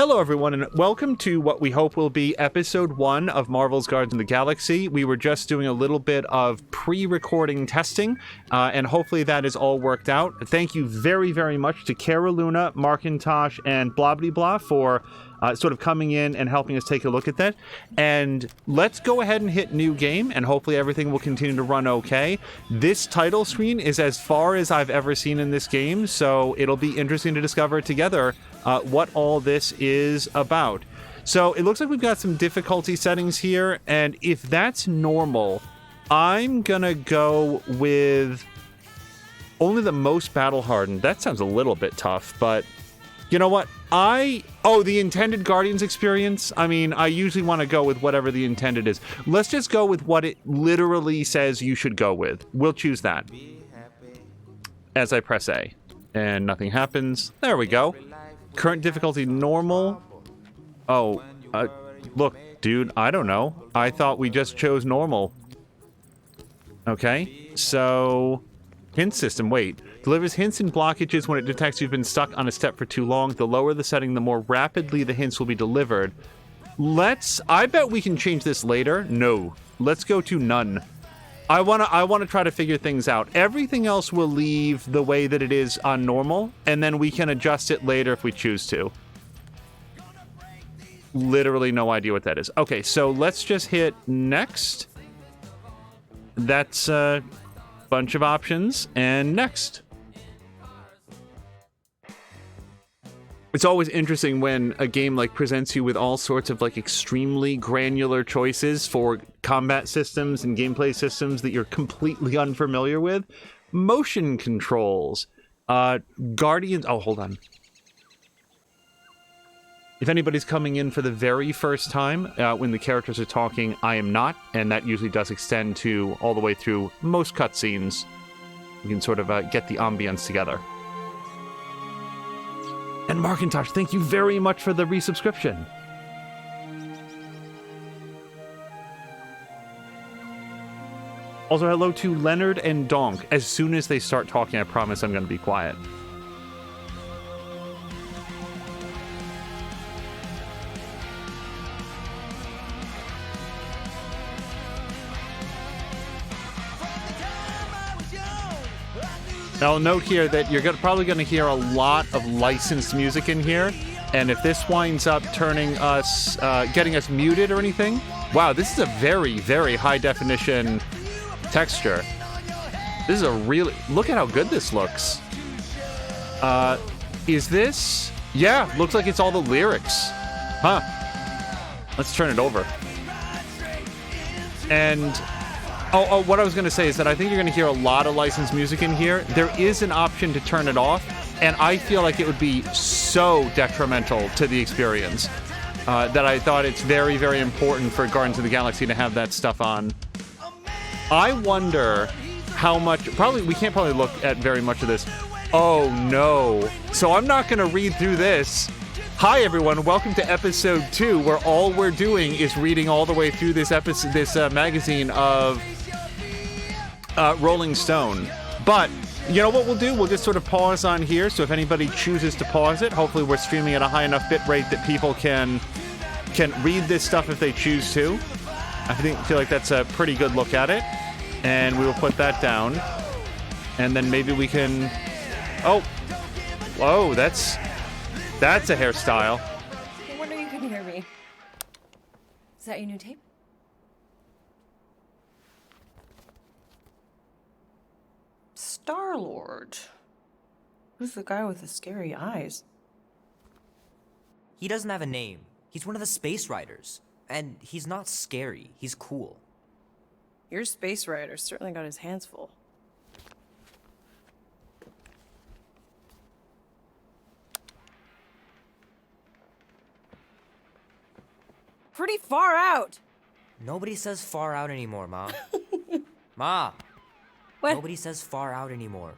Hello, everyone, and welcome to what we hope will be episode 1 of Marvel's Guardians of the Galaxy. We were just doing a little bit of pre-recording testing, and hopefully that is all worked out. Thank you very, very much to Kara Luna, Markintosh, and Blobbity for sort of coming in and helping us take a look at that. And let's go ahead and hit new game, and hopefully everything will continue to run okay. This title screen is as far as I've ever seen in this game, so it'll be interesting to discover together what all this is about. So it looks like we've got some difficulty settings here, and if that's normal, I'm gonna go with only the most battle hardened. That sounds a little bit tough, but you know what? The intended Guardians experience? I mean, I usually want to go with whatever the intended is. Let's just go with what it literally says you should go with. We'll choose that. As I press A. And nothing happens. There we go. Current difficulty normal. Oh, look, dude, I don't know. I thought we just chose normal. Okay, so hint system, wait. Delivers hints and blockages when it detects you've been stuck on a step for too long. The lower the setting, the more rapidly the hints will be delivered. I bet we can change this later. No, let's go to none. I wanna try to figure things out. Everything else will leave the way that it is on normal, and then we can adjust it later if we choose to. Literally no idea what that is. Okay, so let's just hit next. That's a bunch of options, and next. It's always interesting when a game like presents you with all sorts of like extremely granular choices for combat systems and gameplay systems that you're completely unfamiliar with. Motion controls, Guardians. Oh, hold on. If anybody's coming in for the very first time, when the characters are talking, I am not, and that usually does extend to all the way through most cutscenes. We can sort of get the ambience together. And Markintosh, thank you very much for the resubscription. Also, hello to Leonard and Donk. As soon as they start talking, I promise I'm going to be quiet. I'll note here that you're probably going to hear a lot of licensed music in here, and if this winds up turning us, getting us muted or anything, wow, this is a very, very high definition texture. This is a really, look at how good this looks. Is this? Yeah, looks like it's all the lyrics. Huh. Let's turn it over. And what I was going to say is that I think you're going to hear a lot of licensed music in here. There is an option to turn it off, and I feel like it would be so detrimental to the experience that I thought it's very, very important for Guardians of the Galaxy to have that stuff on. I wonder how much... we can't probably look at very much of this. Oh, no. So I'm not going to read through this. Hi, everyone. Welcome to episode 2, where all we're doing is reading all the way through this episode, this magazine of Rolling Stone. But you know what we'll do? We'll just sort of pause on here. So if anybody chooses to pause it, hopefully we're streaming at a high enough bit rate that people can read this stuff if they choose to. I feel like that's a pretty good look at it. And we will put that down. And then maybe we can... Oh. Whoa, that's a hairstyle. No wonder you couldn't hear me. Is that your new tape? Star-Lord. Who's the guy with the scary eyes? He doesn't have a name. He's one of the Space Riders. And he's not scary. He's cool. Your Space Rider certainly got his hands full. Pretty far out. Nobody says far out anymore, Ma. Ma! What? Nobody says far out anymore.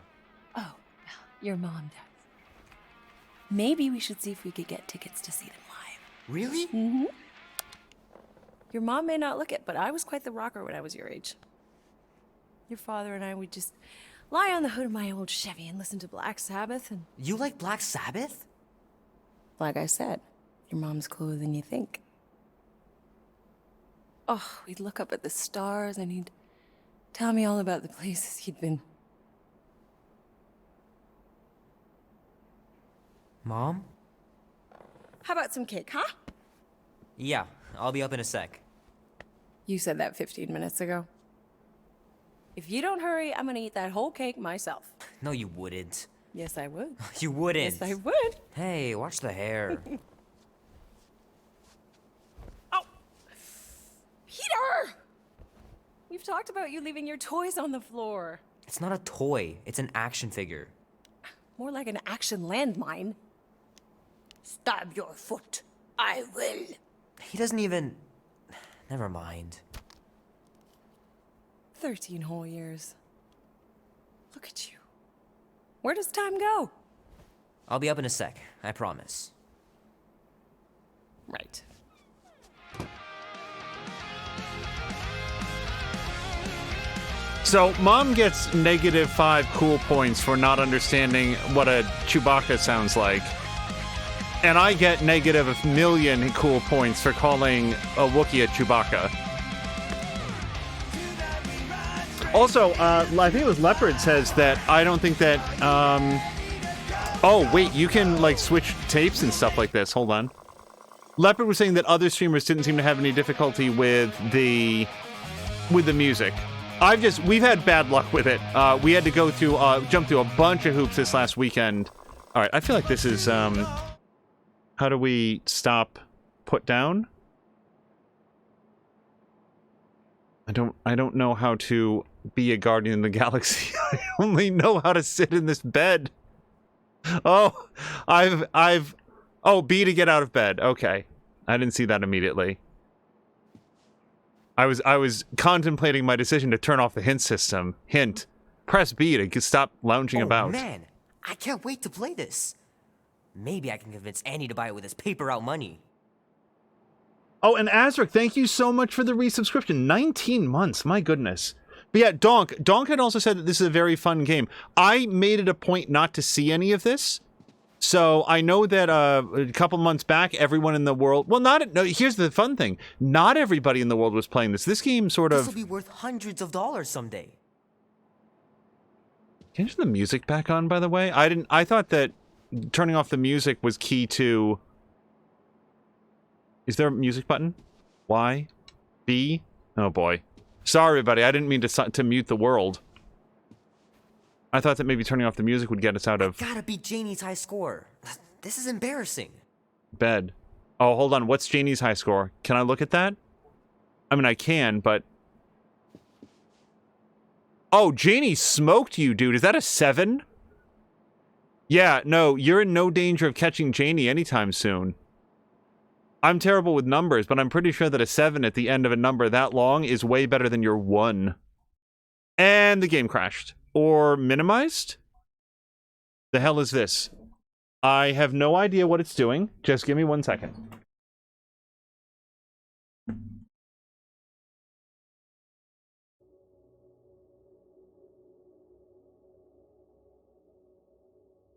Oh, your mom does. Maybe we should see if we could get tickets to see them live. Really? Mm-hmm. Your mom may not look it, but I was quite the rocker when I was your age. Your father and I would just lie on the hood of my old Chevy and listen to Black Sabbath and... You like Black Sabbath? Like I said, Your mom's cooler than you think. Oh, we'd look up at the stars and he'd tell me all about the places he'd been. Mom? How about some cake, huh? Yeah, I'll be up in a sec. You said that 15 minutes ago. If you don't hurry, I'm gonna eat that whole cake myself. No, you wouldn't. Yes, I would. You wouldn't. Yes, I would. Hey, watch the hair. Oh! Peter! We've talked about you leaving your toys on the floor. It's not a toy, it's an action figure. More like an action landmine. Stab your foot. I will. He doesn't even... Never mind. 13 whole years. Look at you. Where does time go? I'll be up in a sec, I promise. Right. So, Mom gets -5 cool points for not understanding what a Chewbacca sounds like. And I get -1,000,000 cool points for calling a Wookiee a Chewbacca. Also, I think it was Leopard says that I don't think that, oh, wait, you can, like, switch tapes and stuff like this. Hold on. Leopard was saying that other streamers didn't seem to have any difficulty with the music. We've had bad luck with it. We had to go through, jump through a bunch of hoops this last weekend. All right, I feel like this is, how do we stop put down? I don't know how to be a Guardian of the Galaxy. I only know how to sit in this bed. Oh, oh, B to get out of bed. Okay. I didn't see that immediately. I was contemplating my decision to turn off the hint system. Hint. Press B to stop lounging about. Oh man, I can't wait to play this. Maybe I can convince Annie to buy it with his paper out money. Oh, and Azric, thank you so much for the resubscription. 19 months, my goodness. But yeah, Donk had also said that this is a very fun game. I made it a point not to see any of this. So I know that a couple months back, everyone in the world... Well, here's the fun thing. Not everybody in the world was playing this. This game sort of... This will be worth hundreds of dollars someday. Can you turn the music back on, by the way? I thought that turning off the music was key to... Is there a music button? Y? B? Oh boy. Sorry, everybody. I didn't mean to mute the world. I thought that maybe turning off the music would get us out of... Gotta beat Janie's high score. This is embarrassing. Bed. Oh, hold on. What's Janie's high score? Can I look at that? I mean, I can, but... Oh, Janie smoked you, dude. Is that a 7? Yeah, no, you're in no danger of catching Janie anytime soon. I'm terrible with numbers, but I'm pretty sure that a 7 at the end of a number that long is way better than your 1. And the game crashed. Or minimized? The hell is this? I have no idea what it's doing. Just give me 1 second.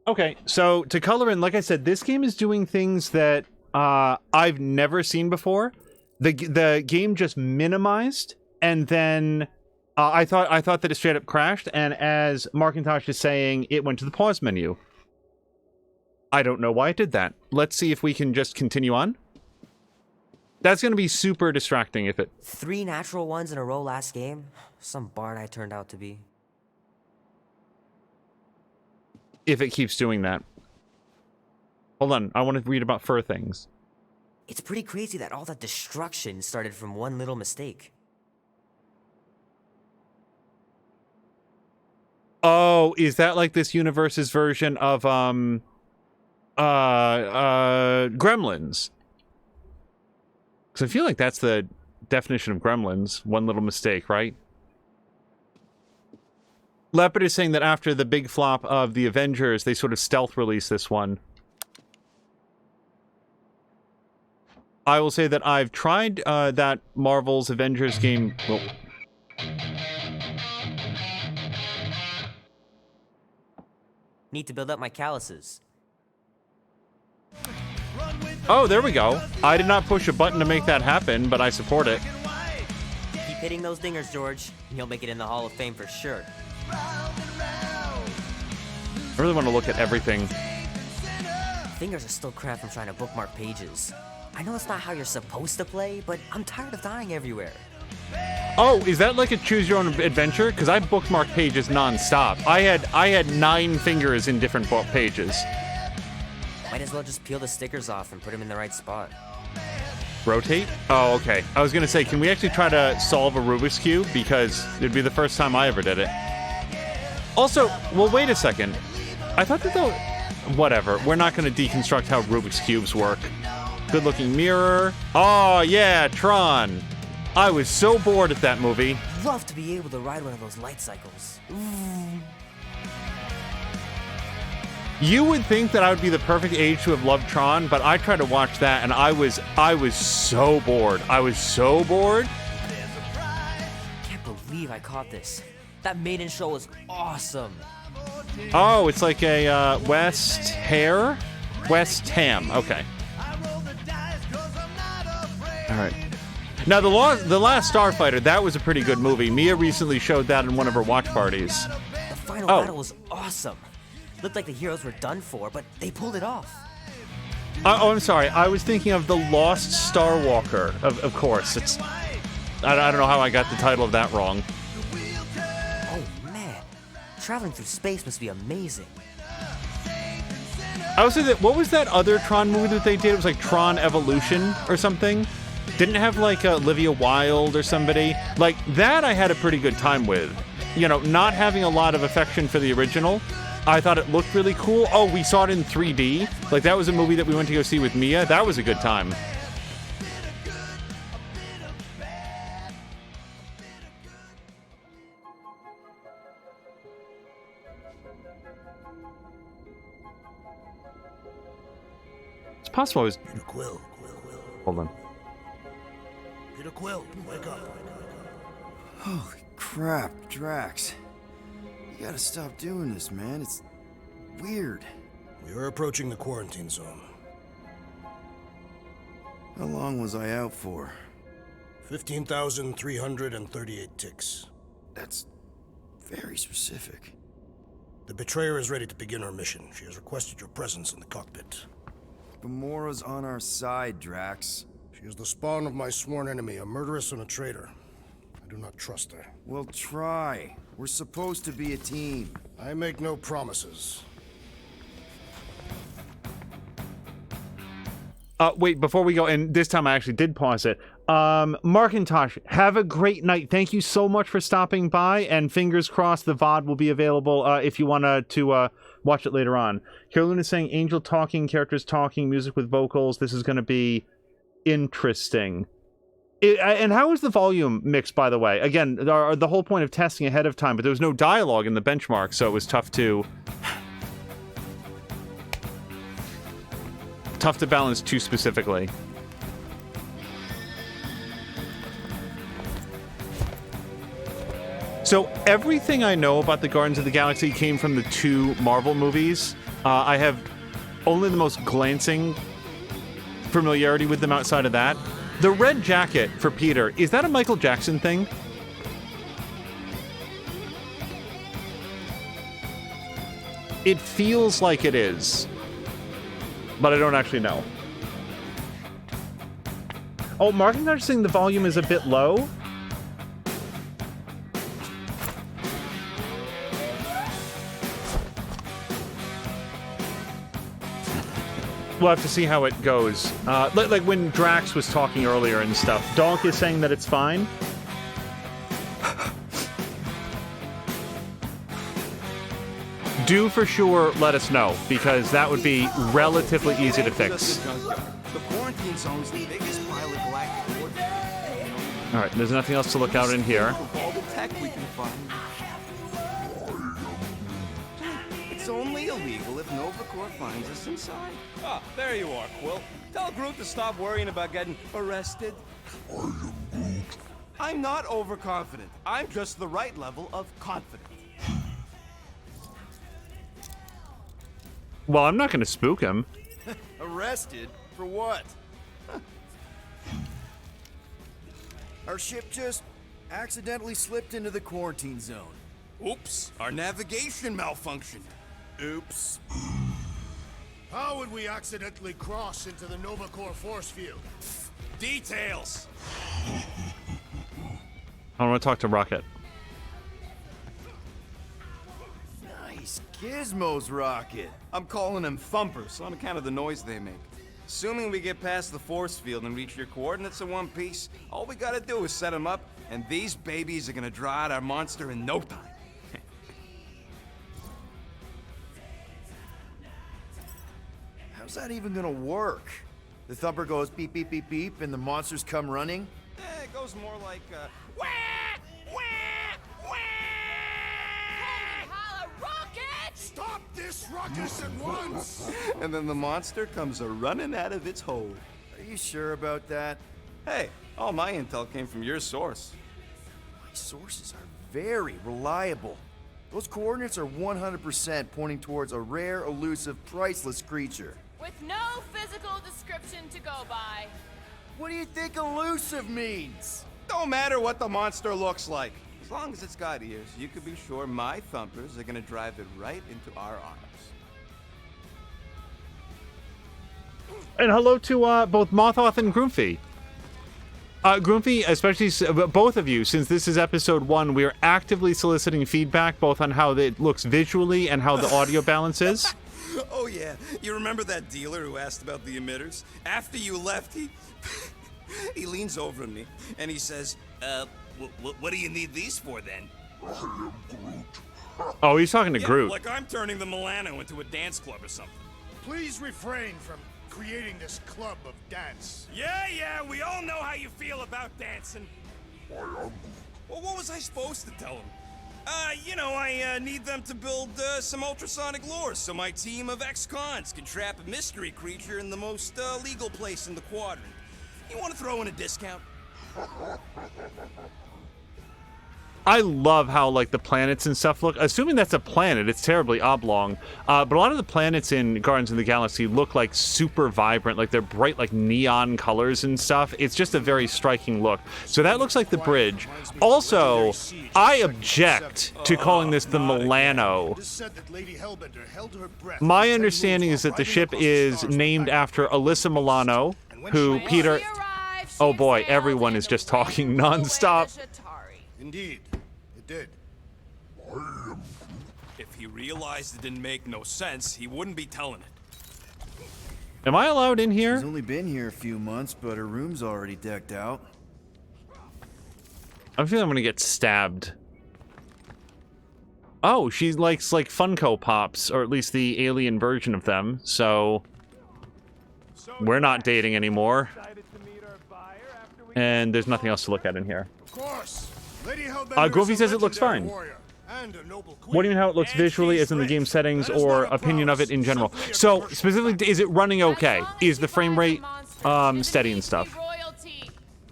Okay, so to color in, like I said, this game is doing things that I've never seen before. The game just minimized, and then I thought that it straight up crashed, and as Markintosh is saying, it went to the pause menu. I don't know why it did that. Let's see if we can just continue on. That's going to be super distracting if it... 3 natural ones in a row last game? Some bard I turned out to be. If it keeps doing that. Hold on, I want to read about fur things. It's pretty crazy that all that destruction started from one little mistake. Oh, is that like this universe's version of, Gremlins? Because I feel like that's the definition of Gremlins. One little mistake, right? Leopard is saying that after the big flop of the Avengers, they sort of stealth released this one. I will say that I've tried that Marvel's Avengers game... Well, Need to build up my calluses. Run with Oh, there we go. I did not push a button to make that happen, but I support it. Keep hitting those dingers, George. You'll make it in the Hall of Fame for sure. I really want to look at everything. Fingers are still cramped from trying to bookmark pages. I know it's not how you're supposed to play, but I'm tired of dying everywhere. Oh, is that like a choose your own adventure? Because I bookmark pages non-stop. I had 9 fingers in different book pages. Might as well just peel the stickers off and put them in the right spot. Rotate? Oh, okay. I was gonna say, can we actually try to solve a Rubik's Cube? Because it'd be the first time I ever did it. Also, well, wait a second. I thought that though... Whatever. We're not gonna deconstruct how Rubik's Cubes work. Good-looking mirror. Oh, yeah, Tron. I was so bored at that movie. Love to be able to ride one of those light cycles. You would think that I would be the perfect age to have loved Tron, but I tried to watch that and I was so bored. I was so bored. Can't believe I caught this. That maiden show was awesome. Oh, it's like a West Ham. Okay. All right. Now the Last Starfighter, that was a pretty good movie. Mia recently showed that in one of her watch parties. The final battle was awesome. Looked like the heroes were done for, but they pulled it off. Oh, I'm sorry. I was thinking of The Lost Star Walker. Of course. It's. I don't know how I got the title of that wrong. Oh, man. Traveling through space must be amazing. I was saying that. What was that other Tron movie that they did? It was like Tron Evolution or something. Didn't it have like Olivia Wilde or somebody? Like that I had a pretty good time with. You know, not having a lot of affection for the original. I thought it looked really cool. Oh, we saw it in 3D. Like, that was a movie that we went to go see with Mia. That was a good time. It's possible I was... Peter Quill. Hold on. Peter Quill, wake up. Holy crap, Drax. You gotta stop doing this, man. It's weird. We are approaching the quarantine zone. How long was I out for? 15,338 ticks. That's very specific. The Betrayer is ready to begin her mission. She has requested your presence in the cockpit. Gamora's on our side, Drax. She is the spawn of my sworn enemy, a murderess and a traitor. I do not trust her. Well, try. We're supposed to be a team. I make no promises. Wait, before we go, and this time I actually did pause it. Markintosh, have a great night. Thank you so much for stopping by, and fingers crossed the VOD will be available if you want to watch it later on. Carolyn is saying Angel talking, characters talking, music with vocals. This is going to be interesting. And how is the volume mixed, by the way? Again, the whole point of testing ahead of time, but there was no dialogue in the benchmark, so it was tough to balance too specifically. So everything I know about the Guardians of the Galaxy came from the 2 Marvel movies. I have only the most glancing familiarity with them outside of that. The red jacket for Peter, is that a Michael Jackson thing? It feels like it is, but I don't actually know. Oh, Markintosh saying the volume is a bit low. We'll have to see how it goes. Like when Drax was talking earlier and stuff. Donk is saying that it's fine. Do for sure let us know, because that would be relatively easy to fix. The quarantine zone's the biggest pile of galactic ordnance. Alright, there's nothing else to look out in here. Of all the tech we can find. It's only illegal if Nova Corps finds us inside. Ah, there you are, Quill. Tell Groot to stop worrying about getting arrested. I'm not overconfident. I'm just the right level of confident. Well, I'm not going to spook him. Arrested? For what? Our ship just accidentally slipped into the quarantine zone. Oops, our navigation malfunctioned. Oops. How would we accidentally cross into the Nova Corps force field? Details. I want to talk to Rocket. Nice gizmos, Rocket. I'm calling them thumpers on account of the noise they make. Assuming we get past the force field and reach your coordinates in one piece, all we gotta do is set them up, and these babies are gonna draw out our monster in no time. How's that even gonna work? The thumper goes beep, beep, beep, beep, and the monsters come running? It goes more like, wah, wah, wah. Holla, rocket! Stop this ruckus at once! And then the monster comes a-running out of its hole. Are you sure about that? Hey, all my intel came from your source. My sources are very reliable. Those coordinates are 100% pointing towards a rare, elusive, priceless creature. With no physical description to go by. What do you think elusive means? Don't matter what the monster looks like. As long as it's got ears, you can be sure my thumpers are gonna drive it right into our arms. And hello to both Mothoth and Groomfy. Groomfy, especially both of you, since this is episode 1, we are actively soliciting feedback both on how it looks visually and how the audio balance is. Oh yeah, you remember that dealer who asked about the emitters? After you left, he he leans over to me and he says, what do you need these for then? Oh, he's talking to Groot. Like I'm turning the Milano into a dance club or something. Please refrain from creating this club of dance. Yeah, we all know how you feel about dancing. Well, what was I supposed to tell him? I need them to build some ultrasonic lures so my team of ex-cons can trap a mystery creature in the most legal place in the quadrant. You want to throw in a discount? I love how, like, the planets and stuff look. Assuming that's a planet, it's terribly oblong. But a lot of the planets in Guardians of the Galaxy look like super vibrant. Like, they're bright, like, neon colors and stuff. It's just a very striking look. So that looks like the bridge. Also, I object to calling this the Milano. It is said that Lady Hellbender held her breath. My understanding is that the ship is named after Alyssa Milano, who Peter... Oh boy, everyone is just talking nonstop. Indeed, it did. If he realized it didn't make no sense, he wouldn't be telling it. Am I allowed in here? She's only been here a few months, but her room's already decked out. I feel I'm gonna get stabbed. Oh, she likes, like, Funko Pops, or at least the alien version of them, so... We're not dating anymore. And there's nothing else to look at in here. Of course. Lady Hellbender Groovy is a says it looks legendary fine. warrior and a noble queen. What do you mean how it looks visually, as in the game settings, or opinion of it in general? So, specifically, is it running okay? Is the frame rate steady and stuff?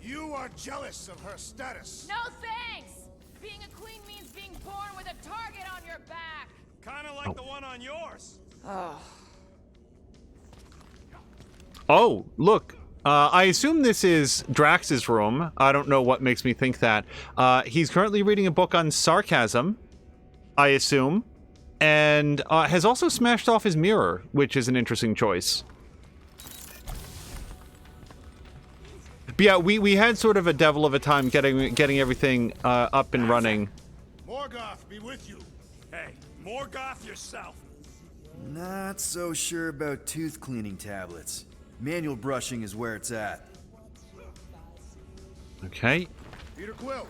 You are jealous of her status. No thanks! Being a queen means being born with a target on your back. Kinda like the one on yours. Oh, look. I assume this is Drax's room. I don't know what makes me think that. He's currently reading a book on sarcasm, I assume, and has also smashed off his mirror, which is an interesting choice. But yeah, we had sort of a devil of a time getting everything up and running. Morgoth be with you. Hey, Morgoth yourself. Not so sure about tooth cleaning tablets. Manual brushing is where it's at. Okay. Peter Quill,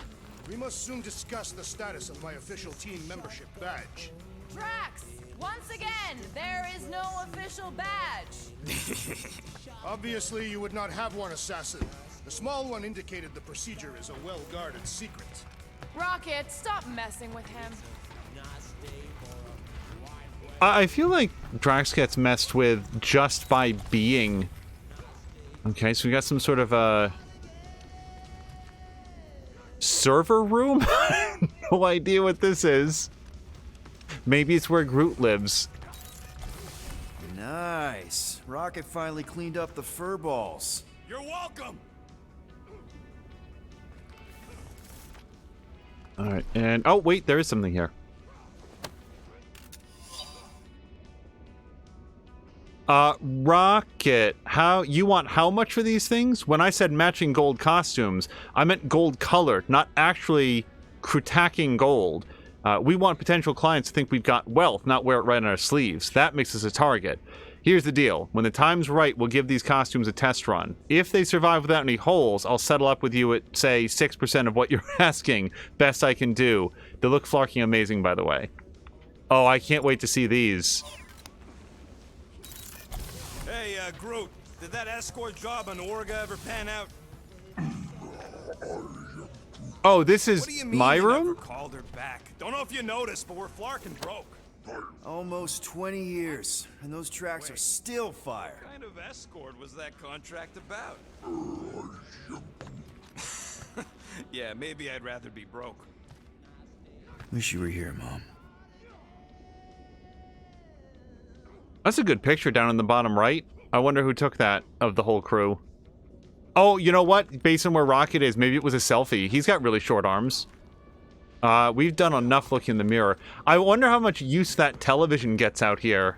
we must soon discuss the status of my official team membership badge. Drax, once again, there is no official badge. Obviously, you would not have one, assassin. The small one indicated the procedure is a well-guarded secret. Rocket, stop messing with him. I feel like Drax gets messed with just by being... Okay, so we got some sort of a... server room? No idea what this is. Maybe it's where Groot lives. Nice. Rocket finally cleaned up the fur balls. You're welcome. All right, and oh wait, there is something here. Rocket, you want how much for these things? When I said matching gold costumes, I meant gold colored, not actually crutacking gold. We want potential clients to think we've got wealth, not wear it right on our sleeves. That makes us a target. Here's the deal. When the time's right, we'll give these costumes a test run. If they survive without any holes, I'll settle up with you at, say, 6% of what you're asking. Best I can do. They look flarking amazing, by the way. Oh, I can't wait to see these. Hey, Groot, did that escort job on Orga ever pan out? Oh, this is What do you mean my you room? never called her back? Don't know if you noticed, but we're flarking broke. Almost 20 years, and those tracks are still fire. What kind of escort was that contract about? Yeah, maybe I'd rather be broke. Wish you were here, Mom. That's a good picture down in the bottom right. I wonder who took that of the whole crew. Oh, you know what? Based on where Rocket is, maybe it was a selfie. He's got really short arms. We've done enough looking in the mirror. I wonder how much use that television gets out here.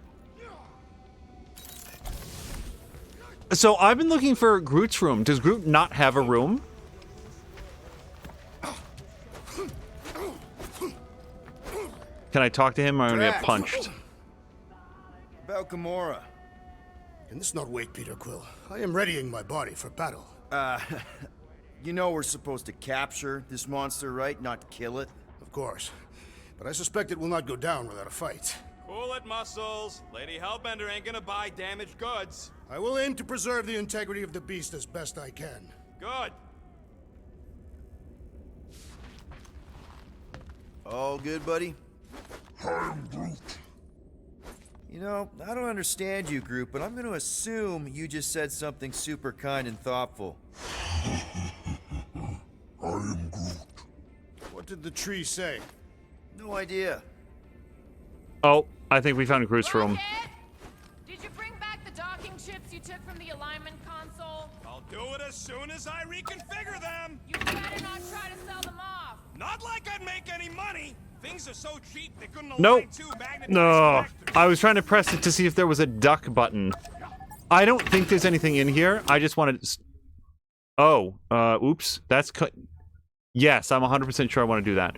So I've been looking for Groot's room. Does Groot not have a room? Can I talk to him or am I gonna get punched? About Gamora. Can this not wait, Peter Quill? I am readying my body for battle. You know we're supposed to capture this monster, right? Not kill it? Of course. But I suspect it will not go down without a fight. Cool it, Muscles. Lady Hellbender ain't gonna buy damaged goods. I will aim to preserve the integrity of the beast as best I can. Good. All good, buddy? You know, I don't understand you, Groot, but I'm going to assume you just said something super kind and thoughtful. What did the tree say? No idea. Oh, I think we found Groot's room. Rocket! Did you bring back the docking chips you took from the alignment console? I'll do it as soon as I reconfigure them. You better not try to sell them off. Not like I'd make any money. Things are so cheap they couldn't align Nope. two magnetized No. connectors. I was trying to press it to see if there was a duck button. I don't think there's anything in here. I just wanted to... Oh, oops. That's... Yes, I'm 100% sure I want to do that.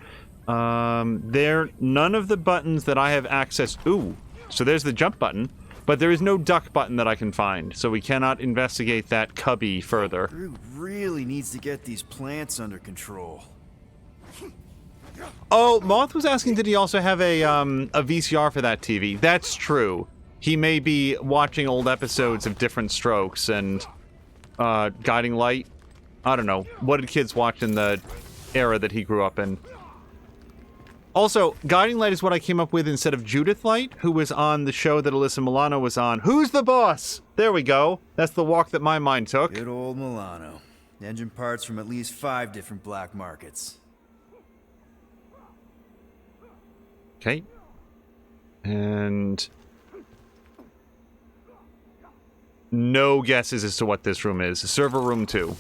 None of the buttons that I have access... Ooh, so there's the jump button, but there is no duck button that I can find, so we cannot investigate that cubby further. Groot really needs to get these plants under control. Oh, Moth was asking, did he also have a VCR for that TV? That's true. He may be watching old episodes of Different Strokes and Guiding Light. I don't know. What did kids watch in the era that he grew up in? Also, Guiding Light is what I came up with instead of Judith Light, who was on the show that Alyssa Milano was on. Who's the boss? There we go. That's the walk that my mind took. Good old Milano. Engine parts from at least 5 different black markets. Okay. And... no guesses as to what this room is. Server room 2.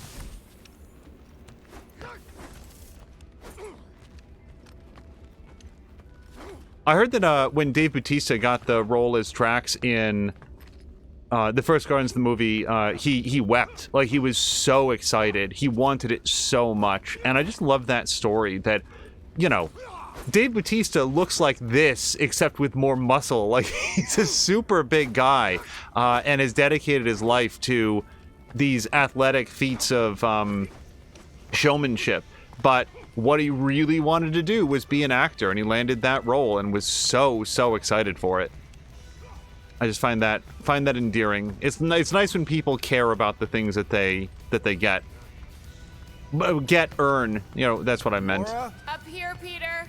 I heard that when Dave Bautista got the role as Drax in the first Guardians of the movie, he wept. Like, he was so excited. He wanted it so much. And I just love that story that, you know, Dave Bautista looks like this, except with more muscle. Like, he's a super big guy, and has dedicated his life to these athletic feats of showmanship. But what he really wanted to do was be an actor, and he landed that role and was so excited for it. I just find that endearing. It's nice when people care about the things that they get. Earn. You know, that's what I meant. Gamora? Up here, Peter.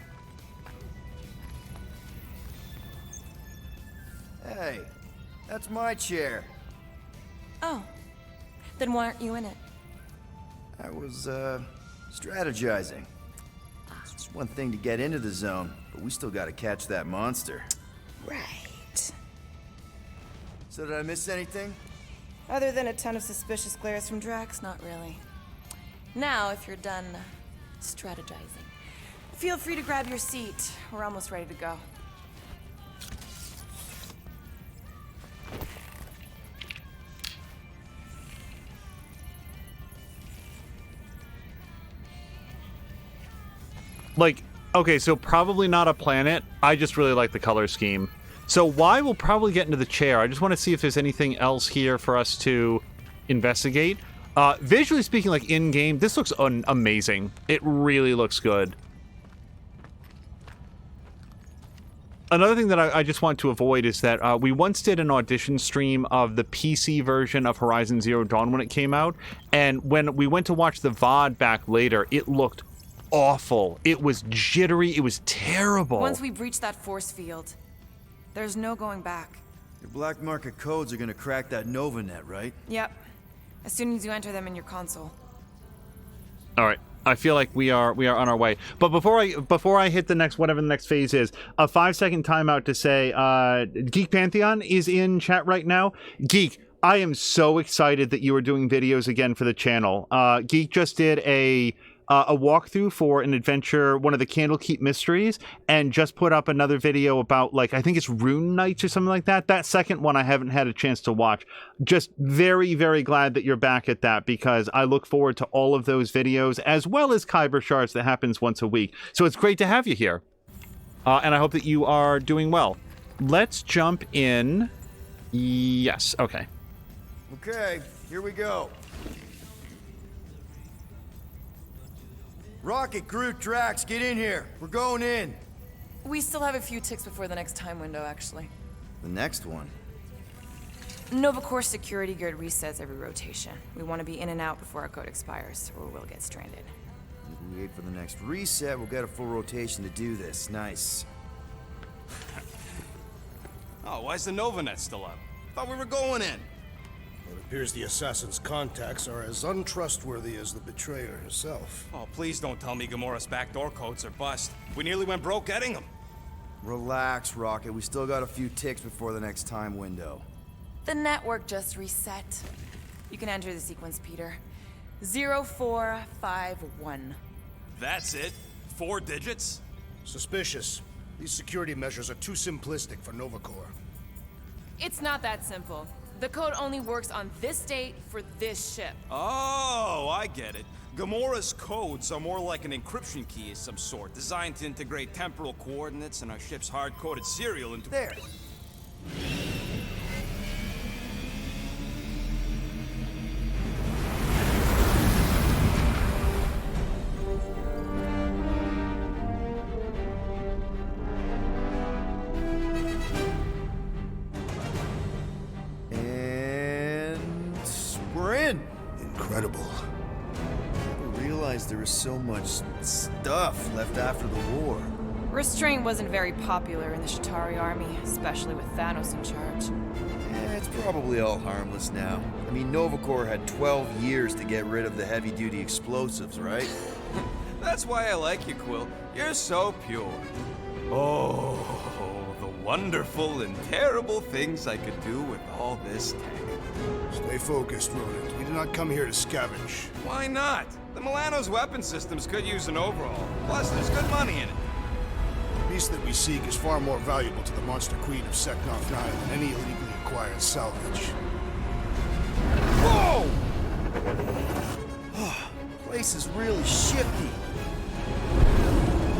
Hey, that's my chair. Oh, then why aren't you in it? I was, strategizing. It's one thing to get into the zone, but we still gotta catch that monster. Right. So did I miss anything? Other than a ton of suspicious glares from Drax, not really. Now, if you're done strategizing, feel free to grab your seat. We're almost ready to go. Like, okay, so probably not a planet. I just really like the color scheme. So why we'll probably get into the chair. I just want to see if there's anything else here for us to investigate. Visually speaking, like in-game, this looks amazing. It really looks good. Another thing that I just want to avoid is that we once did an audition stream of the PC version of Horizon Zero Dawn when it came out, and when we went to watch the VOD back later, it looked awful. It was jittery. It was terrible. Once we breach that force field, there's no going back. Your black market codes are gonna crack that NovaNet, right? Yep. As soon as you enter them in your console. All right. I feel like we are on our way. But before I hit the next, whatever the next phase is, a 5-second timeout to say Geek Pantheon is in chat right now. Geek, I am so excited that you are doing videos again for the channel. Geek just did a walkthrough for an adventure, one of the Candlekeep mysteries, and just put up another video about, like, I think it's Rune Knights or something like that. That second one I haven't had a chance to watch. Just very, very glad that you're back at that, because I look forward to all of those videos, as well as Kyber Shards that happens once a week. So it's great to have you here. And I hope that you are doing well. Let's jump in. Yes, okay. Okay, here we go. Rocket, Groot, Drax, get in here. We're going in. We still have a few ticks before the next time window, actually. The next one? Nova Corps security grid resets every rotation. We want to be in and out before our code expires, or we'll get stranded. If we wait for the next reset, we'll get a full rotation to do this. Nice. Oh, why's the NovaNet still up? Thought we were going in. It appears the assassin's contacts are as untrustworthy as the betrayer herself. Oh, please don't tell me Gamora's backdoor codes are bust. We nearly went broke getting them. Relax, Rocket. We still got a few ticks before the next time window. The network just reset. You can enter the sequence, Peter. 0451. That's it? 4 digits? Suspicious. These security measures are too simplistic for Nova Corps. It's not that simple. The code only works on this date for this ship. Oh, I get it. Gamora's codes are more like an encryption key of some sort, designed to integrate temporal coordinates and our ship's hard-coded serial into... There. Incredible. I didn't realize there was so much stuff left after the war. Restraint wasn't very popular in the Chitauri army, especially with Thanos in charge. It's probably all harmless now. I mean, Nova Corps had 12 years to get rid of the heavy-duty explosives, right? That's why I like you, Quill. You're so pure. Oh, the wonderful and terrible things I could do with all this tech. Stay focused, Rodent. We did not come here to scavenge. Why not? The Milano's weapon systems could use an overhaul. Plus, there's good money in it. The beast that we seek is far more valuable to the Monster Queen of Seknarf 9 than any illegally acquired salvage. Whoa! Place is really shifty.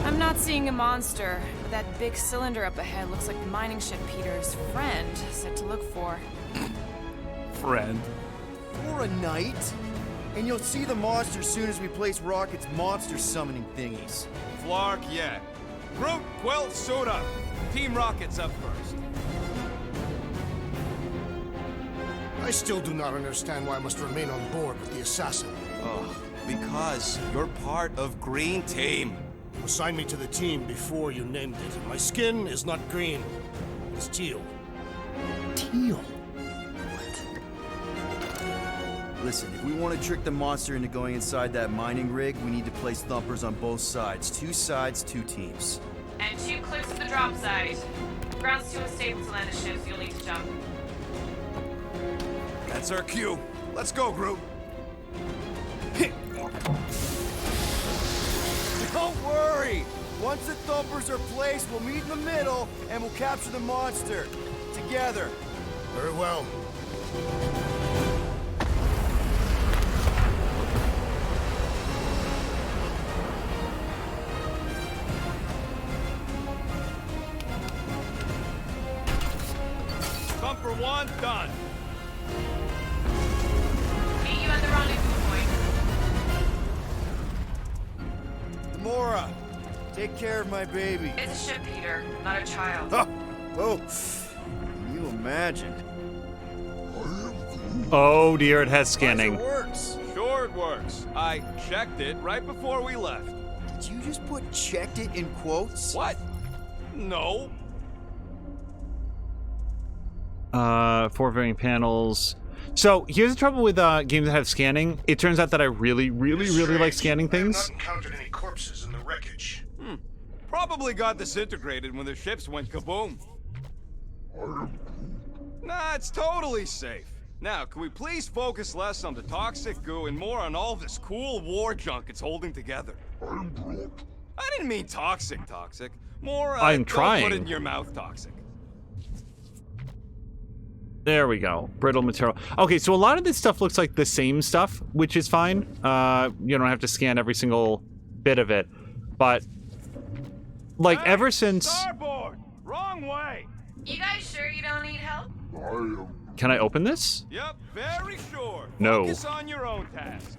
I'm not seeing a monster, but that big cylinder up ahead looks like the mining ship Peter's friend said to look for. Friend. For a night? And you'll see the monster soon as we place Rocket's monster summoning thingies. Flark, yeah. Groot, Quill, suit up. Team Rocket's up first. I still do not understand why I must remain on board with the assassin. Oh, because you're part of Green Team. You assigned me to the team before you named it. My skin is not green. It's teal. Teal? Listen, if we want to trick the monster into going inside that mining rig, we need to place thumpers on both sides. 2 sides, 2 teams. And 2 clicks to the drop site. Ground's too unstable to land the ship, so you'll need to jump. That's our cue. Let's go, Groot. Don't worry! Once the thumpers are placed, we'll meet in the middle, and we'll capture the monster. Together. Very well. Thumper 1, done. Meet you at the rendezvous point. Mora, take care of my baby. It's a ship, Peter, not a child. Oh, can you imagine? Oh dear, it has scanning. It works. Sure it works. I checked it right before we left. Did you just put "checked it" in quotes? What? No. 4 varying panels. So here's the trouble with games that have scanning. It turns out that I really like scanning I have things. not encountered any corpses in the wreckage. Probably got disintegrated when the ships went kaboom. Nah, it's totally safe. Now, can we please focus less on the toxic goo and more on all this cool war junk it's holding together? I didn't mean toxic. More, I'm don't trying. put it in your mouth toxic. There we go. Brittle material. Okay, so a lot of this stuff looks like the same stuff, which is fine. You don't have to scan every single bit of it. But, like, Hey, ever since... Starboard! Wrong way! You guys sure you don't need help? Can I open this? Yep, very sure. No. Focus on your own task.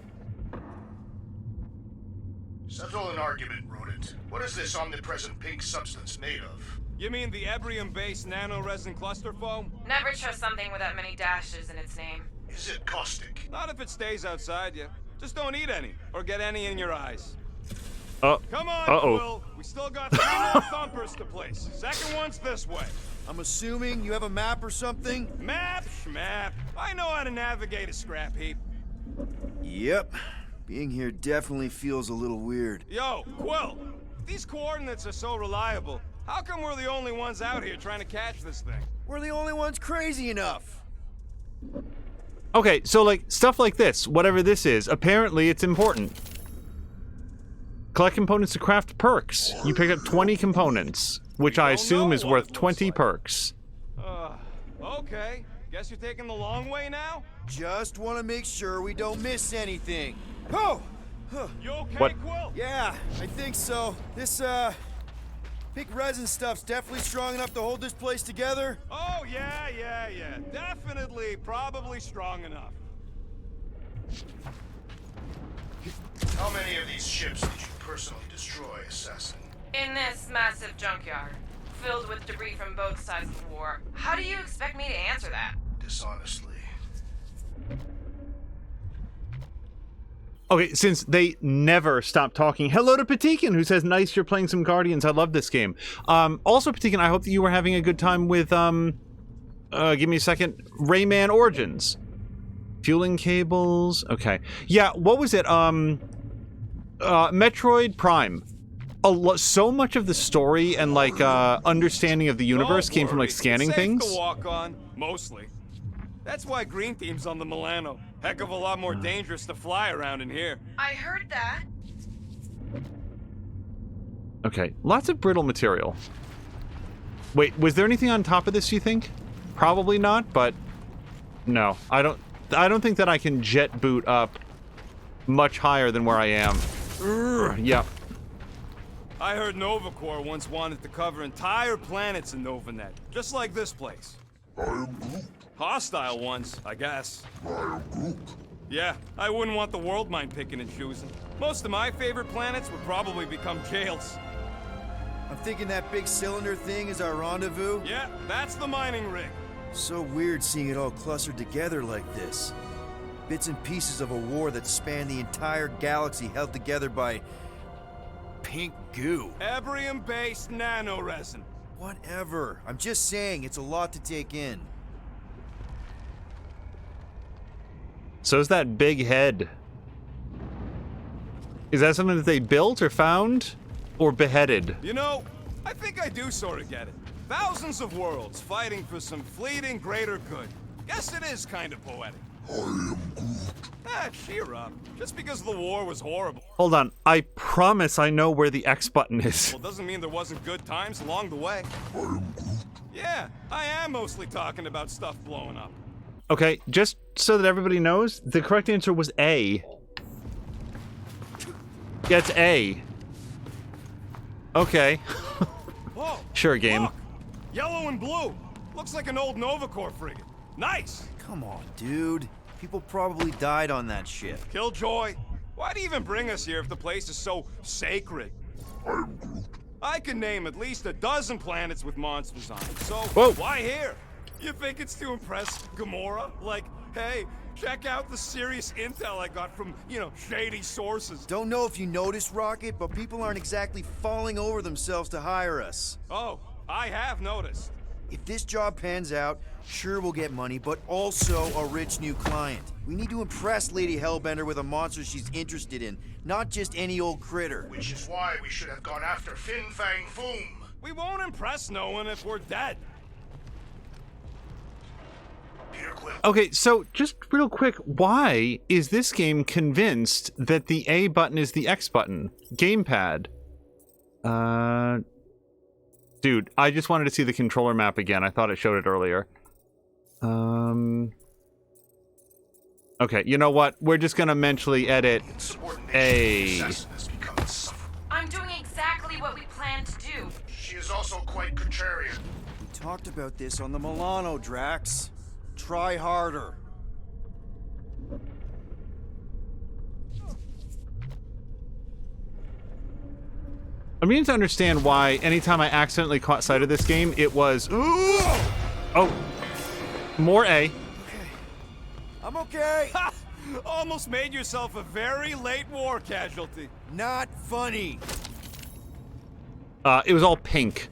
Settle an argument, rodent. What is this omnipresent pink substance made of? You mean the Ebrium-based nanoresin cluster foam? Never trust something with that many dashes in its name. Is it caustic? Not if it stays outside you. Just don't eat any, or get any in your eyes. Oh. Come on, Uh-oh. Quill. We still got 3 more thumpers to place. Second one's this way. I'm assuming you have a map or something? Map, schmap. I know how to navigate a scrap heap. Yep. Being here definitely feels a little weird. Yo, Quill. These coordinates are so reliable. How come we're the only ones out here trying to catch this thing? We're the only ones crazy enough. Okay, so, like, stuff like this, whatever this is, apparently it's important. Collect components to craft perks. You pick up 20 components, which I assume is worth 20 perks. Okay. Guess you're taking the long way now? Just want to make sure we don't miss anything. Oh! You okay, What? Quill? Yeah, I think so. This, pink resin stuff's definitely strong enough to hold this place together. Oh, yeah. Definitely, probably strong enough. How many of these ships did you personally destroy, Assassin? In this massive junkyard, filled with debris from both sides of the war. How do you expect me to answer that? Dishonestly. Okay, since they never stop talking, hello to Patikin, who says, nice, you're playing some Guardians, I love this game. Also, Patikin, I hope that you were having a good time with, give me a second, Rayman Origins. Fueling cables, okay. Yeah, what was it, Metroid Prime. So much of the story and, like, understanding of the universe Don't came from, like, worry. scanning It's safe things. to walk on, mostly. That's why Green Team's on the Milano. Heck of a lot more dangerous to fly around in here. I heard that. Okay, lots of brittle material. Wait, was there anything on top of this, you think? Probably not, but no. I don't think that I can jet boot up much higher than where I am. Yeah. I heard Nova Corps once wanted to cover entire planets in Novanet, just like this place. Hostile ones, I guess. Yeah, I wouldn't want the world mind picking and choosing. Most of my favorite planets would probably become jails. I'm thinking that big cylinder thing is our rendezvous. Yeah, that's the mining rig. So weird seeing it all clustered together like this. Bits and pieces of a war that spanned the entire galaxy held together by pink goo. Ebrium-based nanoresin. Whatever. I'm just saying, it's a lot to take in. So's that big head. Is that something that they built or found? Or beheaded? You know, I think I do sort of get it. Thousands of worlds fighting for some fleeting greater good. Guess it is kind of poetic. Cheer up. Just because the war was horrible. Hold on. I promise I know where the X button is. Well, doesn't mean there wasn't good times along the way. Yeah, I am mostly talking about stuff blowing up. Okay, just so that everybody knows, the correct answer was A. Yeah, it's A. Okay. Whoa! Sure, game. Look! Yellow and blue. Looks like an old Nova Corps frigate. Nice! Come on, dude. People probably died on that ship. Killjoy, why do you even bring us here if the place is so sacred? I can name at least a dozen planets with monsters on it, so Whoa. why here? You think it's to impress Gamora? Like, hey, check out the serious intel I got from, shady sources. Don't know if you noticed, Rocket, but people aren't exactly falling over themselves to hire us. Oh, I have noticed. If this job pans out, sure we'll get money, but also a rich new client. We need to impress Lady Hellbender with a monster she's interested in, not just any old critter. Which is why we should have gone after Fin Fang Foom. We won't impress no one if we're dead. Peter Quill. Okay, so just real quick, why is this game convinced that the A button is the X button? Gamepad. Dude, I just wanted to see the controller map again. I thought it showed it earlier. Okay, you know what? We're just gonna mentally edit A. I'm doing exactly what we planned to do. She is also quite contrarian. We talked about this on the Milano, Drax. Try harder. I'm beginning to understand why anytime I accidentally caught sight of this game, it was... Oh. More A. I'm okay. Ha! Almost made yourself a very late war casualty. Not funny. It was all pink.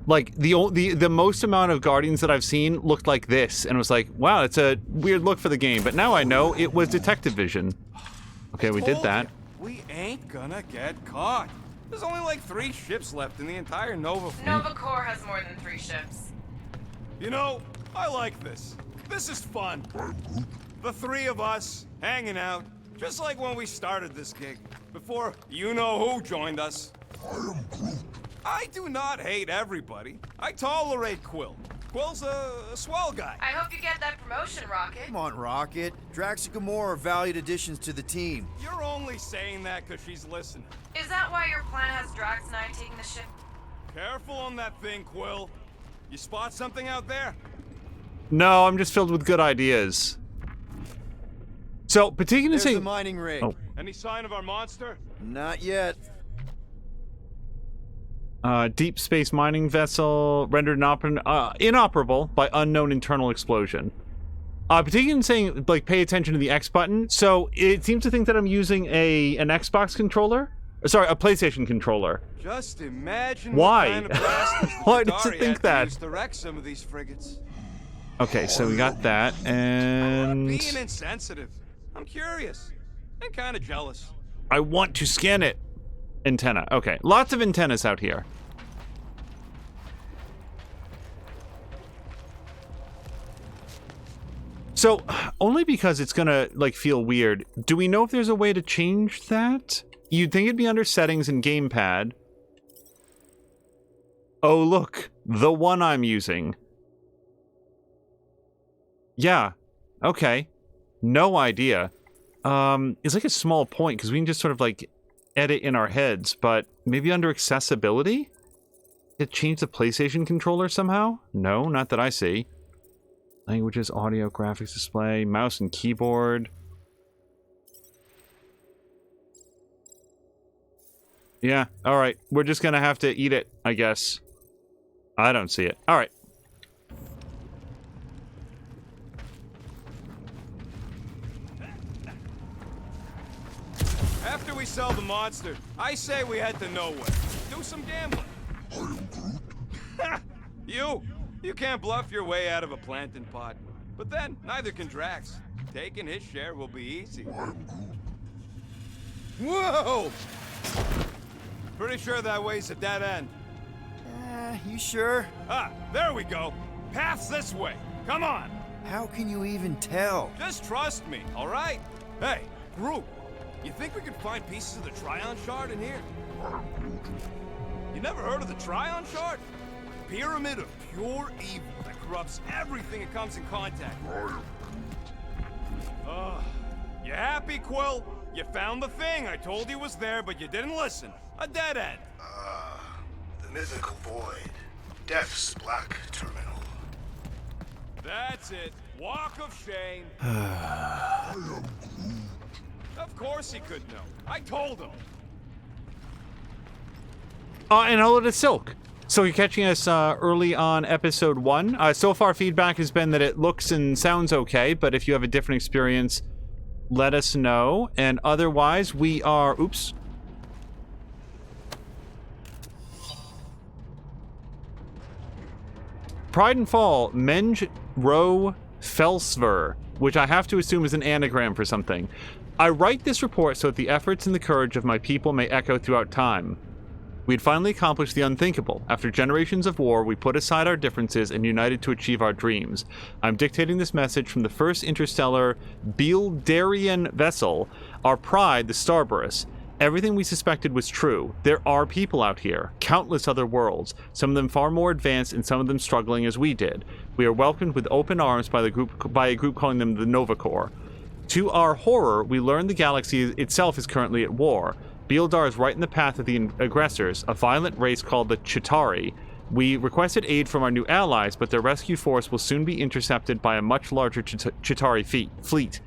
Like, the most amount of Guardians that I've seen looked like this, and it was like, wow, it's a weird look for the game, but now I know it was Detective Vision. Okay, we did that. We ain't gonna get caught. There's only like 3 ships left in the entire Nova fleet. Nova Corps has more than 3 ships. You know, I like this. This is fun. The 3 of us, hanging out, just like when we started this gig, before you-know-who joined us. I do not hate everybody. I tolerate Quill. Quill's a swell guy. I hope you get that promotion, Rocket. Come on, Rocket. Drax and Gamora are valued additions to the team. You're only saying that because she's listening. Is that why your plan has Drax and I taking the ship? Careful on that thing, Quill. You spot something out there? No, I'm just filled with good ideas. So, particularly There's saying... the mining rig. Oh. Any sign of our monster? Not yet. Deep space mining vessel rendered inoperable by unknown internal explosion. Particularly saying, like, pay attention to the X button. So, it seems to think that I'm using an Xbox controller. Sorry, a PlayStation controller. Just imagine Why? what kind of blasters Why the does it Qatari think had to that? use to wreck some of these frigates. Okay, so we got that, I'm and... being insensitive. I'm curious. And kind of jealous. I want to scan it. Antenna. Okay, lots of antennas out here. So, only because it's gonna, like, feel weird, do we know if there's a way to change that? You'd think it'd be under settings and gamepad. Oh, look. The one I'm using. Yeah. Okay. No idea. It's like a small point, because we can just sort of, like, edit in our heads, but maybe under accessibility? It changed the PlayStation controller somehow? No, not that I see. Languages, audio, graphics display, mouse and keyboard. Yeah, alright. We're just gonna have to eat it, I guess. I don't see it. Alright. After we sell the monster, I say we head to nowhere. Do some gambling. You can't bluff your way out of a plantain pot. But then, neither can Drax. Taking his share will be easy. Whoa! Pretty sure that way's a dead end. You sure? Ah, there we go. Path's this way. Come on. How can you even tell? Just trust me, all right? Hey, Groot, you think we could find pieces of the Tryon Shard in here? You never heard of the Tryon Shard? Pyramid of pure evil that corrupts everything it comes in contact with. You happy, Quill? You found the thing I told you was there, but you didn't listen. A dead end. The mythical void. Death's black terminal. That's it. Walk of shame. Of course he could know. I told him. And hello to Silk. So you're catching us early on episode 1. So far, feedback has been that it looks and sounds okay, but if you have a different experience, let us know. And otherwise, we are... Oops. Pride and Fall, Menj Ro Felsver, which I have to assume is an anagram for something. I write this report so that the efforts and the courage of my people may echo throughout time. We had finally accomplished the unthinkable. After generations of war, we put aside our differences and united to achieve our dreams. I'm dictating this message from the first interstellar Beeldarian vessel, our pride, the Starburst. Everything we suspected was true. There are people out here, countless other worlds, some of them far more advanced and some of them struggling as we did. We are welcomed with open arms by a group calling them the Nova Corps. To our horror, we learn the galaxy itself is currently at war. Beeldar is right in the path of the aggressors, a violent race called the Chitauri. We requested aid from our new allies, but their rescue force will soon be intercepted by a much larger Chitauri fleet.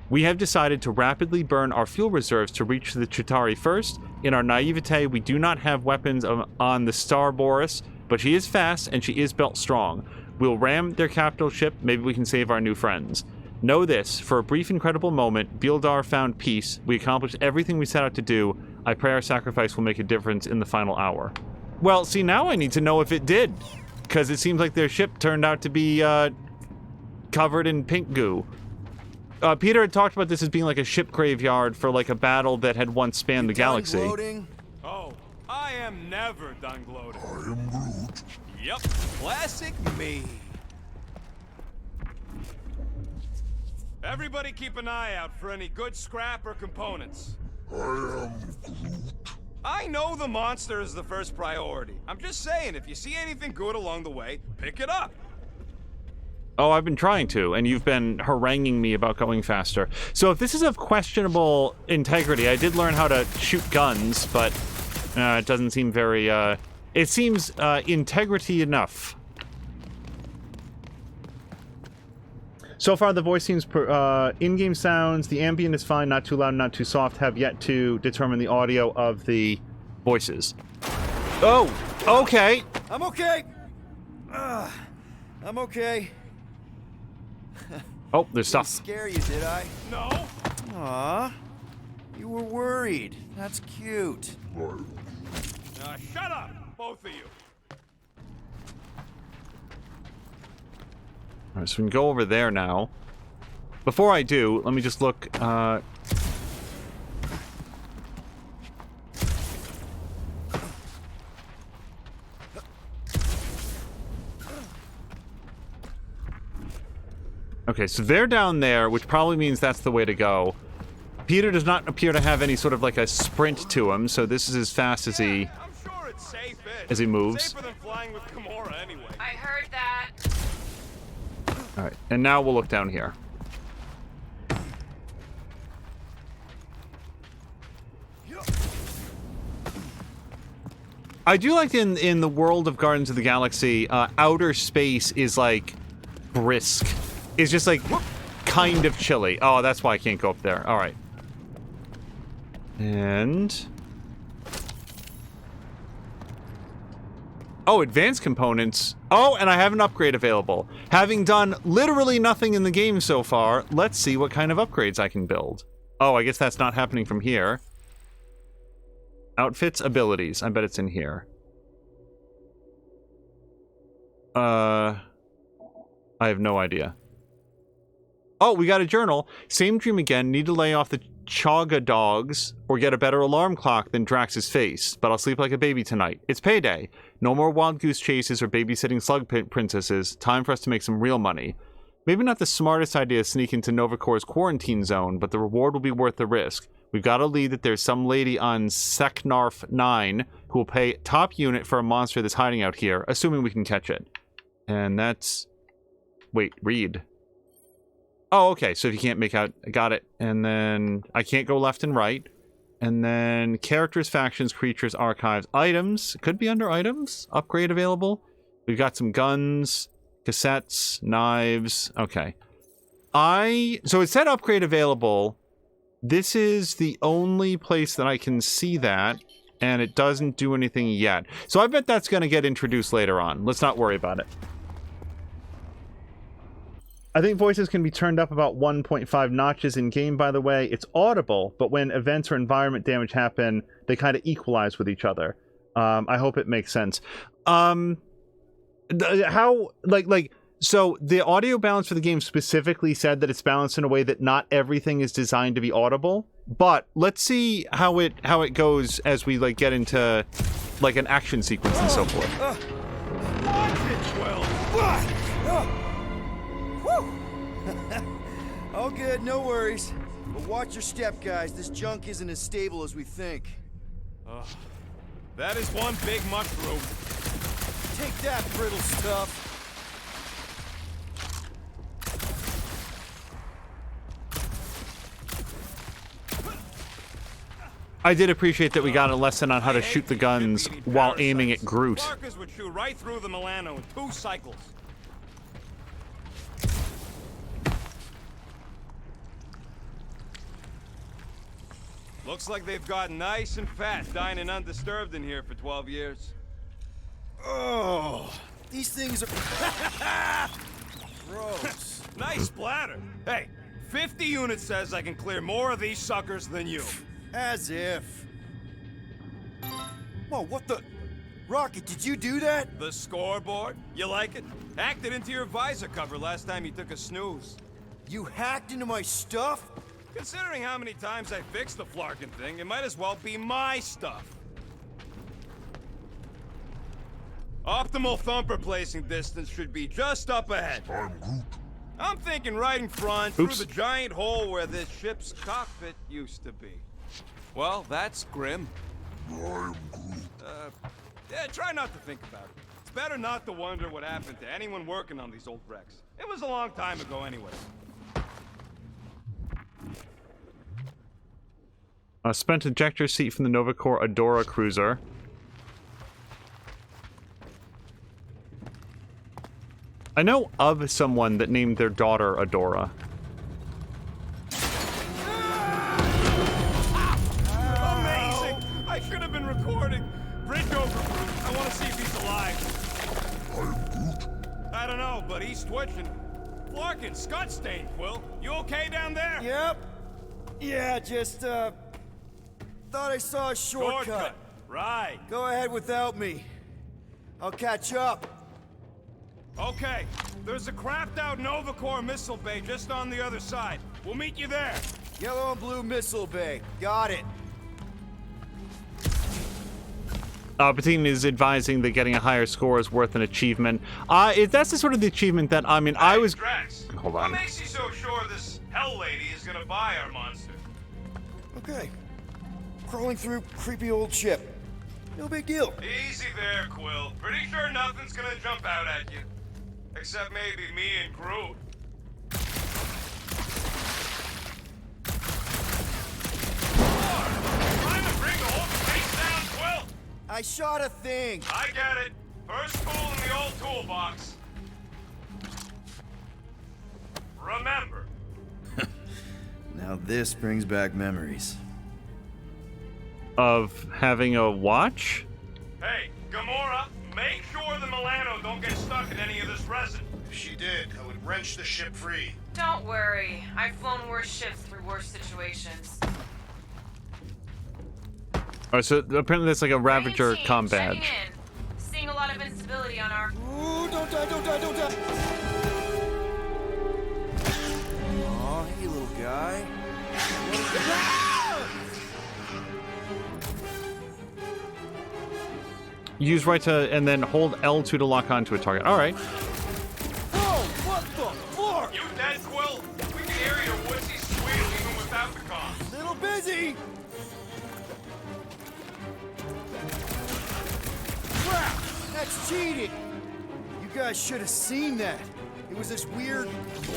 We have decided to rapidly burn our fuel reserves to reach the Chitauri first. In our naivete, we do not have weapons on the Starburst, but she is fast and she is built strong. We'll ram their capital ship, maybe we can save our new friends. Know this, for a brief incredible moment, Beeldar found peace. We accomplished everything we set out to do. I pray our sacrifice will make a difference in the final hour. Well, see, now I need to know if it did, because it seems like their ship turned out to be covered in pink goo. Peter had talked about this as being like a ship graveyard for like a battle that had once spanned the galaxy. Gloating? Oh, I am never done gloating. I am Groot. Yep, classic me. Everybody keep an eye out for any good scrap or components. I am Groot. I know the monster is the first priority. I'm just saying, if you see anything good along the way, pick it up. Oh, I've been trying to, and you've been haranguing me about going faster. So if this is of questionable integrity, I did learn how to shoot guns, but it doesn't seem very, it seems integrity enough. So far, the voice seems, in-game sounds, the ambient is fine, not too loud, not too soft, have yet to determine the audio of the voices. Oh, okay. I'm okay. I'm okay. Oh, there's stuff. Didn't scare you, did I? No. Aw. You were worried. That's cute. Shut up, both of you. Alright, so we can go over there now. Before I do, let me just look, Okay, so they're down there, which probably means that's the way to go. Peter does not appear to have any sort of like a sprint to him, so this is as fast as he I'm sure it's safe as he moves. Safer than flying with Gamora anyway. I heard that. Alright, and now we'll look down here. I do like in the world of Guardians of the Galaxy, outer space is like brisk. It's just like kind of chilly. Oh, that's why I can't go up there. All right. And oh, advanced components. Oh, and I have an upgrade available. Having done literally nothing in the game so far, let's see what kind of upgrades I can build. Oh, I guess that's not happening from here. Outfits, abilities. I bet it's in here. I have no idea. Oh, we got a journal. Same dream again. Need to lay off the Chaga dogs or get a better alarm clock than Drax's face. But I'll sleep like a baby tonight. It's payday. No more wild goose chases or babysitting slug princesses. Time for us to make some real money. Maybe not the smartest idea to sneak into Novacor's quarantine zone, but the reward will be worth the risk. We've got a lead that there's some lady on Seknarf 9 who will pay top unit for a monster that's hiding out here, assuming we can catch it. And that's... Wait, read. Oh, okay, so if you can't make out... Got it. And then I can't go left and right. And then characters, factions, creatures, archives, items. Could be under items. Upgrade available. We've got some guns, cassettes, knives. Okay. So it said upgrade available. This is the only place that I can see that, and it doesn't do anything yet. So I bet that's going to get introduced later on. Let's not worry about it. I think voices can be turned up about 1.5 notches in game, by the way. It's audible, but when events or environment damage happen, they kind of equalize with each other. I hope it makes sense. So the audio balance for the game specifically said that it's balanced in a way that not everything is designed to be audible. But let's see how it goes as we like get into like an action sequence and so forth. All good, no worries. But watch your step, guys. This junk isn't as stable as we think. That is one big mushroom. Take that, brittle stuff. I did appreciate that we got a lesson on how to shoot the guns while aiming at Groot. Marcus would shoot right through the Milano in 2 cycles. Looks like they've gotten nice and fat, dining undisturbed in here for 12 years. Oh, these things are gross. Nice splatter. Hey, 50 units says I can clear more of these suckers than you. As if. Whoa, what the? Rocket, did you do that? The scoreboard? You like it? Hacked it into your visor cover last time you took a snooze. You hacked into my stuff? Considering how many times I fixed the Flarkin thing, it might as well be my stuff. Optimal thumper placing distance should be just up ahead. I'm thinking right in front, through the giant hole where this ship's cockpit used to be. Well, that's grim. Yeah, try not to think about it. It's better not to wonder what happened to anyone working on these old wrecks. It was a long time ago anyway. Spent ejector seat from the Novacor Adora cruiser. I know of someone that named their daughter Adora. Amazing! I should have been recording. Bridge over Groot. I want to see if he's alive. I don't know, but he's twitching. Flarkin, Scott Stain, Quill. You okay down there? Yep. Yeah, just, thought I saw a shortcut. Right. Go ahead without me. I'll catch up. Okay. There's a crapped out Novacor missile bay just on the other side. We'll meet you there. Yellow and blue missile bay. Got it. Palpatine is advising that getting a higher score is worth an achievement. That's the sort of the achievement that, I mean, I was... Drax, hold on. What makes you so sure this Hell Lady is gonna buy our monster? Okay. Crawling through creepy old ship. No big deal. Easy there, Quill. Pretty sure nothing's gonna jump out at you. Except maybe me and Groot. Trying to bring the whole face down, Quill! I shot a thing. I get it. First tool in the old toolbox. Remember. Now this brings back memories. Of having a watch? Hey, Gamora, make sure the Milano don't get stuck in any of this resin. If she did, I would wrench the ship free. Don't worry. I've flown worse ships through worse situations. Oh, so apparently that's like a Ravager comm badge. Checking in. Seeing a lot of instability on our... Ooh, don't die, don't die, don't die! Aw, hey, little guy. Use right to, and then hold L2 to lock onto a target. All right. Oh, what the fuck? You me! Crap! That's cheating! You guys should have seen that. It was this weird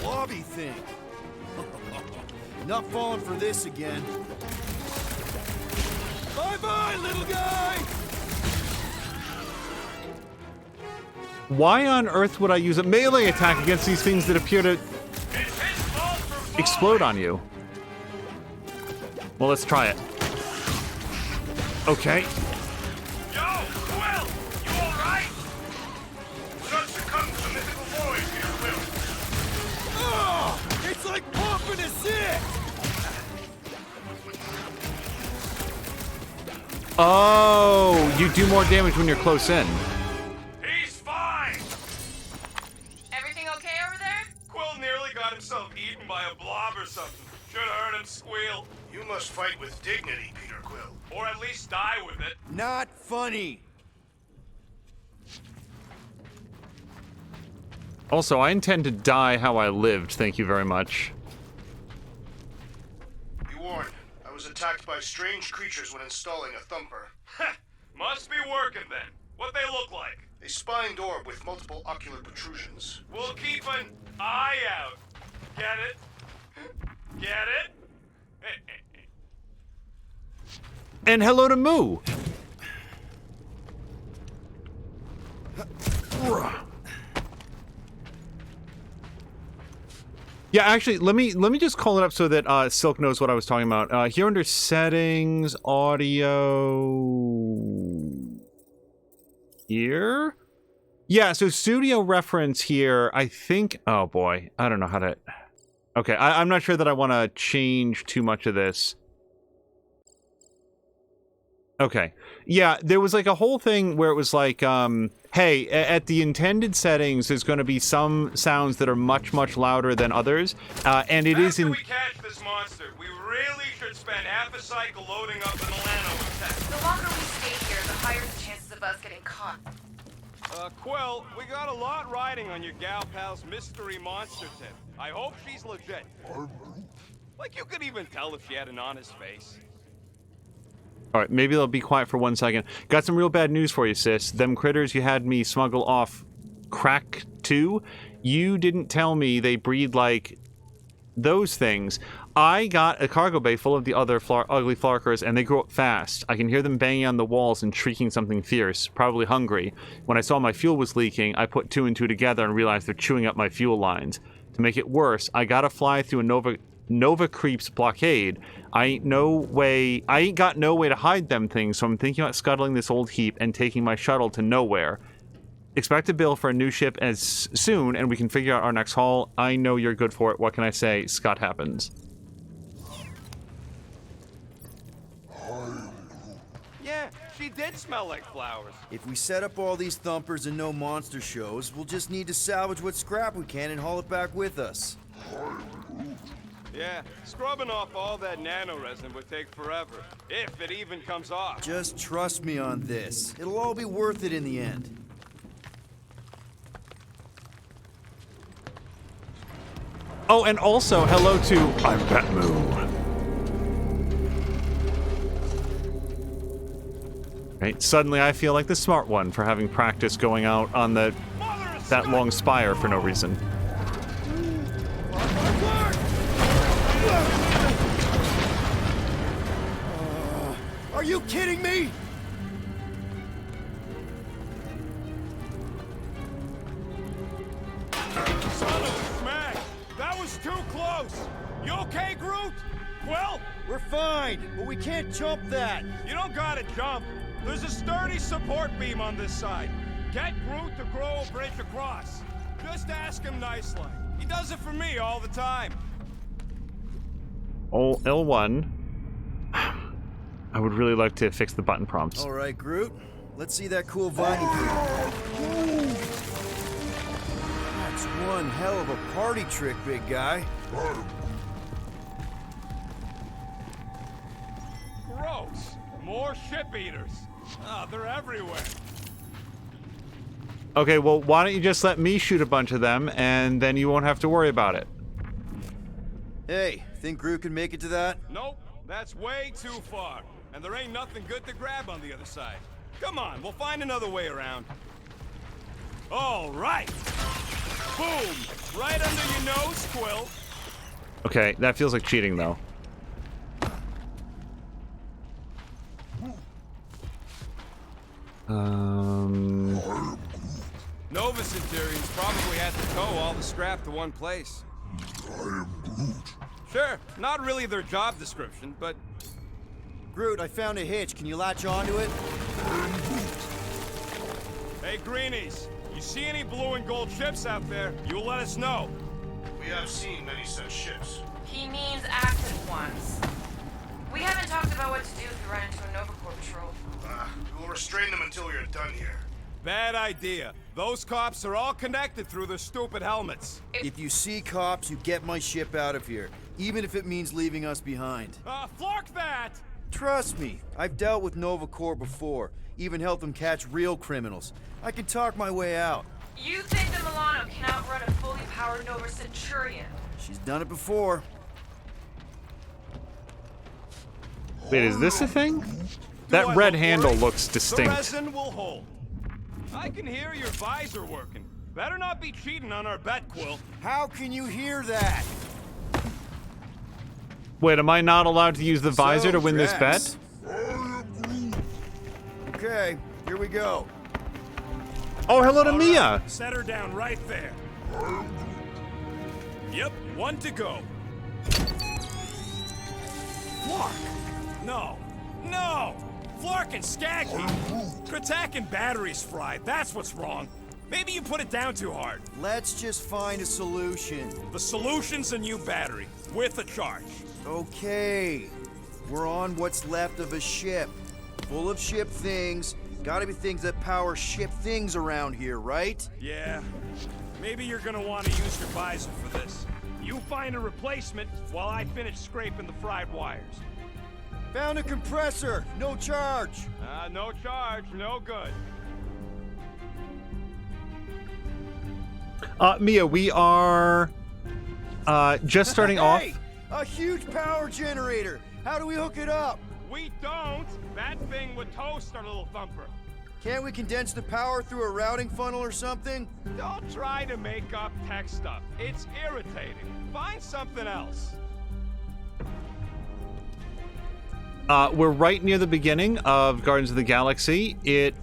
blobby thing. Not falling for this again. Bye-bye, little guy! Why on earth would I use a melee attack against these things that appear to explode on you? Well, let's try it. Okay. Yo, Quill! You alright? Just succumbed to the mythical void here, Quill. Oh! It's like pumping a zit! Oh, you do more damage when you're close in. He's fine! Everything okay over there? Quill nearly got himself eaten by a blob or something. Should have heard him squeal. You must fight with dignity, Peter Quill. Or at least die with it. Not funny. Also, I intend to die how I lived, thank you very much. Be warned, I was attacked by strange creatures when installing a thumper. Must be working then. What they look like? A spined orb with multiple ocular protrusions. We'll keep an eye out. Get it? Get it? And hello to Moo! Yeah, actually, let me just call it up so that Silk knows what I was talking about. Here under settings, audio... Here? Yeah, so studio reference here, I think... Oh boy, I don't know how to... Okay, I'm not sure that I want to change too much of this. Okay. Yeah, there was like a whole thing where it was like, hey, at the intended settings, there's going to be some sounds that are much, much louder than others, and it is in... After we catch this monster, we really should spend half a cycle loading up an Alano attack. The longer we stay here, the higher the chances of us getting caught. Quill, we got a lot riding on your gal pal's mystery monster tip. I hope she's legit. Like, you could even tell if she had an honest face. Alright, maybe they'll be quiet for 1 second. Got some real bad news for you, sis. Them critters you had me smuggle off Crack 2, you didn't tell me they breed like those things. I got a cargo bay full of the other ugly flarkers, and they grow up fast. I can hear them banging on the walls and shrieking something fierce, probably hungry. When I saw my fuel was leaking, I put 2 and 2 together and realized they're chewing up my fuel lines. To make it worse, I gotta fly through a Nova Creeps blockade. I ain't got no way to hide them things, so I'm thinking about scuttling this old heap and taking my shuttle to nowhere. Expect a bill for a new ship as soon, and we can figure out our next haul. I know you're good for it. What can I say? Scott happens. Yeah, she did smell like flowers. If we set up all these thumpers and no monster shows, we'll just need to salvage what scrap we can and haul it back with us. Yeah, scrubbing off all that nanoresin would take forever, if it even comes off. Just trust me on this. It'll all be worth it in the end. Oh, and also, hello to I'm Batmoo. Right, suddenly I feel like the smart one for having practice going out on that long spire for no reason. Are you kidding me? Son of a smack! That was too close! You okay, Groot? Well, We're fine, but we can't jump that. you don't gotta jump. There's a sturdy support beam on this side. Get Groot to grow a bridge across. Just ask him nicely. He does it for me all the time. Oh, L1. I would really like to fix the button prompts. All right, Groot. Let's see that cool vine you do. That's one hell of a party trick, big guy. Gross. More ship eaters. Ah, they're everywhere. Okay, well, why don't you just let me shoot a bunch of them, and then you won't have to worry about it. Hey, think Groot can make it to that? Nope. That's way too far. And there ain't nothing good to grab on the other side. Come on, we'll find another way around. All right. Boom! Right under your nose, Quill. Okay, that feels like cheating, though. Nova Centurions probably had to tow all the scrap to one place. Sure, not really their job description, but... Groot, I found a hitch. Can you latch onto it? Hey, Greenies, you see any blue and gold ships out there, you'll let us know. We have seen many such ships. He means active ones. We haven't talked about what to do if we run into a Nova Corps patrol. We will restrain them until we are done here. Bad idea. Those cops are all connected through their stupid helmets. If you see cops, you get my ship out of here, even if it means leaving us behind. Flark that! Trust me, I've dealt with Nova Corps before, even helped them catch real criminals. I can talk my way out. You think the Milano can outrun a fully powered Nova Centurion? She's done it before. Wait, is this a thing? Do That I red look handle worried? looks The distinct. resin will hold. I can hear your visor working. Better not be cheating on our bet, Quill. How can you hear that? Wait, am I not allowed to use the visor to win this bet? Okay, here we go. Oh, hello to All Mia! right, set her down right there. Yep, one to go. Flark! No! No! Flark and Skaggy! Kratak and batteries fried, that's what's wrong. Maybe you put it down too hard. Let's just find a solution. The solution's a new battery, with a charge. Okay, we're on what's left of a ship. Full of ship things. Gotta be things that power ship things around here, right? Yeah, maybe you're gonna want to use your visor for this. You find a replacement while I finish scraping the fried wires. Found a compressor. No charge. No charge, no good. Mia, we are just starting off. Hey, a huge power generator. How do we hook it up? We don't! That thing would toast our little thumper. Can't we condense the power through a routing funnel or something? Don't try to make up tech stuff. It's irritating. Find something else. We're right near the beginning of Guardians of the Galaxy. It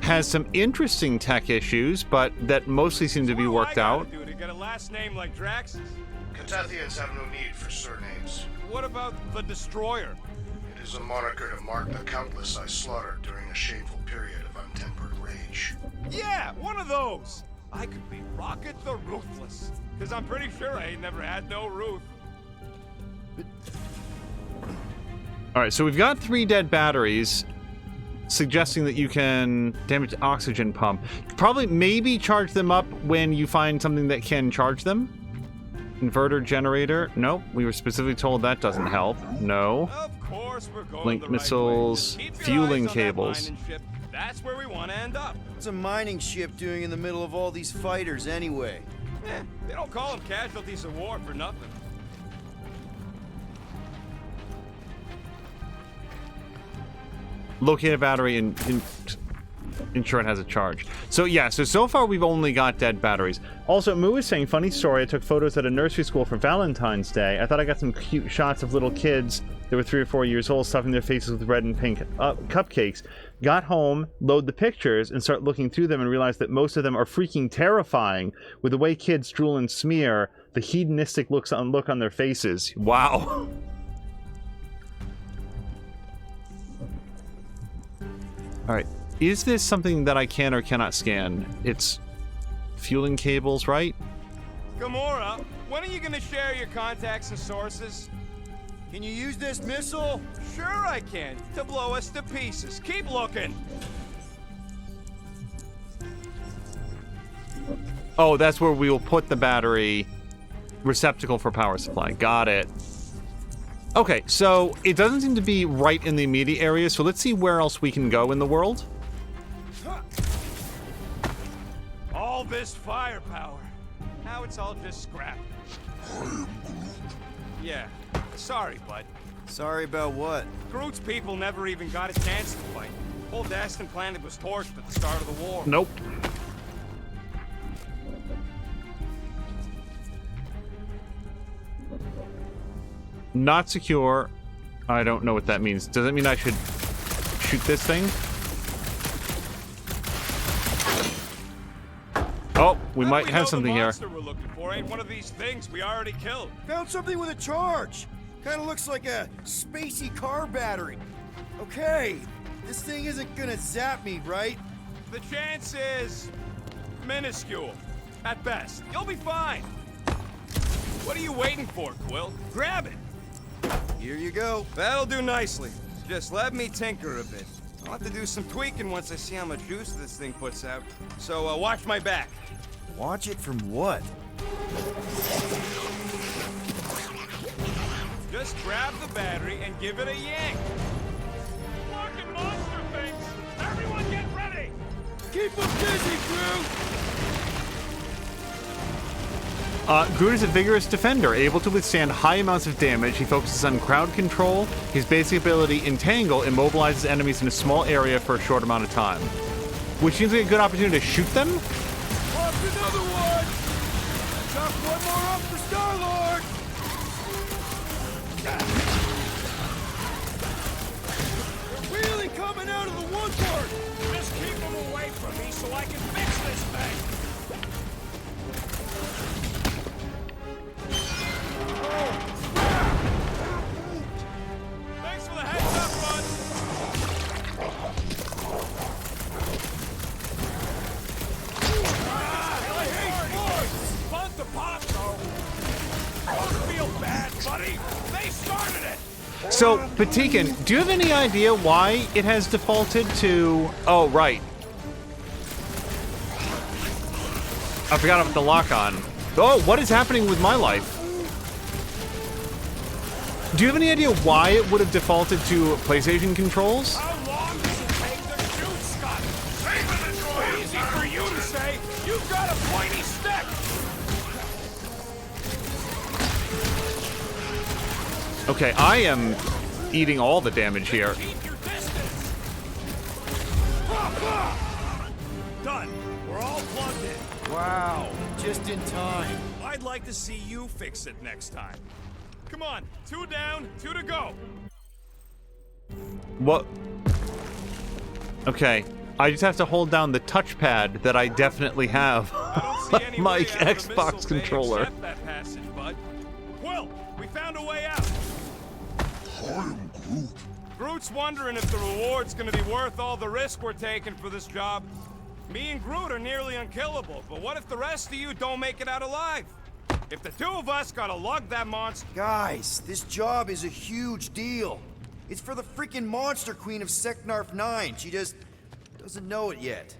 has some interesting tech issues, but that mostly seem to be worked out. What do I gotta do to get a last name like Drax's? Catathians have no need for surnames. What about the Destroyer? It is a moniker to mark the countless I slaughtered during a shameful period of untempered rage. Yeah, one of those. I could be Rocket the Ruthless, because I'm pretty sure I ain't never had no Ruth. All right, so we've got 3 dead batteries, suggesting that you can damage the oxygen pump. Probably, maybe charge them up when you find something that can charge them. Inverter generator. Nope, we were specifically told that doesn't help. No. Of course we're going Blink the right missiles, way. Just keep your fueling eyes on that cables. mining ship. That's where we want to end up. What's a mining ship doing in the middle of all these fighters anyway? They don't call them casualties of war for nothing. Locate a battery and ensure it has a charge. So yeah, so far we've only got dead batteries. Also, Moo is saying, funny story, I took photos at a nursery school for Valentine's Day. I thought I got some cute shots of little kids that were 3 or 4 years old stuffing their faces with red and pink cupcakes. Got home, load the pictures, and start looking through them and realized that most of them are freaking terrifying with the way kids drool and smear, the hedonistic look on their faces. Wow. Alright, is this something that I can or cannot scan? It's fueling cables, right? Gamora, when are you gonna share your contacts and sources? Can you use this missile? Sure I can, to blow us to pieces. Keep looking. Oh, that's where we will put the battery receptacle for power supply. Got it. Okay, so it doesn't seem to be right in the immediate area, so let's see where else we can go in the world. All this firepower. Now it's all just scrap. Yeah, Sorry, bud. Sorry about what? Groot's people never even got a chance to fight. Whole Dastan planet was torched at the start of the war. Nope. Not secure. I don't know what that means. Does that mean I should shoot this thing? Oh, we might have something here. The monster we're looking for ain't one of these things we already killed. Found something with a charge. Kind of looks like a spacey car battery. Okay, this thing isn't gonna zap me, right? The chance is minuscule, at best. You'll be fine. What are you waiting for, Quill? Grab it. Here you go. That'll do nicely. Just let me tinker a bit. I'll have to do some tweaking once I see how much juice this thing puts out. So watch my back. Watch it from what? Just grab the battery and give it a yank. Fucking monster things! Everyone get ready! Keep them busy, Groot! Groot is a vigorous defender, able to withstand high amounts of damage. He focuses on crowd control. His basic ability, Entangle, immobilizes enemies in a small area for a short amount of time. Which seems like a good opportunity to shoot them. Lost another one! Got one more up for Star-Lord! They're really coming out of the woodwork! Just keep them away from me so I can fix this thing! Thanks for the heads up, bud. I hate boys! Fun to pop, though! Don't feel bad, buddy! They started it! So, Patikin, do you have any idea why it has defaulted to... Oh, right. I forgot about the lock-on. Oh, what is happening with my life? Do you have any idea why it would have defaulted to PlayStation controls? How long does it take to shoot, Scott? Saving the joy! Easy for you to say! You've got a pointy stick! Okay, I am eating all the damage here. Keep your distance! Done. We're all plugged in. Wow, just in time. I'd like to see you fix it next time. Come on, 2 down, 2 to go. What? Okay, I just have to hold down the touchpad that I definitely have I don't see any my way out of the Xbox missile bay controller. except that passage, bud. Quill, we found a way out. Groot's wondering if the reward's gonna be worth all the risk we're taking for this job. Me and Groot are nearly unkillable, but what if the rest of you don't make it out alive? If the 2 of us gotta lug that monster... Guys, this job is a huge deal. It's for the freaking Monster Queen of Seknarf 9. She just doesn't know it yet.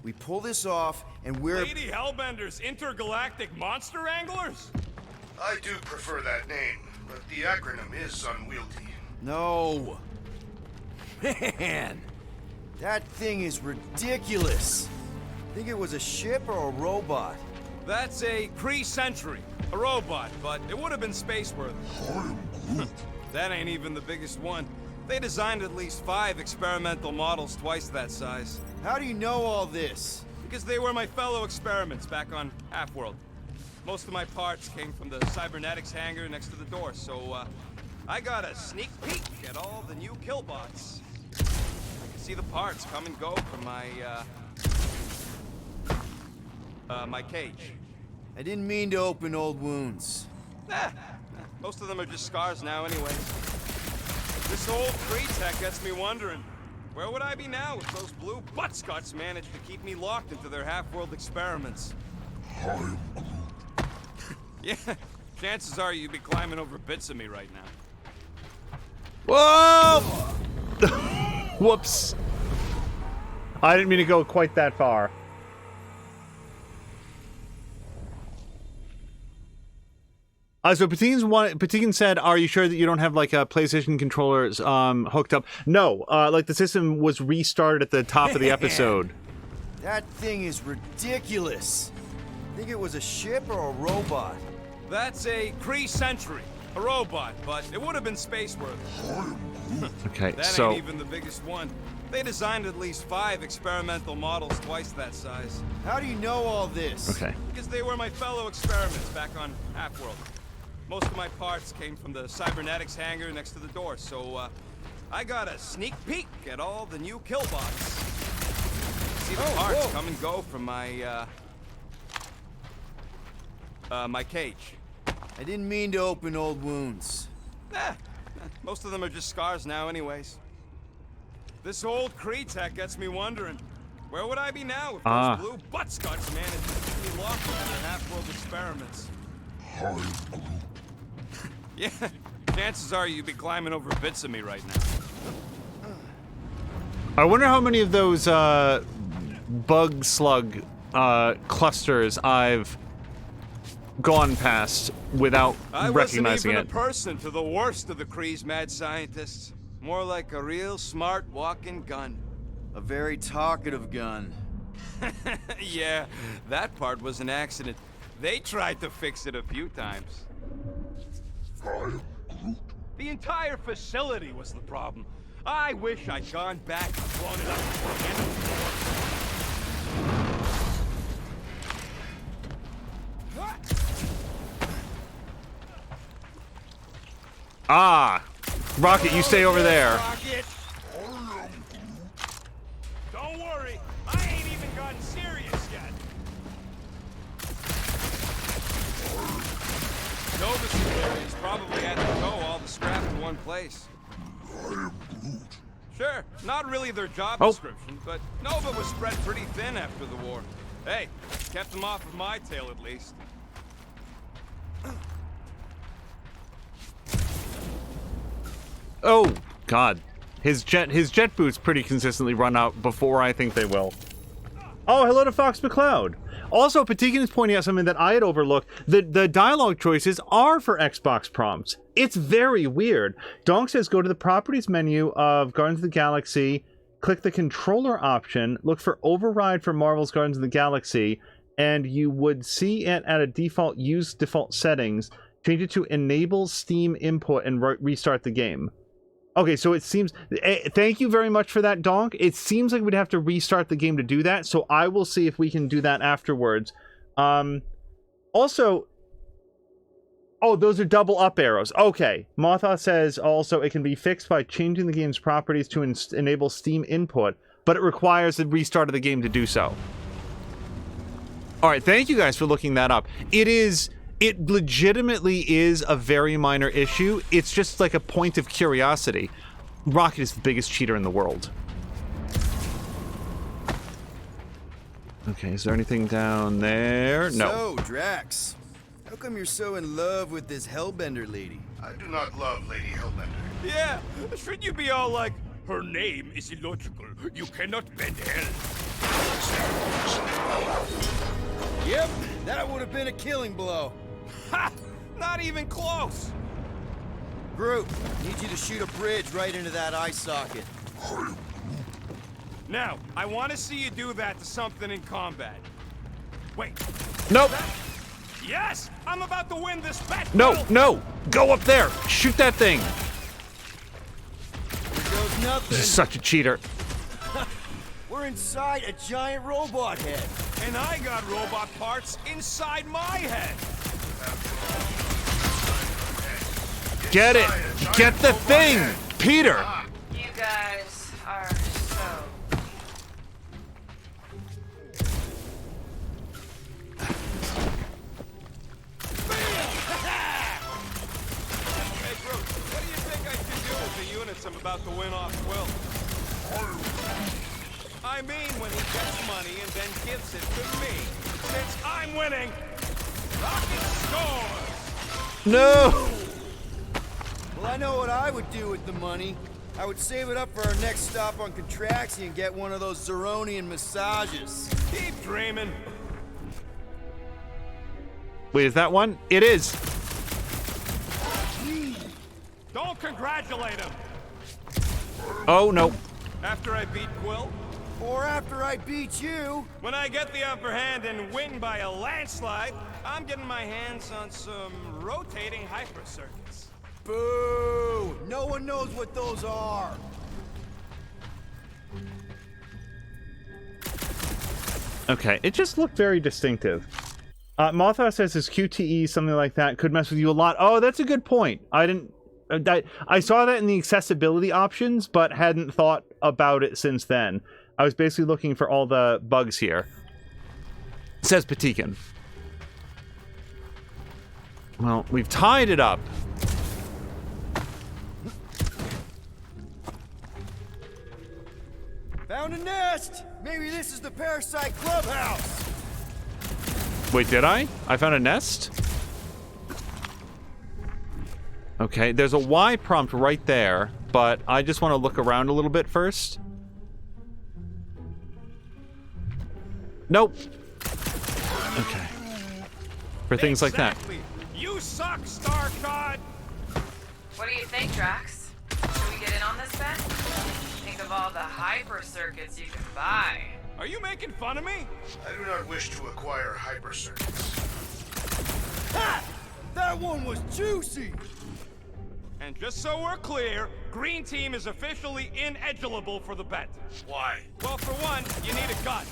We pull this off, and we're... Lady Hellbender's intergalactic monster anglers? I do prefer that name, but the acronym is unwieldy. No. Man, that thing is ridiculous. Think it was a ship or a robot? That's a Kree Sentry, a robot, but it would have been space-worthy. That ain't even the biggest one. They designed at least 5 experimental models twice that size. How do you know all this? Because they were my fellow experiments back on Half-World. Most of my parts came from the cybernetics hangar next to the door, so I got a sneak peek at all the new killbots. I can see the parts come and go from my my cage. I didn't mean to open old wounds. Most of them are just scars now anyways. This old Kree tech gets me wondering, where would I be now if those blue buttscots managed to keep me locked into their half-world experiments? Yeah, chances are you'd be climbing over bits of me right now. Whoa! Whoops. I didn't mean to go quite that far. So Patikin said, "Are you sure that you don't have like a PlayStation controllers hooked up?" No, like the system was restarted at the top of the episode. That thing is ridiculous. Think it was a ship or a robot? That's a Kree Sentry, A robot, but it would have been space-worthy. Okay, That so ain't even the biggest one. They designed at least 5 experimental models twice that size. How do you know all this? okay. Because they were my fellow experiments back on Half-World. Most of my parts came from the cybernetics hangar next to the door, so I got a sneak peek at all the new killbots. See the parts come and go from my my cage. I didn't mean to open old wounds. Most of them are just scars now anyways. This old Kree-Tech gets me wondering, where would I be now if those blue butt-scuts managed to keep me locked in their Half-World experiments? Yeah, chances are you'd be climbing over bits of me right now. I wonder how many of those bug slug clusters I've gone past without I recognizing wasn't even it. a person to the worst of the Kree's mad scientists. More like a real smart walking gun. A very talkative gun. Yeah, that part was an accident. They tried to fix it a few times. The entire facility was the problem. I wish I'd gone back and blown it up before the end of the war. Ah! Rocket, you stay over there. Rocket! Don't worry, I ain't even gotten serious yet. Nova Superiors probably had to tow all the scrap to one place. Sure, not really their job description, but Nova was spread pretty thin after the war. Hey, kept them off of my tail at least. Oh, God. His jet boots pretty consistently run out before I think they will. Oh, hello to Fox McCloud. Also, Patikin is pointing out something that I had overlooked. The dialogue choices are for Xbox prompts. It's very weird. Donk says go to the properties menu of Guardians of the Galaxy, click the controller option, look for override for Marvel's Guardians of the Galaxy, and you would see it at a default use default settings. Change it to enable Steam input and restart the game. Okay, so it seems... thank you very much for that, Donk. It seems like we'd have to restart the game to do that, so I will see if we can do that afterwards. Also... Oh, those are double up arrows. Okay. Motha says also it can be fixed by changing the game's properties to enable Steam input, but it requires the restart of the game to do so. Alright, thank you guys for looking that up. It legitimately is a very minor issue. It's just like a point of curiosity. Rocket is the biggest cheater in the world. Okay, is there anything down there? No. So, Drax, how come you're so in love with this Hellbender lady? I do not love Lady Hellbender. Yeah, shouldn't you be all like, her name is illogical. You cannot bend hell. Yep, that would have been a killing blow. Ha! Not even close! Groot, need you to shoot a bridge right into that eye socket. Now, I want to see you do that to something in combat. Wait. Nope. Yes! I'm about to win this bet! No! Go up there! Shoot that thing! Here goes nothing. This is such a cheater. We're inside a giant robot head. And I got robot parts inside my head! Get it! Get the thing! Peter! You guys are so... Hey, Groot, what do you think I should do with the units I'm about to win off Quill? I mean when he gets money and then gives it to me. Since I'm winning, Rocket scores! No! Well, I know what I would do with the money. I would save it up for our next stop on Contraxi and get one of those Zeronian massages. Keep dreaming. Wait, is that one? It is. Don't congratulate him. Oh, no. After I beat Quill? Or after I beat you. When I get the upper hand and win by a landslide, I'm getting my hands on some rotating hyper circuits. Boo! No one knows what those are. Okay, it just looked very distinctive. Mothra says his QTE, something like that, could mess with you a lot. Oh, that's a good point. I didn't... I saw that in the accessibility options, but hadn't thought about it since then. I was basically looking for all the bugs here. Says Patikin. Well, we've tied it up. Found a nest! Maybe this is the Parasite Clubhouse! Wait, did I? I found a nest? Okay, there's a Y prompt right there, but I just want to look around a little bit first. Nope. Okay. For things like that. You suck, Starcod! What do you think, Drax? Should we get in on this bet? Think of all the hyper circuits you can buy. Are you making fun of me? I do not wish to acquire hyper circuits. Ha! That one was juicy! And just so we're clear, Green Team is officially ineligible for the bet. Why? Well, for one, you need a gun.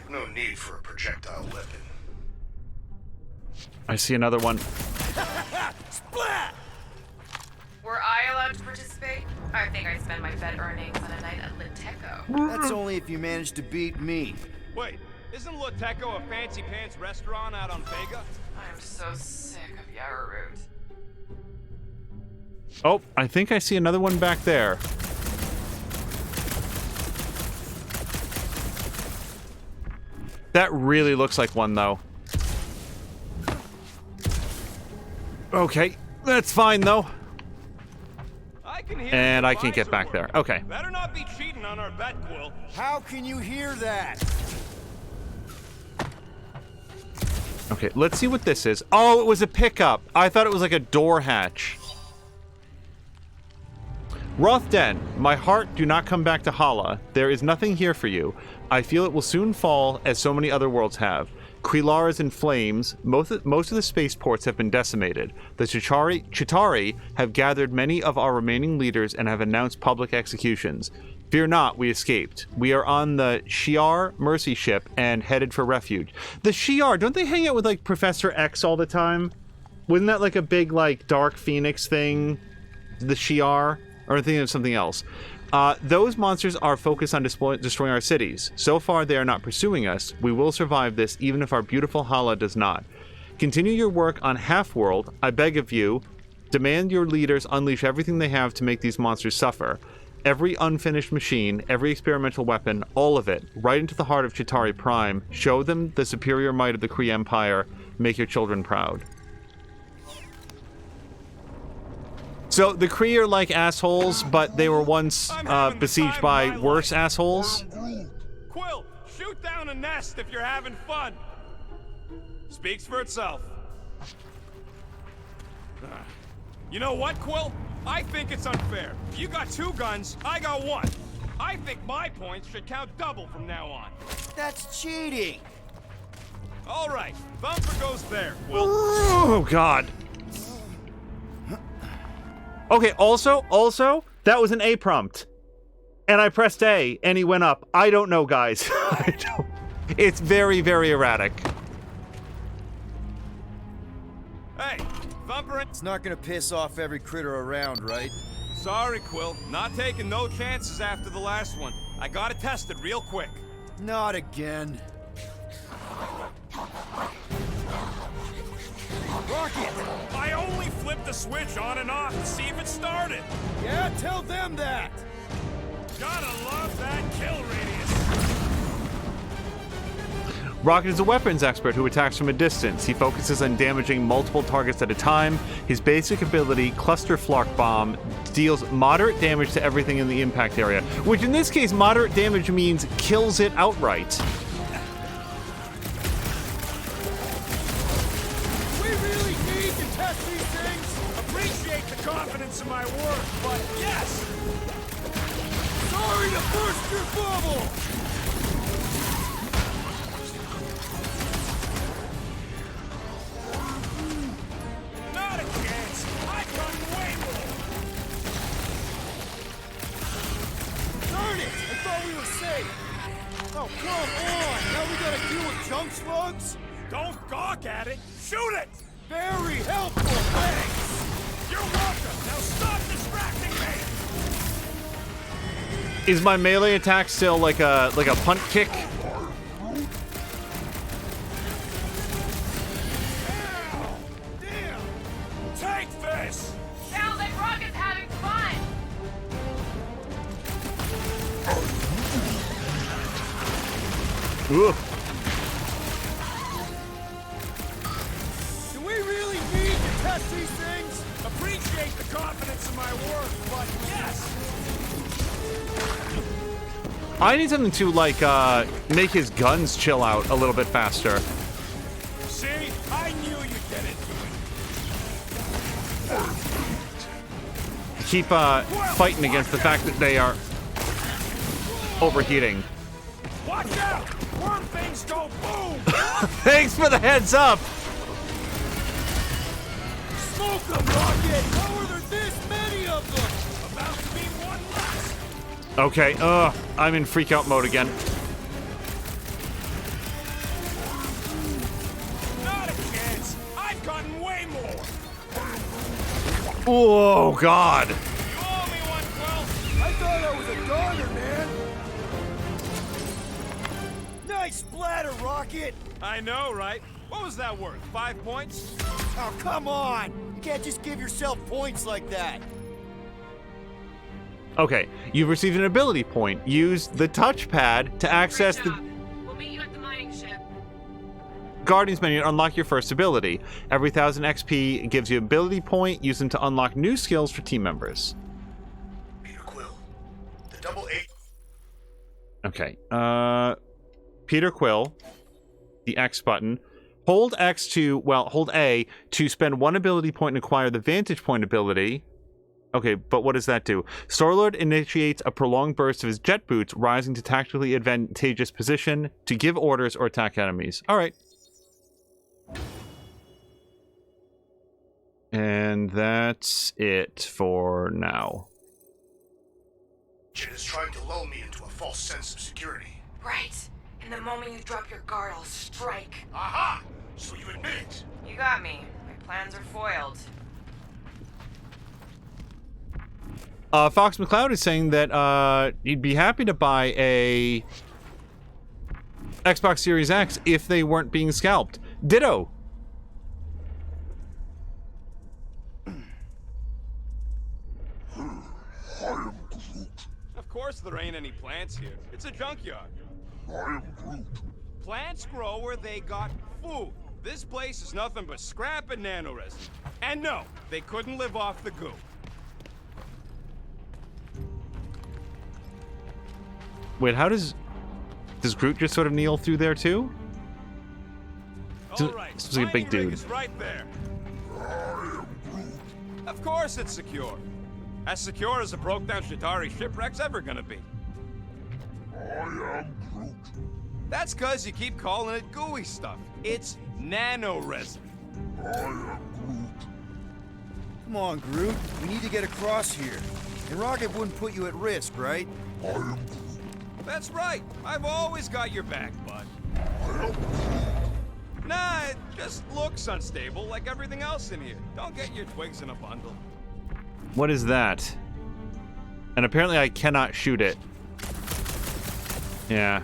No need for a projectile weapon. I see another one. Splat! Were I allowed to participate? I think I'd spend my bet earnings on a night at Liteco. That's only if you manage to beat me. Wait, isn't Liteco a fancy pants restaurant out on Vega? I'm so sick of Yarroot. Oh, I think I see another one back there. That really looks like one, though. Okay, that's fine, though. And I can't get back there. Okay. Better not be cheating on our bet, Quill. How can you hear that? Okay, let's see what this is. Oh, it was a pickup. I thought it was like a door hatch. Rothden, my heart, do not come back to Hala. There is nothing here for you. I feel it will soon fall, as so many other worlds have. Krelar is in flames. Most of the spaceports have been decimated. The Chitauri have gathered many of our remaining leaders and have announced public executions. Fear not, we escaped. We are on the Shi'ar Mercy ship and headed for refuge. The Shi'ar, don't they hang out with, like, Professor X all the time? Wasn't that, like, a big, like, Dark Phoenix thing? The Shi'ar? Or I'm thinking of something else. Those monsters are focused on destroying our cities. So far, they are not pursuing us. We will survive this, even if our beautiful Hala does not. Continue your work on Half-World, I beg of you. Demand your leaders unleash everything they have to make these monsters suffer. Every unfinished machine, every experimental weapon, all of it, right into the heart of Chitauri Prime. Show them the superior might of the Kree Empire. Make your children proud. So the Kree are like assholes, but they were once besieged by worse assholes. Quill, shoot down a nest if you're having fun. Speaks for itself. You know what, Quill? I think it's unfair. You got 2 guns, I got 1. I think my points should count double from now on. That's cheating! All right, Thumper goes there, Quill. Oh, God. Okay, also, that was an A prompt. And I pressed A, and he went up. I don't know, guys. It's very, very erratic. Hey, Thumper... It's not gonna piss off every critter around, right? Sorry, Quill. Not taking no chances after the last one. I got it tested real quick. Not again. Rocket! I only flipped the switch on and off to see if it started. Yeah, tell them that! Gotta love that kill radius. Rocket is a weapons expert who attacks from a distance. He focuses on damaging multiple targets at a time. His basic ability, Cluster Flark Bomb, deals moderate damage to everything in the impact area, which in this case, moderate damage means kills it outright. Confidence in my work, but yes! Sorry to burst your bubble! thought we were safe. Oh, come on! Now we gotta deal with junk slugs? Don't gawk at it! Shoot it! Very helpful, thanks! You're welcome! Now stop distracting me! Is my melee attack still like a punt kick? Damn! Take this! Sounds like Rocket's having fun! Ugh. Do we really need to test these things? Appreciate the confidence in my work, but yes! I need something to like make his guns chill out a little bit faster. See? I knew you'd get into it. Keep fighting against the fact that they are overheating. Watch out! Worm things go boom! Thanks for the heads up. Smoke them, Rocket! How are there this many of them? About to be one less! Okay, I'm in freak out mode again. Not a chance! I've gotten way more! Oh, God. You owe me one, Quill! I thought I was a goner, man! Nice splatter, Rocket! I know, right? What was that worth? 5 points? Oh, come on! You can't just give yourself points like that! Okay, you've received an ability point. Use the touchpad to access Great the job. We'll meet you at the mining ship. Guardians menu and unlock your first ability. Every 1,000 XP gives you an ability point. Use them to unlock new skills for team members. Peter Quill. The double A. Okay, Peter Quill, the X button. Hold A to spend one ability point and acquire the Vantage Point ability. Okay, but what does that do? Star-Lord initiates a prolonged burst of his jet boots, rising to tactically advantageous position to give orders or attack enemies. All right. And that's it for now. Jin is trying to lull me into a false sense of security. Right. And the moment you drop your guard, I'll strike. Aha! So you admit it. You got me. My plans are foiled. Fox McCloud is saying that he'd be happy to buy a Xbox Series X if they weren't being scalped. Ditto. Of course there ain't any plants here. It's a junkyard. Plants grow where they got food. This place is nothing but scrap and nanoresin. And no, they couldn't live off the goo. Wait, how does Groot just sort of kneel through there too? All right, This is like a big mining rig dude. is right there. Of course it's secure. As secure as a broke-down Shatari shipwreck's ever gonna be. That's cause you keep calling it gooey stuff. It's nanoresin. Come on, Groot. We need to get across here. And Rocket wouldn't put you at risk, right? That's right. I've always got your back, bud. Nah, it just looks unstable like everything else in here. Don't get your twigs in a bundle. What is that? And apparently I cannot shoot it. Yeah.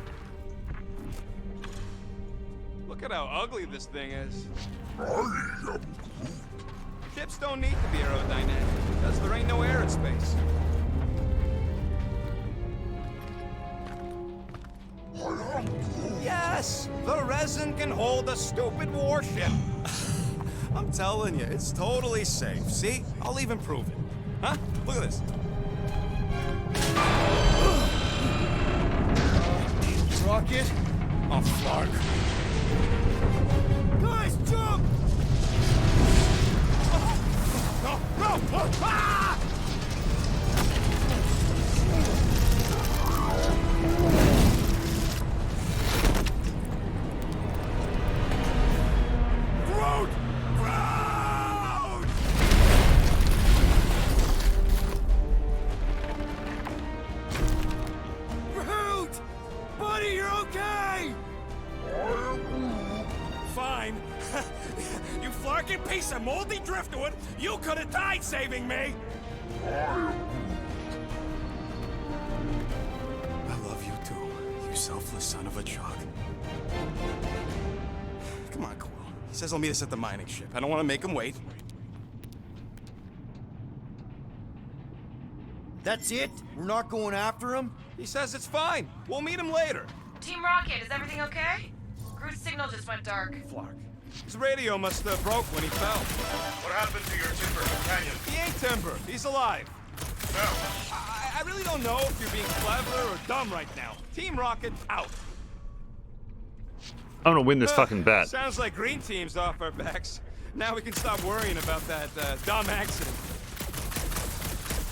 Look at how ugly this thing is. Ships don't need to be aerodynamic because there ain't no air in space. Yes, the resin can hold a stupid warship. I'm telling you, it's totally safe. See? I'll even prove it. Huh? Look at this. Rocket? Oh, Flark. Guys, jump! No! No! Ah! Groot! Groot! For Flarkin, piece of moldy driftwood! You could have died saving me! I love you too, you selfless son of a chug. Come on, Quill. He says he'll meet us at the mining ship. I don't want to make him wait. That's it? We're not going after him? He says it's fine. We'll meet him later. Team Rocket, is everything okay? Groot's signal just went dark. Flark. His radio must have broke when he fell. What happened to your timber companion? He ain't Timber. He's alive. No. I really don't know if you're being clever or dumb right now. Team Rocket, out. I'm gonna win this fucking bet. Sounds like Green Team's off our backs. Now we can stop worrying about that dumb accident.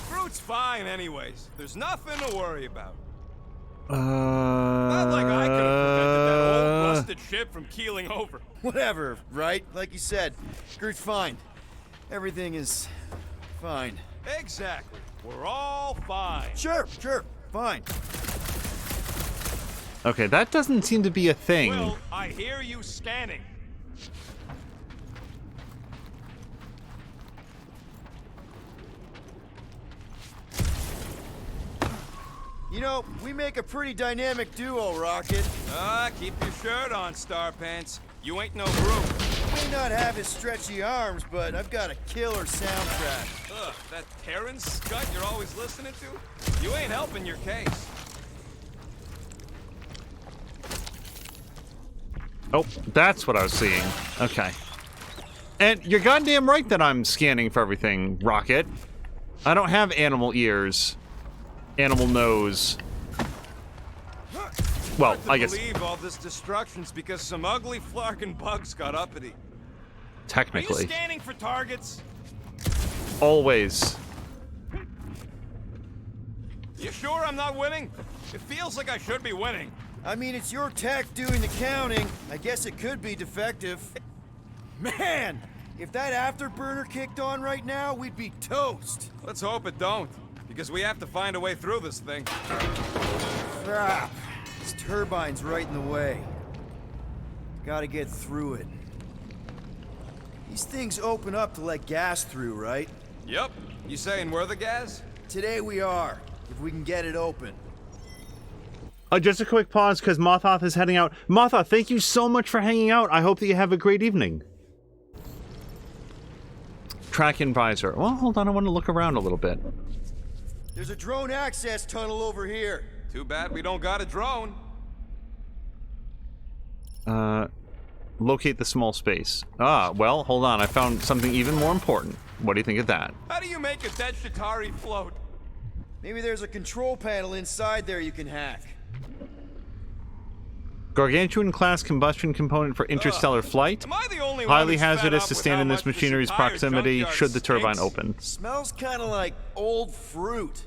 Groot's fine anyways. There's nothing to worry about. Not like I could have prevented that old busted ship from keeling over. Whatever, right? Like you said, Groot's fine. Everything is fine. Exactly. We're all fine. Sure, fine. Okay, that doesn't seem to be a thing. Will, I hear you scanning. You know, we make a pretty dynamic duo, Rocket. Keep your shirt on, Star Pants. You ain't no Groot. May not have his stretchy arms, but I've got a killer soundtrack. Ugh, that Terran scut you're always listening to? You ain't helping your case. Oh, that's what I was seeing. Okay. And you're goddamn right that I'm scanning for everything, Rocket. I don't have animal ears. Animal nose. Well, I guess... I believe all this destruction's because some ugly Flarkin bugs got uppity. Technically. Are you scanning for targets? Always. You sure I'm not winning? It feels like I should be winning. I mean, it's your tech doing the counting. I guess it could be defective. Man, if that afterburner kicked on right now, we'd be toast. Let's hope it don't, because we have to find a way through this thing. Crap. This turbine's right in the way. Gotta get through it. These things open up to let gas through, right? Yep. You saying we're the gas? Today we are, if we can get it open. Just a quick pause because Mothoth is heading out. Mothoth, thank you so much for hanging out. I hope that you have a great evening. Track and visor. Well, hold on. I want to look around a little bit. There's a drone access tunnel over here. Too bad we don't got a drone. Locate the small space. Well, hold on. I found something even more important. What do you think of that? How do you make a dead Chitauri float? Maybe there's a control panel inside there you can hack. Gargantuan-class combustion component for interstellar flight. Am I the only one Highly who's fed hazardous up to with stand how in this much this machinery's entire proximity junkyard should the turbine stinks? open. Smells kind of like old fruit.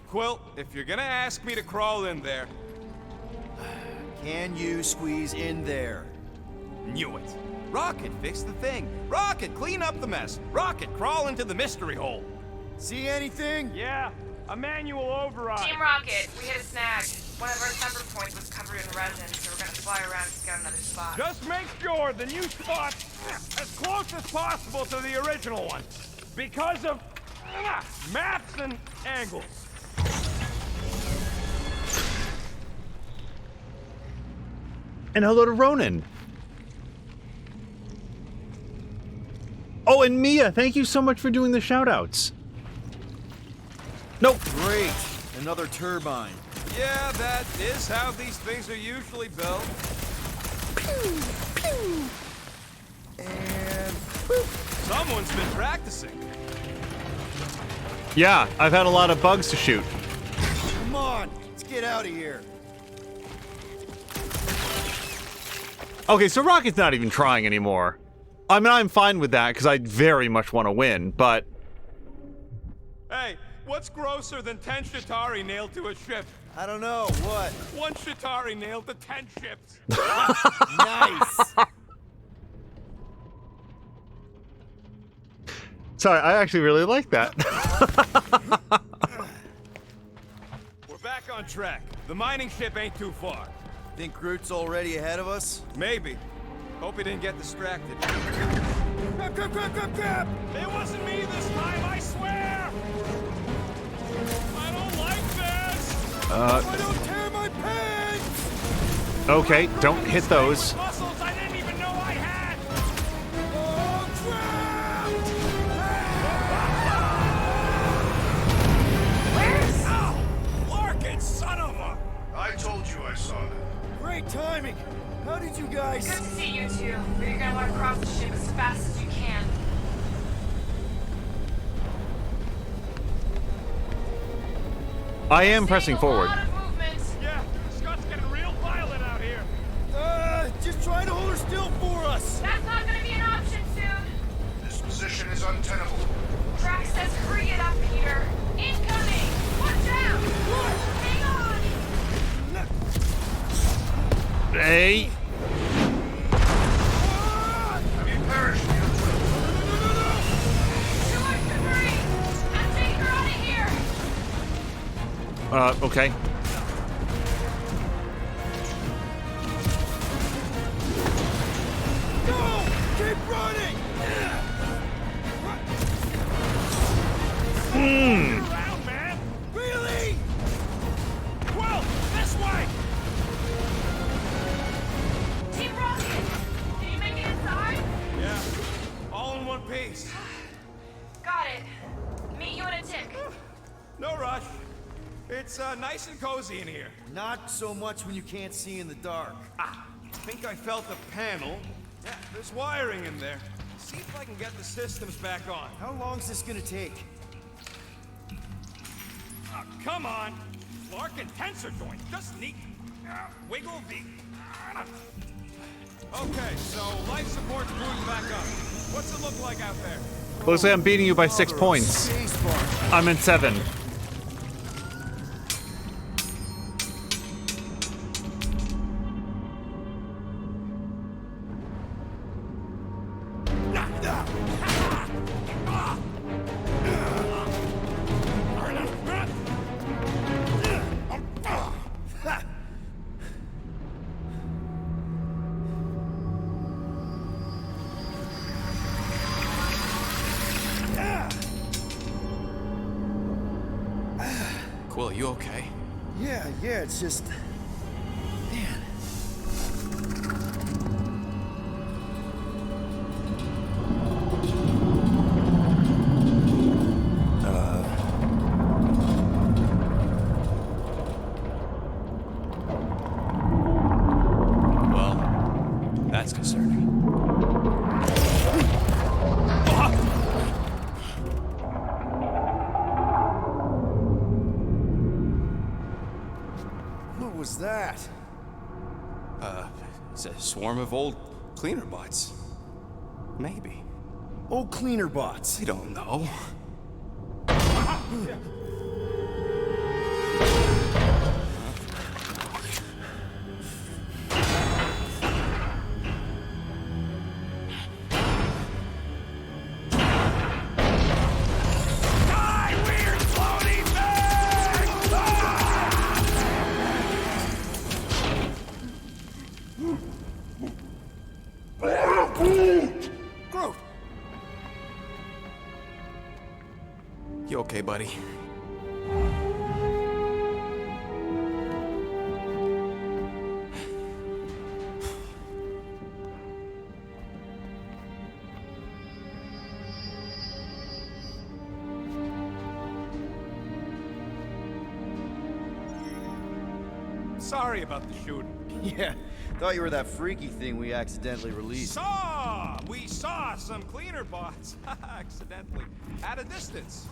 Quill, if you're gonna ask me to crawl in there... Can you squeeze in there? Knew it. Rocket, fix the thing. Rocket, clean up the mess. Rocket, crawl into the mystery hole. See anything? Yeah, a manual override. Team Rocket, we hit a snag. One of our temper points was covered in resin, so we're gonna fly around and scout another spot. Just make sure the new spot's as close as possible to the original one. Because of maps and angles. And hello to Ronan. Oh, and Mia, thank you so much for doing the shoutouts. Nope. Great. Another turbine. Yeah, that is how these things are usually built. Pew, pew. And whoop. Someone's been practicing. Yeah, I've had a lot of bugs to shoot. Come on, let's get out of here. Okay, so Rocket's not even trying anymore. I mean, I'm fine with that because I very much want to win, but... Hey, what's grosser than 10 Chitauri nailed to a ship? I don't know, what? 1 Chitauri nailed to 10 ships. Nice. Sorry, I actually really like that. We're back on track. The mining ship ain't too far. Think Groot's already ahead of us? Maybe. Hope he didn't get distracted. Crap! It wasn't me this time, I swear! I don't like this! I don't tear my pants! Okay, don't hit those. Muscles I didn't even know I had! Oh, trapped! Where's... Ow! Larkin, son of a... I told you I saw that. Great timing. How did you guys... Good to see you two, but you're gonna want to cross the ship as fast as you can. I am pressing Seeing a forward. lot of movement. Yeah, Scott's getting real violent out here. Just try to hold her still for us. That's not gonna be an option soon. This position is untenable. Drax says hurry it up, Peter. Incoming! Watch out! Hang on! Hey. Have you perished? Too much debris! I'm taking her out of here! Okay. Go! Keep running! Around, man! Really? Quill, this way! Team Rocket! Can you make it inside? Yeah, all in one piece. Got it. Meet you in a tick. No rush. It's nice and cozy in here. Not so much when you can't see in the dark. I think I felt a panel. Yeah, there's wiring in there. See if I can get the systems back on. How long's this gonna take? Oh, come on! Larkin tensor joint, just neat. Wiggle V. Okay, so life support's booting back up. What's it look like out there? Looks like I'm beating you by 6 points. Spacebar. I'm in 7. Quill, you okay? Yeah, it's just... Man. Well, that's concerning. What was that? It's a swarm of old cleaner bots. Maybe. Oh, cleaner bots. I don't know. Die, weird floaty thing! Groot! You okay, buddy? Sorry about the shooting. Yeah, thought you were that freaky thing we accidentally released. We saw some cleaner bots, accidentally, at a distance.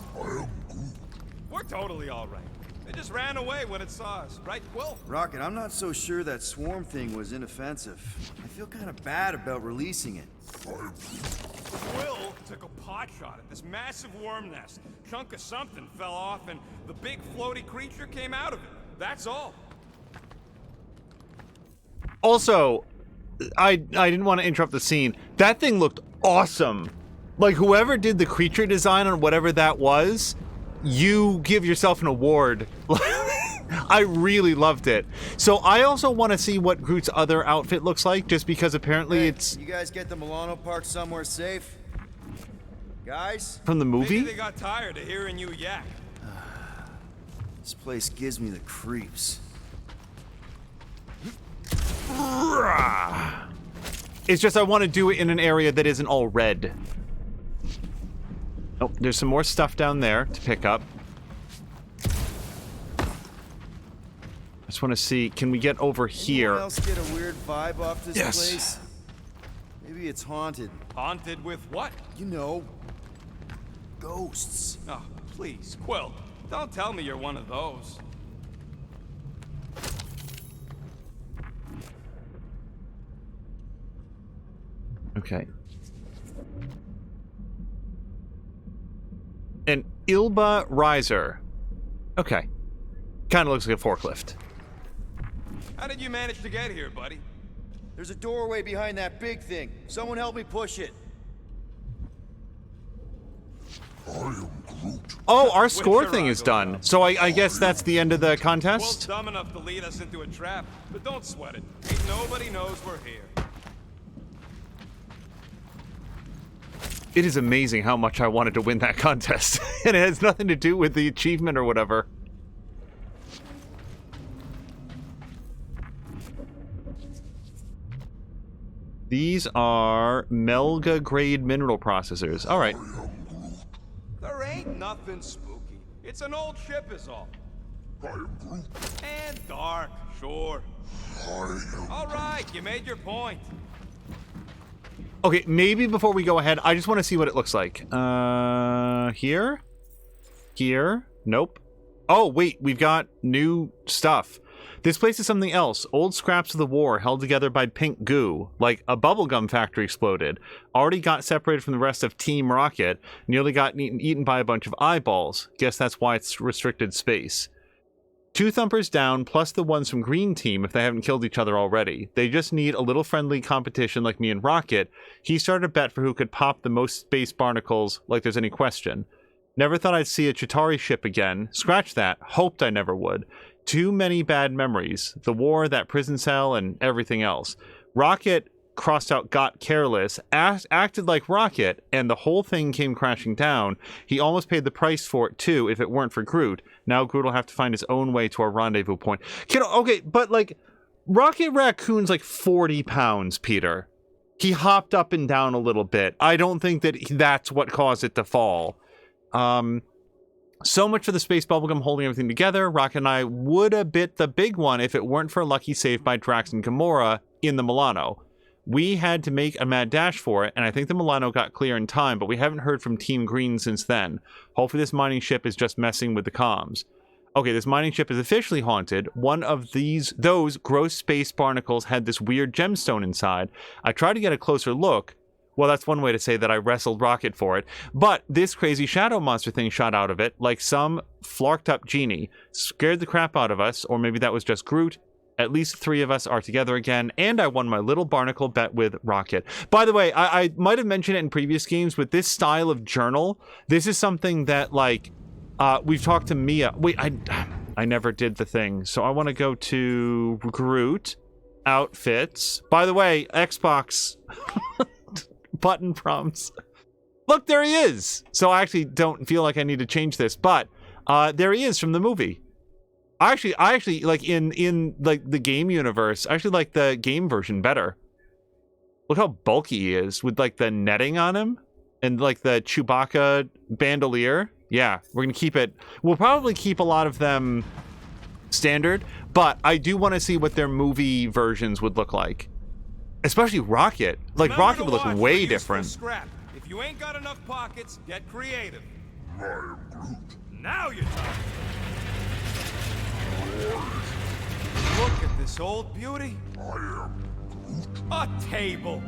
We're totally all right. They just ran away when it saw us, right, Quill? Rocket, I'm not so sure that swarm thing was inoffensive. I feel kind of bad about releasing it. Quill took a pot shot at this massive worm nest. Chunk of something fell off, and the big floaty creature came out of it. That's all. Also, I didn't want to interrupt the scene. That thing looked awesome. Like, whoever did the creature design on whatever that was, you give yourself an award. I really loved it. So I also want to see what Groot's other outfit looks like, just because apparently Hey, it's... You guys get the Milano Park somewhere safe? Guys, From the movie? Maybe they got tired of hearing you yak. this place gives me the creeps. It's just I want to do it in an area that isn't all red. Oh, there's some more stuff down there to pick up. I just want to see, can we get over here? Anyone else get a weird vibe off this Yes. place? Maybe it's haunted. Haunted with what? You know, ghosts. Oh, please, Quill. Don't tell me you're one of those. Okay. An Ilba riser. Okay. Kind of looks like a forklift. How did you manage to get here, buddy? There's a doorway behind that big thing. Someone help me push it. Oh, our score your thing eye is goes done. up. So I guess that's the end of the Quill's contest? dumb enough to lead us into a trap, but don't sweat it. Ain't nobody knows we're here. It is amazing how much I wanted to win that contest. And it has nothing to do with the achievement or whatever. These are Melga grade mineral processors. All right. There ain't nothing spooky. It's an old ship is all. And dark, sure. All right, you made your point. Okay, maybe before we go ahead, I just want to see what it looks like. Here? Here? Nope. Oh, wait, we've got new stuff. This place is something else. Old scraps of the war held together by pink goo, like a bubblegum factory exploded. Already got separated from the rest of Team Rocket, nearly got eaten by a bunch of eyeballs. Guess that's why it's restricted space. 2 thumpers down, plus the ones from Green Team if they haven't killed each other already. They just need a little friendly competition like me and Rocket. He started a bet for who could pop the most space barnacles, like there's any question. Never thought I'd see a Chitauri ship again. Scratch that. Hoped I never would. Too many bad memories. The war, that prison cell, and everything else. Rocket crossed out got careless, acted like Rocket, and the whole thing came crashing down. He almost paid the price for it too if it weren't for Groot. Now Groot will have to find his own way to our rendezvous point. Okay, but like, Rocket Raccoon's like 40 pounds, Peter. He hopped up and down a little bit. I don't think that that's what caused it to fall. So much for the space bubblegum holding everything together. Rocket and I would have bit the big one if it weren't for a lucky save by Drax and Gamora in the Milano. We had to make a mad dash for it, and I think the Milano got clear in time, but we haven't heard from Team Green since then. Hopefully this mining ship is just messing with the comms. Okay, this mining ship is officially haunted. One of those gross space barnacles had this weird gemstone inside. I tried to get a closer look. Well, that's one way to say that I wrestled Rocket for it. But this crazy shadow monster thing shot out of it, like some flarked up genie. Scared the crap out of us, or maybe that was just Groot. At least 3 of us are together again, and I won my little barnacle bet with Rocket. By the way, I might have mentioned it in previous games, with this style of journal, this is something that, like, we've talked to Mia. Wait, I never did the thing. So I want to go to Groot, outfits. By the way, Xbox... button prompts. Look, there he is. So I actually don't feel like I need to change this, but there he is from the movie. I actually like in like the game universe, I actually like the game version better. Look how bulky he is with like the netting on him and like the Chewbacca bandolier. Yeah, we're gonna keep it. We'll probably keep a lot of them standard, but I do want to see what their movie versions would look like. Especially Rocket. Like, Remember Rocket to would look watch for way useful different. Scrap. If you ain't got enough pockets, get creative. Now you're talking. Look at this old beauty. A table.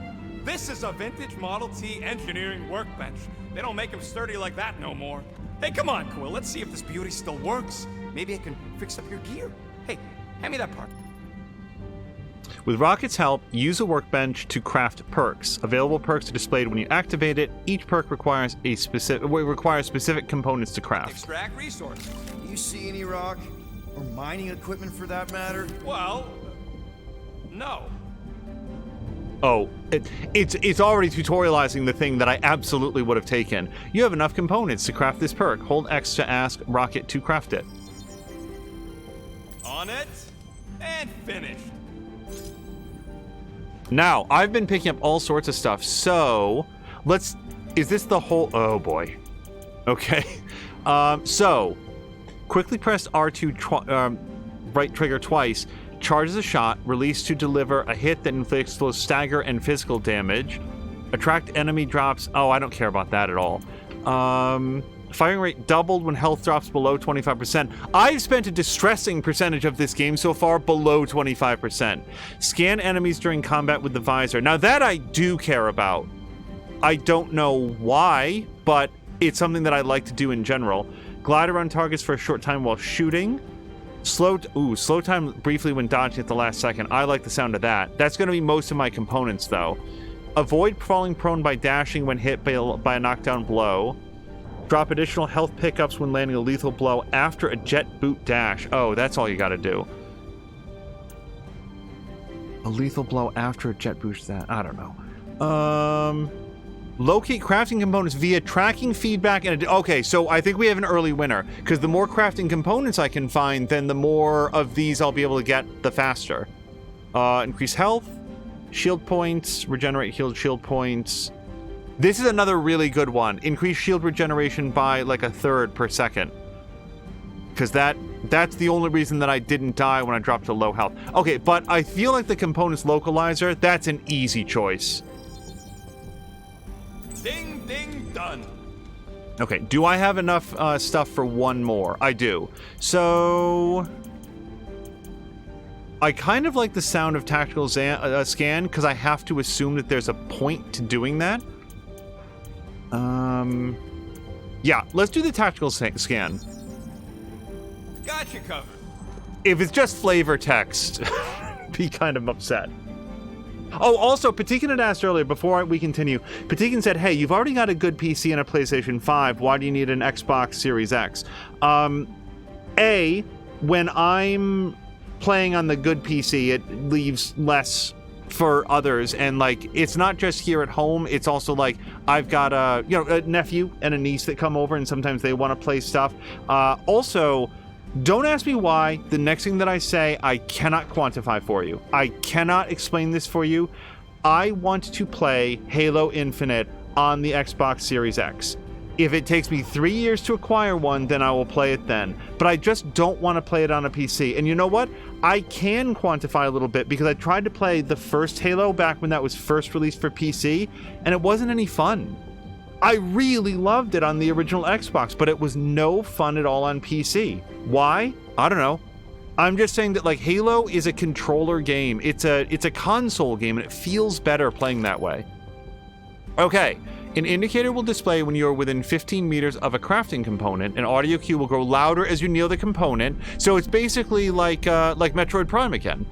This is a vintage Model T engineering workbench. They don't make them sturdy like that no more. Hey, come on, Quill. Let's see if this beauty still works. Maybe I can fix up your gear. Hey, hand me that part. With Rocket's help, use a workbench to craft perks. Available perks are displayed when you activate it. Each perk requires specific components to craft. Extract resources. You see any rock? Or mining equipment for that matter? Well, no. Oh, it's already tutorializing the thing that I absolutely would have taken. You have enough components to craft this perk. Hold X to ask Rocket to craft it. On it, and finished. Now, I've been picking up all sorts of stuff, so let's... Is this the whole... Oh, boy. Okay. So, quickly press R2 right trigger twice, charges a shot, release to deliver a hit that inflicts both stagger and physical damage. Attract enemy drops... Oh, I don't care about that at all. Firing rate doubled when health drops below 25%. I've spent a distressing percentage of this game so far below 25%. Scan enemies during combat with the visor. Now that I do care about. I don't know why, but it's something that I like to do in general. Glide around targets for a short time while shooting. Slow time briefly when dodging at the last second. I like the sound of that. That's going to be most of my components, though. Avoid falling prone by dashing when hit by a knockdown blow. Drop additional health pickups when landing a lethal blow after a jet boot dash. Oh, that's all you gotta do. A lethal blow after a jet boost that. I don't know. Locate crafting components via tracking feedback and... Okay, so I think we have an early winner. Because the more crafting components I can find, then the more of these I'll be able to get, the faster. Increase health. Shield points. Regenerate healed shield points. This is another really good one. Increase shield regeneration by like a third per second. Because that's the only reason that I didn't die when I dropped to low health. Okay, but I feel like the components localizer, that's an easy choice. Ding, ding, done. Okay, do I have enough stuff for one more? I do. So... I kind of like the sound of tactical scan because I have to assume that there's a point to doing that. Yeah, let's do the tactical scan. Got you covered. If it's just flavor text, be kind of upset. Oh, also, Patikin had asked earlier, before we continue, Patikin said, hey, you've already got a good PC and a PlayStation 5, why do you need an Xbox Series X? A, when I'm playing on the good PC, it leaves less for others, and like it's not just here at home, it's also like I've got a nephew and a niece that come over and sometimes they want to play stuff. Also, don't ask me why. The next thing that I say, I cannot quantify for you. I cannot explain this for you. I want to play Halo Infinite on the Xbox Series X. If it takes me 3 years to acquire one, then I will play it then. But I just don't want to play it on a PC. And you know what? I can quantify a little bit because I tried to play the first Halo back when that was first released for PC, and it wasn't any fun. I really loved it on the original Xbox, but it was no fun at all on PC. Why? I don't know. I'm just saying that like Halo is a controller game. It's a console game, and it feels better playing that way. Okay. An indicator will display when you are within 15 meters of a crafting component. An audio cue will grow louder as you near the component. So it's basically like Metroid Prime again.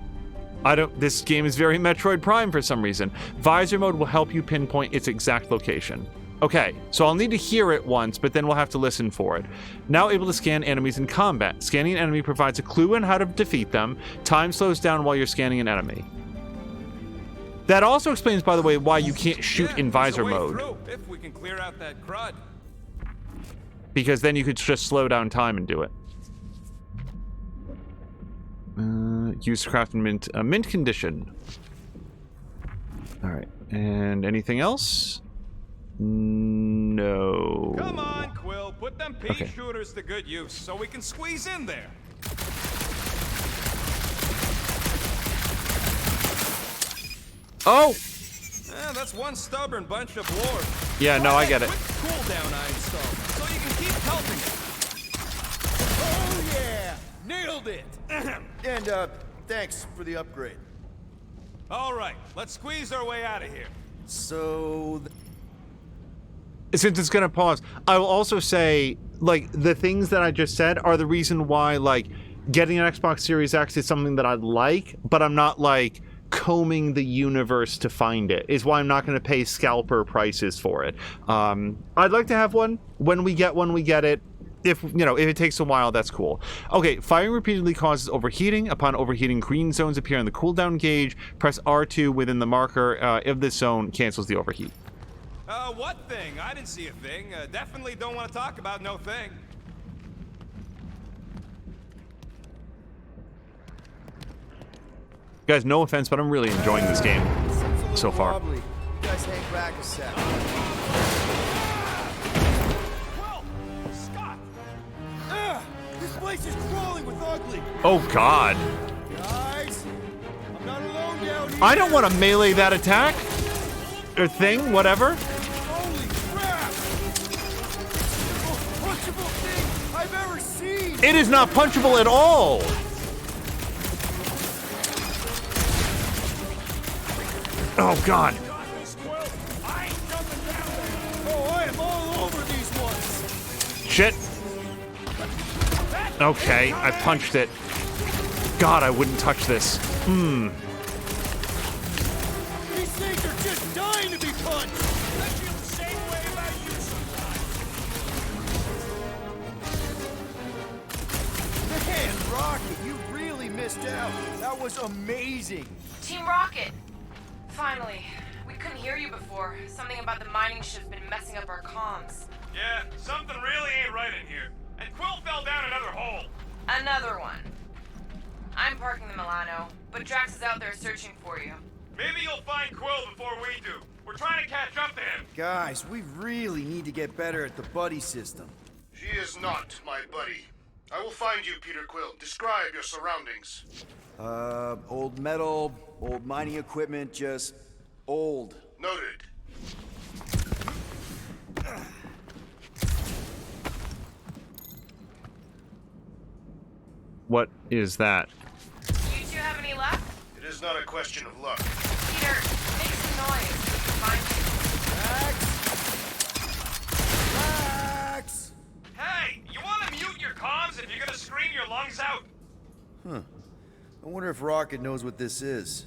This game is very Metroid Prime for some reason. Visor mode will help you pinpoint its exact location. Okay, so I'll need to hear it once, but then we'll have to listen for it. Now able to scan enemies in combat. Scanning an enemy provides a clue on how to defeat them. Time slows down while you're scanning an enemy. That also explains, by the way, why you can't shoot in visor mode. If we can clear out that crud. Because then you could just slow down time and do it. Use craft and mint condition. All right, and anything else? No. Come on, Quill, put them pea shooters to good use so we can squeeze in there. Oh! That's one stubborn bunch of lords. Yeah, no, I get it. Quick cooldown I installed, so you can keep helping it. Oh yeah! Nailed it! And, thanks for the upgrade. All right, let's squeeze our way out of here. So... Since it's gonna pause, I will also say, like, the things that I just said are the reason why, like, getting an Xbox Series X is something that I like, but I'm not, like, combing the universe to find it, is why I'm not going to pay scalper prices for it. I'd like to have one. When we get one, we get it. if it takes a while, that's cool. Okay, firing repeatedly causes overheating. Upon overheating, green zones appear on the cooldown gauge. Press R2 within the marker if this zone cancels the overheat. What thing? I didn't see a thing. Definitely don't want to talk about no thing. Guys, no offense, but I'm really enjoying this game so far. Wobbly. You guys hang back a sec. Whoa! Scott! This place is crawling with ugly. Oh, God. Guys, I'm not alone down here. I don't want to melee that attack. Or thing, whatever. Holy crap! The most punchable thing I've ever seen. It is not punchable at all. Oh, God. Oh, I am all over these ones. Shit. Okay, I punched it. God, I wouldn't touch this. These things are just dying to be punched. I feel the same way about you sometimes. Man, Rocket, you really missed out. That was amazing. Team Rocket! Finally. We couldn't hear you before. Something about the mining ship's been messing up our comms. Yeah, something really ain't right in here. And Quill fell down another hole. Another one. I'm parking the Milano, but Drax is out there searching for you. Maybe you'll find Quill before we do. We're trying to catch up to him. Guys, we really need to get better at the buddy system. She is not my buddy. I will find you, Peter Quill. Describe your surroundings. Old metal, old mining equipment, just old. Noted. What is that? You two have any luck? It is not a question of luck. Peter, make some noise. We can find you. Max! Hey, you want to mute your comms if you're gonna scream your lungs out? I wonder if Rocket knows what this is.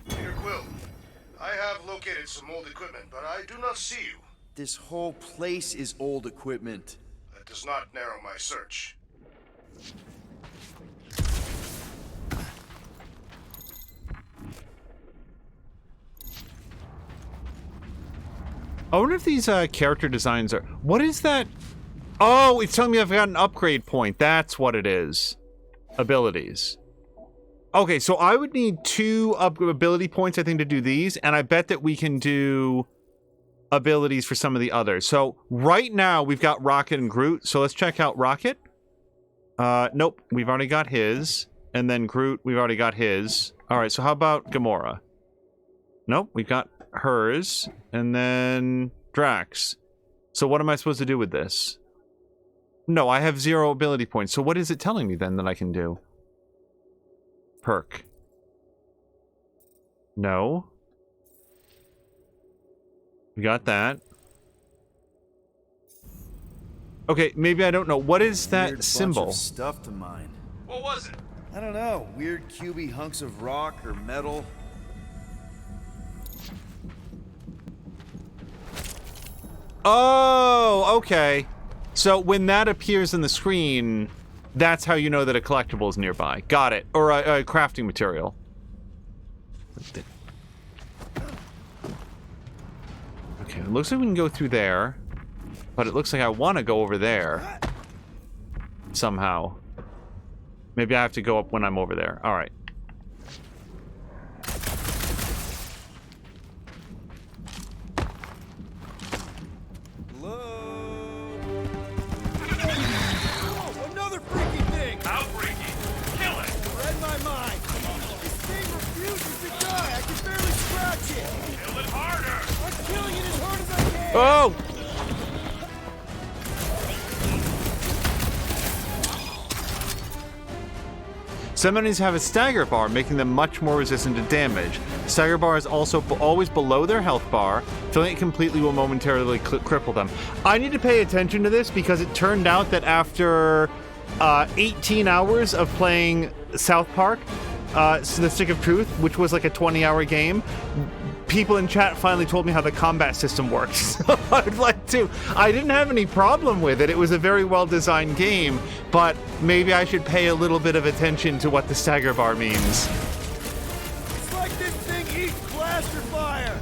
Peter Quill, I have located some old equipment, but I do not see you. This whole place is old equipment. That does not narrow my search. I wonder if these character designs are... What is that? Oh, it's telling me I've got an upgrade point. That's what it is. Abilities. Okay, so I would need 2 ability points, I think, to do these. And I bet that we can do abilities for some of the others. So right now, we've got Rocket and Groot. So let's check out Rocket. Nope, we've already got his. And then Groot, we've already got his. All right, so how about Gamora? Nope, we've got hers. And then Drax. So what am I supposed to do with this? No, I have 0 ability points. So what is it telling me then that I can do? Perk. No. We got that. Okay, maybe I don't know. What is that Weird symbol? Bunch of stuff to mine. What was it? I don't know. Weird cubey hunks of rock or metal. Oh, okay. So when that appears in the screen, that's how you know that a collectible is nearby. Got it. Or a crafting material. Okay, it looks like we can go through there. But it looks like I want to go over there. Somehow. Maybe I have to go up when I'm over there. Alright. Another freaky thing! Outbreaking. Kill it. Read my mind. This thing refuses to die. I can barely scratch it. Kill it harder. I'm killing it as hard as I can. Oh! Some enemies have a stagger bar, making them much more resistant to damage. Stagger bar is also always below their health bar. Filling it completely will momentarily cripple them. I need to pay attention to this because it turned out that after 18 hours of playing South Park, The Stick of Truth, which was like a 20-hour game, people in chat finally told me how the combat system works. So I'd like to. I didn't have any problem with it. It was a very well-designed game, but maybe I should pay a little bit of attention to what the stagger bar means. It's like this thing eats blaster fire.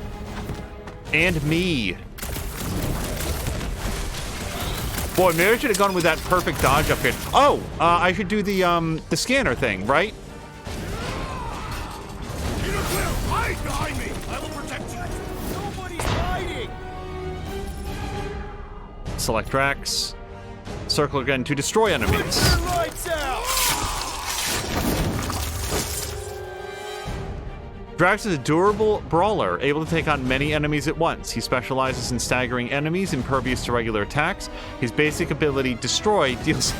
And me. Boy, maybe I should have gone with that perfect dodge up here. Oh, I should do the scanner thing, right? Peter Quill, hide behind me! I will protect you! Nobody's hiding. Select Drax. Circle again to destroy enemies. Turn lights out. Drax is a durable brawler, able to take on many enemies at once. He specializes in staggering enemies, impervious to regular attacks. His basic ability, Destroy, deals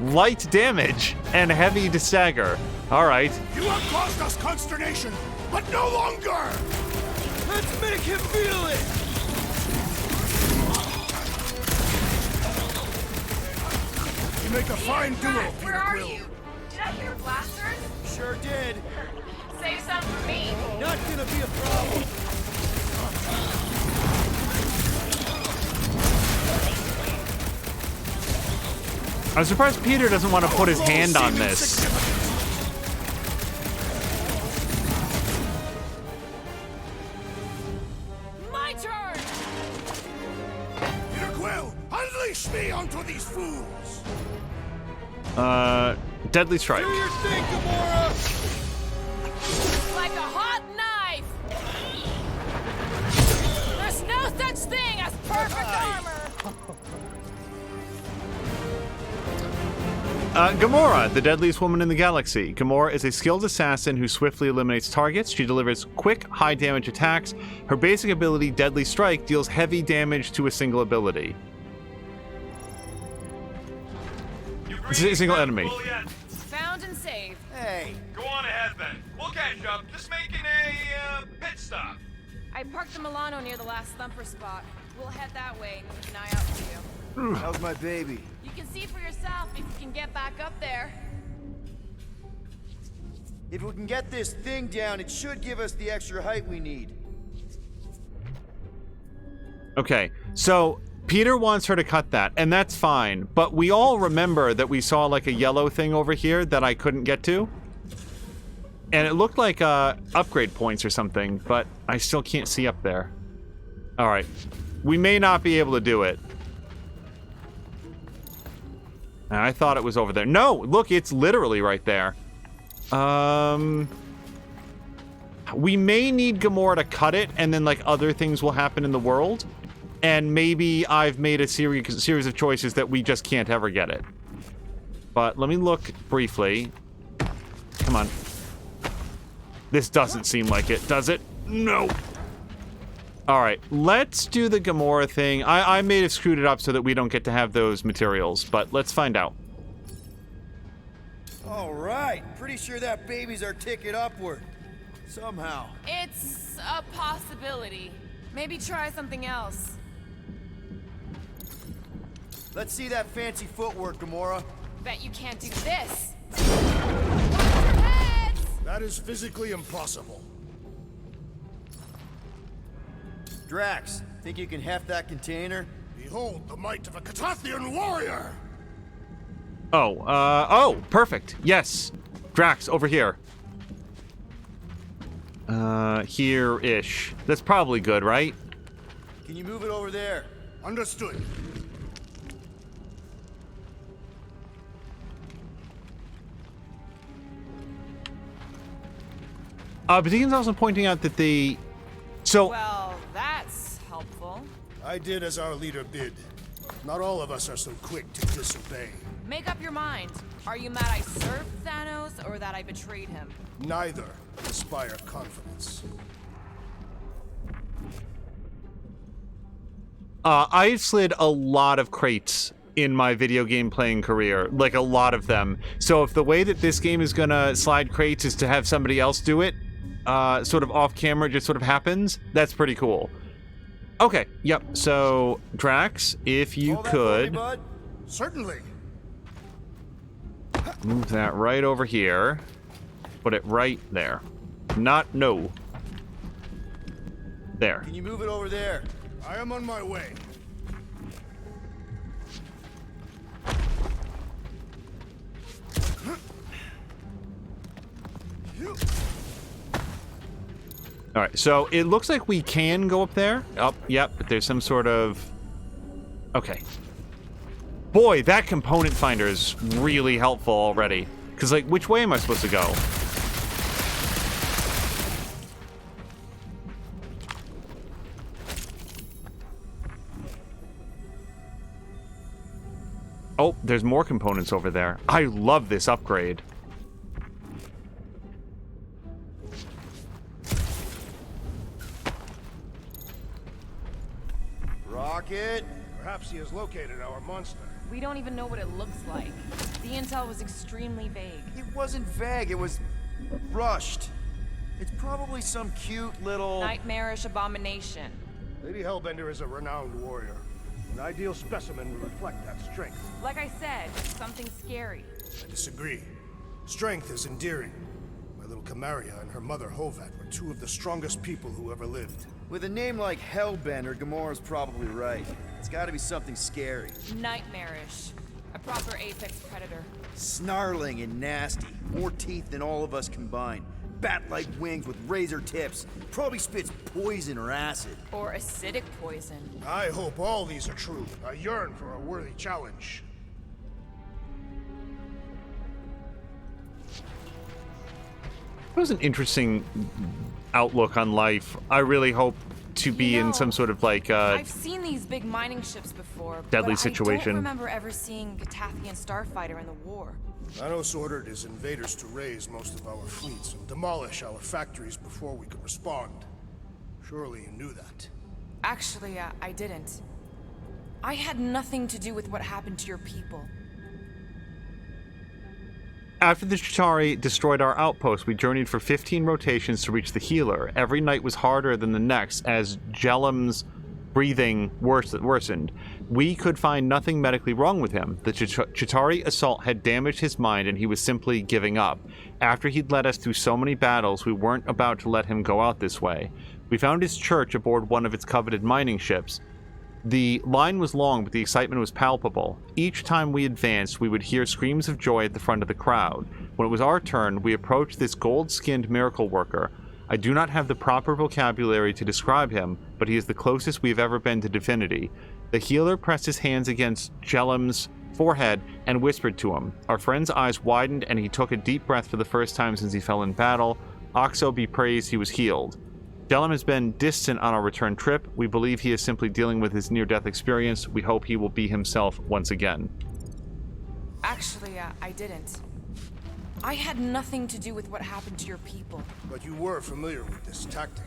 light damage and heavy to stagger. Alright. You have caused us consternation, but no longer! Let's make him feel it. You make a fine duo, Where Peter are Quill. you? Did I hear blasters? Sure did. Save some for me. Not gonna be a problem. I'm surprised Peter doesn't want to put his hand on this. My turn! Peter Quill, unleash me onto these fools! Deadly Strike. Do your thing, Gamora. Like a hot knife! There's no such thing as perfect armor! Gamora, the deadliest woman in the galaxy. Gamora is a skilled assassin who swiftly eliminates targets. She delivers quick, high-damage attacks. Her basic ability, Deadly Strike, deals heavy damage to a single ability. Single enemy. Found and saved. Hey. Go on ahead then. We'll catch up. Just making a pit stop. I parked the Milano near the last thumper spot. We'll head that way and keep an eye out for you. How's my baby? You can see for yourself if you can get back up there. If we can get this thing down, it should give us the extra height we need. Okay, so Peter wants her to cut that, and that's fine. But we all remember that we saw like a yellow thing over here that I couldn't get to. And it looked like upgrade points or something, but I still can't see up there. All right, we may not be able to do it. I thought it was over there. No, look, it's literally right there. We may need Gamora to cut it, and then like other things will happen in the world. And maybe I've made a series of choices that we just can't ever get it. But let me look briefly. Come on. This doesn't seem like it, does it? No. All right, let's do the Gamora thing. I may have screwed it up so that we don't get to have those materials, but let's find out. All right. Pretty sure that baby's our ticket upward. Somehow. It's a possibility. Maybe try something else. Let's see that fancy footwork, Gamora. Bet you can't do this. Watch your heads! That is physically impossible. Drax, think you can heft that container? Behold the might of a Catathian warrior! Oh, perfect. Yes. Drax, over here. Here-ish. That's probably good, right? Can you move it over there? Understood. But Deacon's also pointing out that the... So... Well, that's helpful. I did as our leader bid. Not all of us are so quick to disobey. Make up your mind. Are you mad I served Thanos or that I betrayed him? Neither inspire confidence. I slid a lot of crates in my video game playing career, like a lot of them. So if the way that this game is gonna slide crates is to have somebody else do it, sort of off camera, just sort of happens, that's pretty cool. Okay, yep, so Drax, if you Hold that for me, could bud. Certainly. move that right over here, put it right there. No. There. Can you move it over there? I am on my way. All right, so it looks like we can go up there. Oh, yep, but there's some sort of... Okay. Boy, that component finder is really helpful already. Because, like, which way am I supposed to go? Oh, there's more components over there. I love this upgrade. Rocket! Perhaps he has located our monster. We don't even know what it looks like. The intel was extremely vague. It wasn't vague, it was rushed. It's probably some cute little... Nightmarish abomination. Lady Hellbender is a renowned warrior. An ideal specimen would reflect that strength. Like I said, something scary. I disagree. Strength is endearing. My little Camaria and her mother Hovat were two of the strongest people who ever lived. With a name like Hellbender, Gamora's probably right. It's gotta be something scary. Nightmarish. A proper apex predator. Snarling and nasty. More teeth than all of us combined. Bat-like wings with razor tips. Probably spits poison or acid. Or acidic poison. I hope all these are true. I yearn for a worthy challenge. That was an interesting outlook on life. I really hope to be in some sort of like I've seen these big mining ships before, deadly but situation. I don't remember ever seeing a Catathian starfighter in the war. Thanos ordered his invaders to raise most of our fleets and demolish our factories before we could respond. Surely you knew that. Actually, I didn't. I had nothing to do with what happened to your people. After the Chitauri destroyed our outpost, we journeyed for 15 rotations to reach the healer. Every night was harder than the next as Jellum's breathing worsened. We could find nothing medically wrong with him. The Chitauri assault had damaged his mind and he was simply giving up. After he'd led us through so many battles, we weren't about to let him go out this way. We found his church aboard one of its coveted mining ships. The line was long, but the excitement was palpable. Each time we advanced, we would hear screams of joy at the front of the crowd. When it was our turn, we approached this gold-skinned miracle worker. I do not have the proper vocabulary to describe him, but he is the closest we have ever been to divinity. The healer pressed his hands against Jellum's forehead and whispered to him. Our friend's eyes widened, and he took a deep breath for the first time since he fell in battle. Oxo be praised, he was healed. Jellum has been distant on our return trip. We believe he is simply dealing with his near-death experience. We hope he will be himself once again. Actually, I didn't. I had nothing to do with what happened to your people. But you were familiar with this tactic.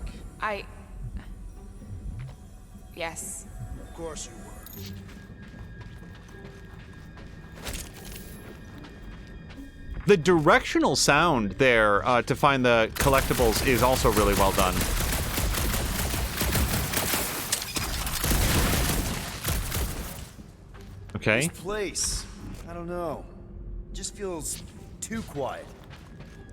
Yes. Of course you were. The directional sound there to find the collectibles is also really well done. Okay. This place, I don't know. It just feels too quiet.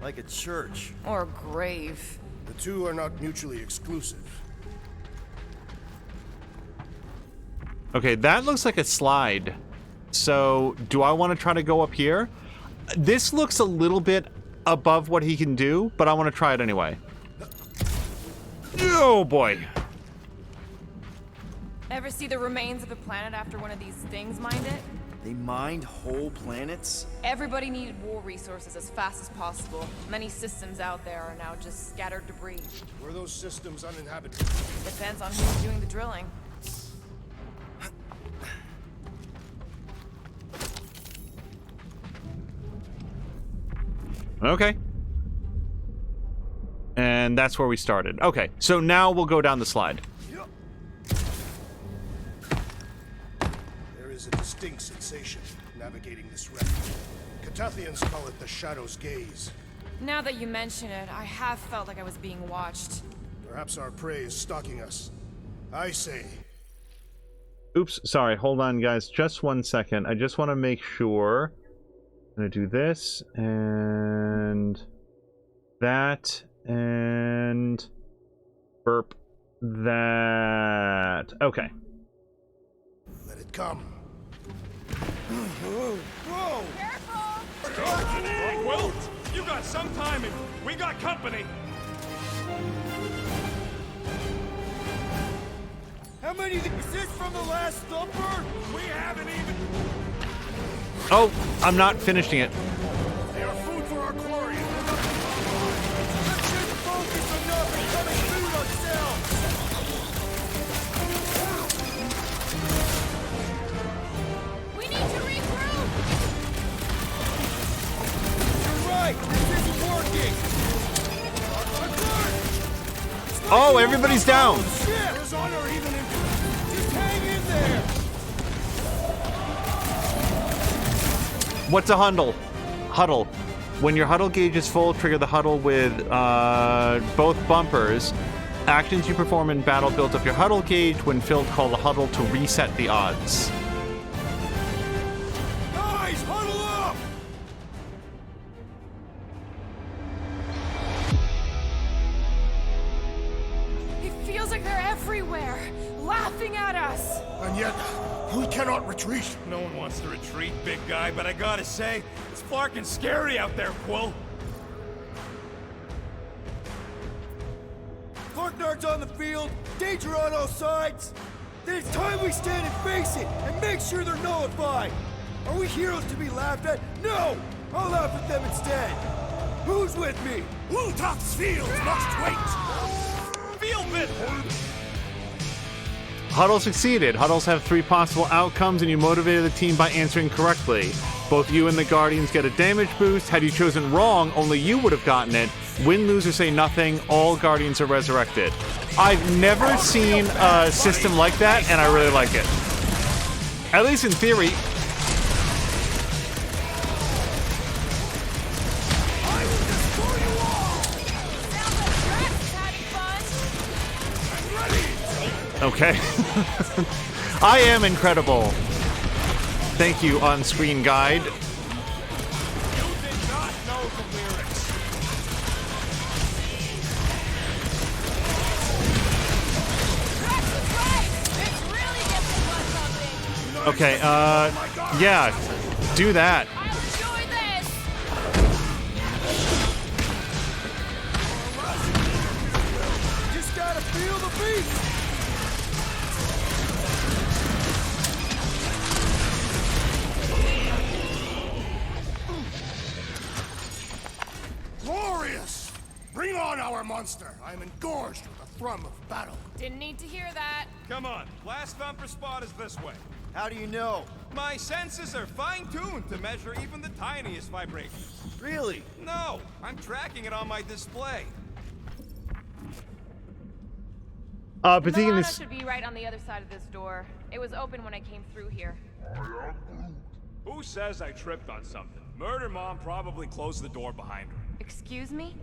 Like a church. Or a grave. The two are not mutually exclusive. Okay, that looks like a slide. So, do I want to try to go up here? This looks a little bit above what he can do, but I want to try it anyway. Oh boy. Ever see the remains of a planet after one of these things mined it? They mined whole planets? Everybody needed war resources as fast as possible. Many systems out there are now just scattered debris. Were those systems uninhabited? Depends on who's doing the drilling. Okay. And that's where we started. Okay, so now we'll go down the slide. There is a distinct sensation navigating this wreck. Catathians call it the Shadow's Gaze. Now that you mention it, I have felt like I was being watched. Perhaps our prey is stalking us. I say... Oops, sorry, hold on guys, just 1 second. I just want to make sure. I'm gonna do this, and that, and burp. that. Okay. Let it come. Whoa! Careful! Well, you got some timing. We got company. How many is this from the last thumper? We haven't even... Oh, I'm not finishing it. They are food for our quarry. Let's just focus on not becoming food ourselves. We need to regroup! You're right. This isn't working. Oh, everybody's down. There's honor even in... Just hang in there. What's a huddle? Huddle. When your huddle gauge is full, trigger the huddle with both bumpers. Actions you perform in battle build up your huddle gauge. When filled, call the huddle to reset the odds. Guys, huddle up. It feels like they're everywhere, laughing at us. And yet, we cannot retreat. No one wants to retreat, big guy, but I gotta say, it's fucking scary out there, Quill. Clarknard's on the field, danger on all sides. Then it's time we stand and face it, and make sure they're nullified. Are we heroes to be laughed at? No! I'll laugh at them instead. Who's with me? Wiltox Fields must wait. Field bit! Huddle succeeded. Huddles have 3 possible outcomes, and you motivated the team by answering correctly. Both you and the Guardians get a damage boost. Had you chosen wrong, only you would have gotten it. Win, lose, or say nothing, all Guardians are resurrected. I've never seen a system like that, and I really like it. At least in theory. Okay. I am incredible. Thank you, on-screen guide. You did not know the lyrics. Okay, yeah, do that. Just gotta feel the beat. Glorious! Bring on our monster. I am engorged with the thrum of battle. Didn't need to hear that. Come on, last thumper spot is this way. How do you know? My senses are fine-tuned to measure even the tiniest vibrations. Really? No, I'm tracking it on my display. Patigan Milano is... should be right on the other side of this door. It was open when I came through here. Who says I tripped on something? Murder Mom probably closed the door behind her. Excuse me?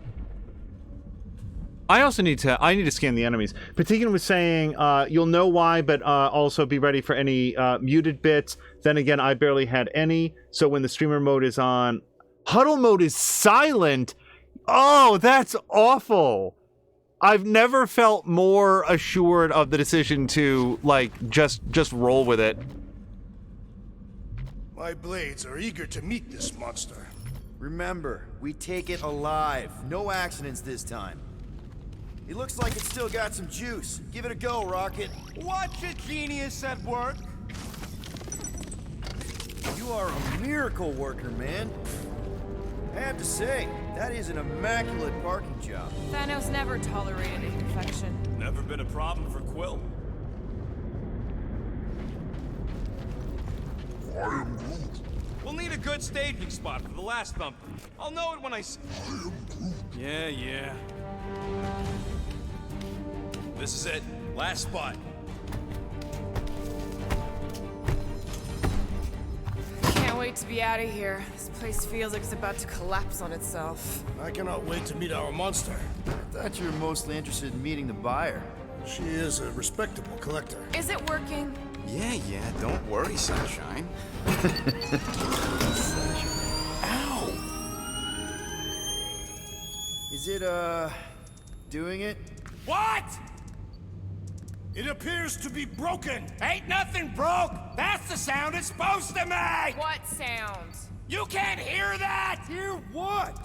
I also need to scan the enemies. Patigan was saying, you'll know why, but also be ready for any muted bits. Then again, I barely had any, so when the streamer mode is on... Huddle mode is silent! Oh, that's awful! I've never felt more assured of the decision to, like, just roll with it. My blades are eager to meet this monster. Remember, we take it alive. No accidents this time. It looks like it's still got some juice. Give it a go, Rocket. Watch a genius at work. You are a miracle worker, man. I have to say, that is an immaculate parking job. Thanos never tolerated imperfection. Never been a problem for Quill. We'll need a good staging spot for the last thumper. I'll know it when I see... Yeah. This is it. Last spot. Can't wait to be out of here. This place feels like it's about to collapse on itself. I cannot wait to meet our monster. I thought you were mostly interested in meeting the buyer. She is a respectable collector. Is it working? Yeah, don't worry, Sunshine. Ow! Is it, doing it? What? It appears to be broken. Ain't nothing broke. That's the sound it's supposed to make. What sound? You can't hear that? Hear what?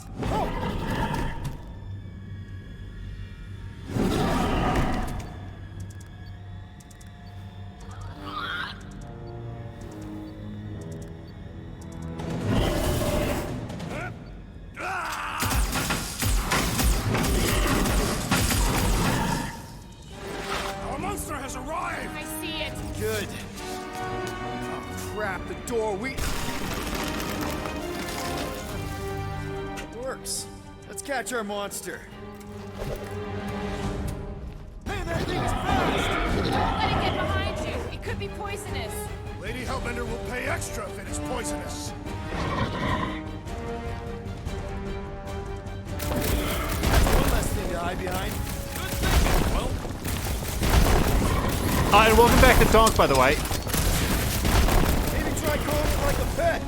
Our monster has arrived. I see it. Good. Oh, crap, the door, Works. Let's catch our monster. Hey, that thing is fast! Don't let it get behind you. It could be poisonous. Lady Hellbender will pay extra if it is poisonous. One less thing to hide behind. And welcome back to Donk, by the way. Maybe try calling it like a pet.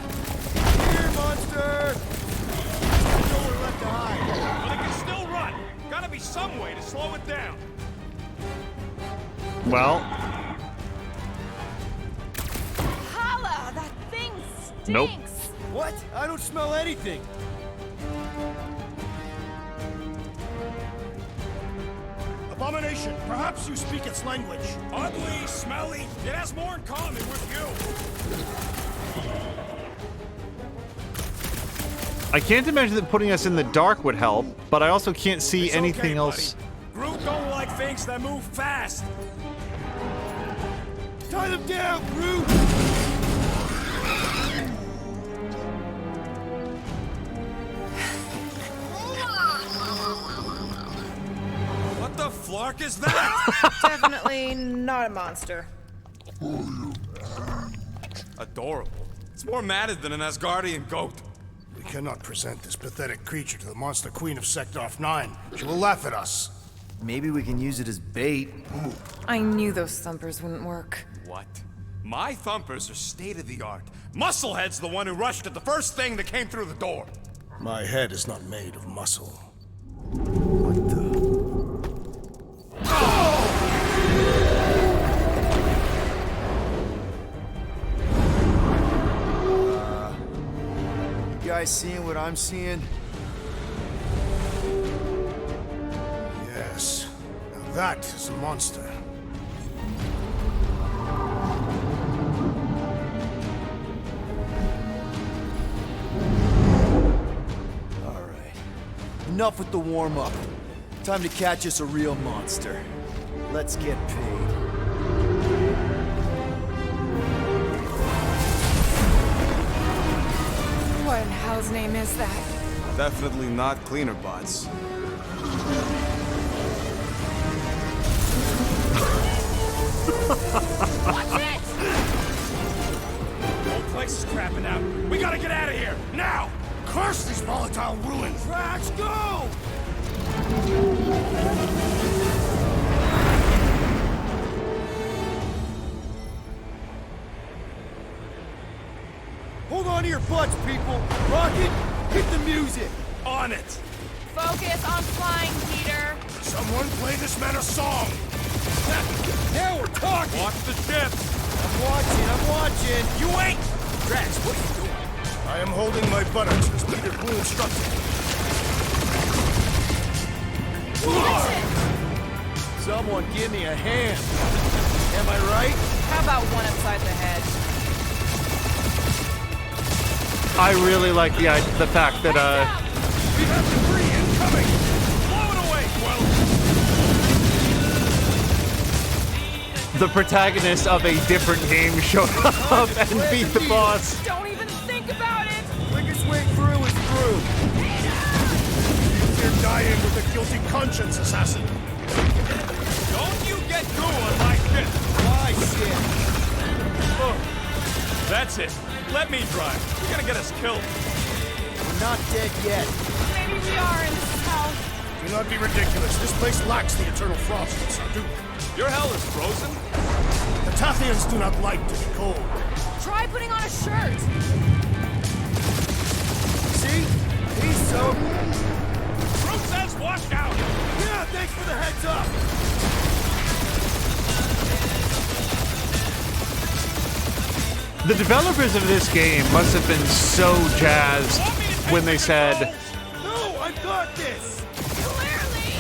Here, monster! There's nowhere left to hide. But it can still run. Gotta be some way to slow it down. Well, Holla! That thing stinks! Nope. What? I don't smell anything. Abomination, perhaps you speak its language. Ugly, smelly. It has more in common with you. I can't imagine that putting us in the dark would help, but I also can't see It's anything okay, else. buddy. Groot don't like things that move fast. Tie them down, Groot! What the flark is that? Definitely not a monster. Adorable. It's more matted than an Asgardian goat. We cannot present this pathetic creature to the Monster Queen of Sector 9. She will laugh at us. Maybe we can use it as bait. I knew those thumpers wouldn't work. What? My thumpers are state-of-the-art. Musclehead's the one who rushed at the first thing that came through the door. My head is not made of muscle. You guys seeing what I'm seeing? Yes. Now that is a monster. All right. Enough with the warm-up. Time to catch us a real monster. Let's get paid. What in hell's name is that? Definitely not cleaner bots. Watch it! The whole place is crapping out. We gotta get out of here, now! Curse these volatile ruins! Drax, go! Hold on to your butts, people! Rocket, hit the music! On it! Focus on flying, Peter. Someone play this man a song! Now we're talking! Watch the ship! I'm watching! You ain't! Drax, what are you doing? I am holding my buttocks as Peter Quill instructed. Someone give me a hand! Am I right? How about one upside the head? I really like the fact that We have debris incoming! Blow it away, Quill! the protagonist of a different game showed up and beat the boss. Don't even think about it! Quickest way through is through. You're dying with a guilty conscience, assassin. Don't you get through on my ship! Why, shit? Look, that's it. Let me drive. You're gonna get us killed. We're not dead yet. Maybe we are, and this is hell. Do not be ridiculous. This place lacks the eternal frost of Sarduk. Your hell is frozen? The Tathians do not like to be cold. Try putting on a shirt. See? He's so... Groot says watch out! Yeah, thanks for the heads up! The developers of this game must have been so jazzed when they said, No, I've got this! Clearly!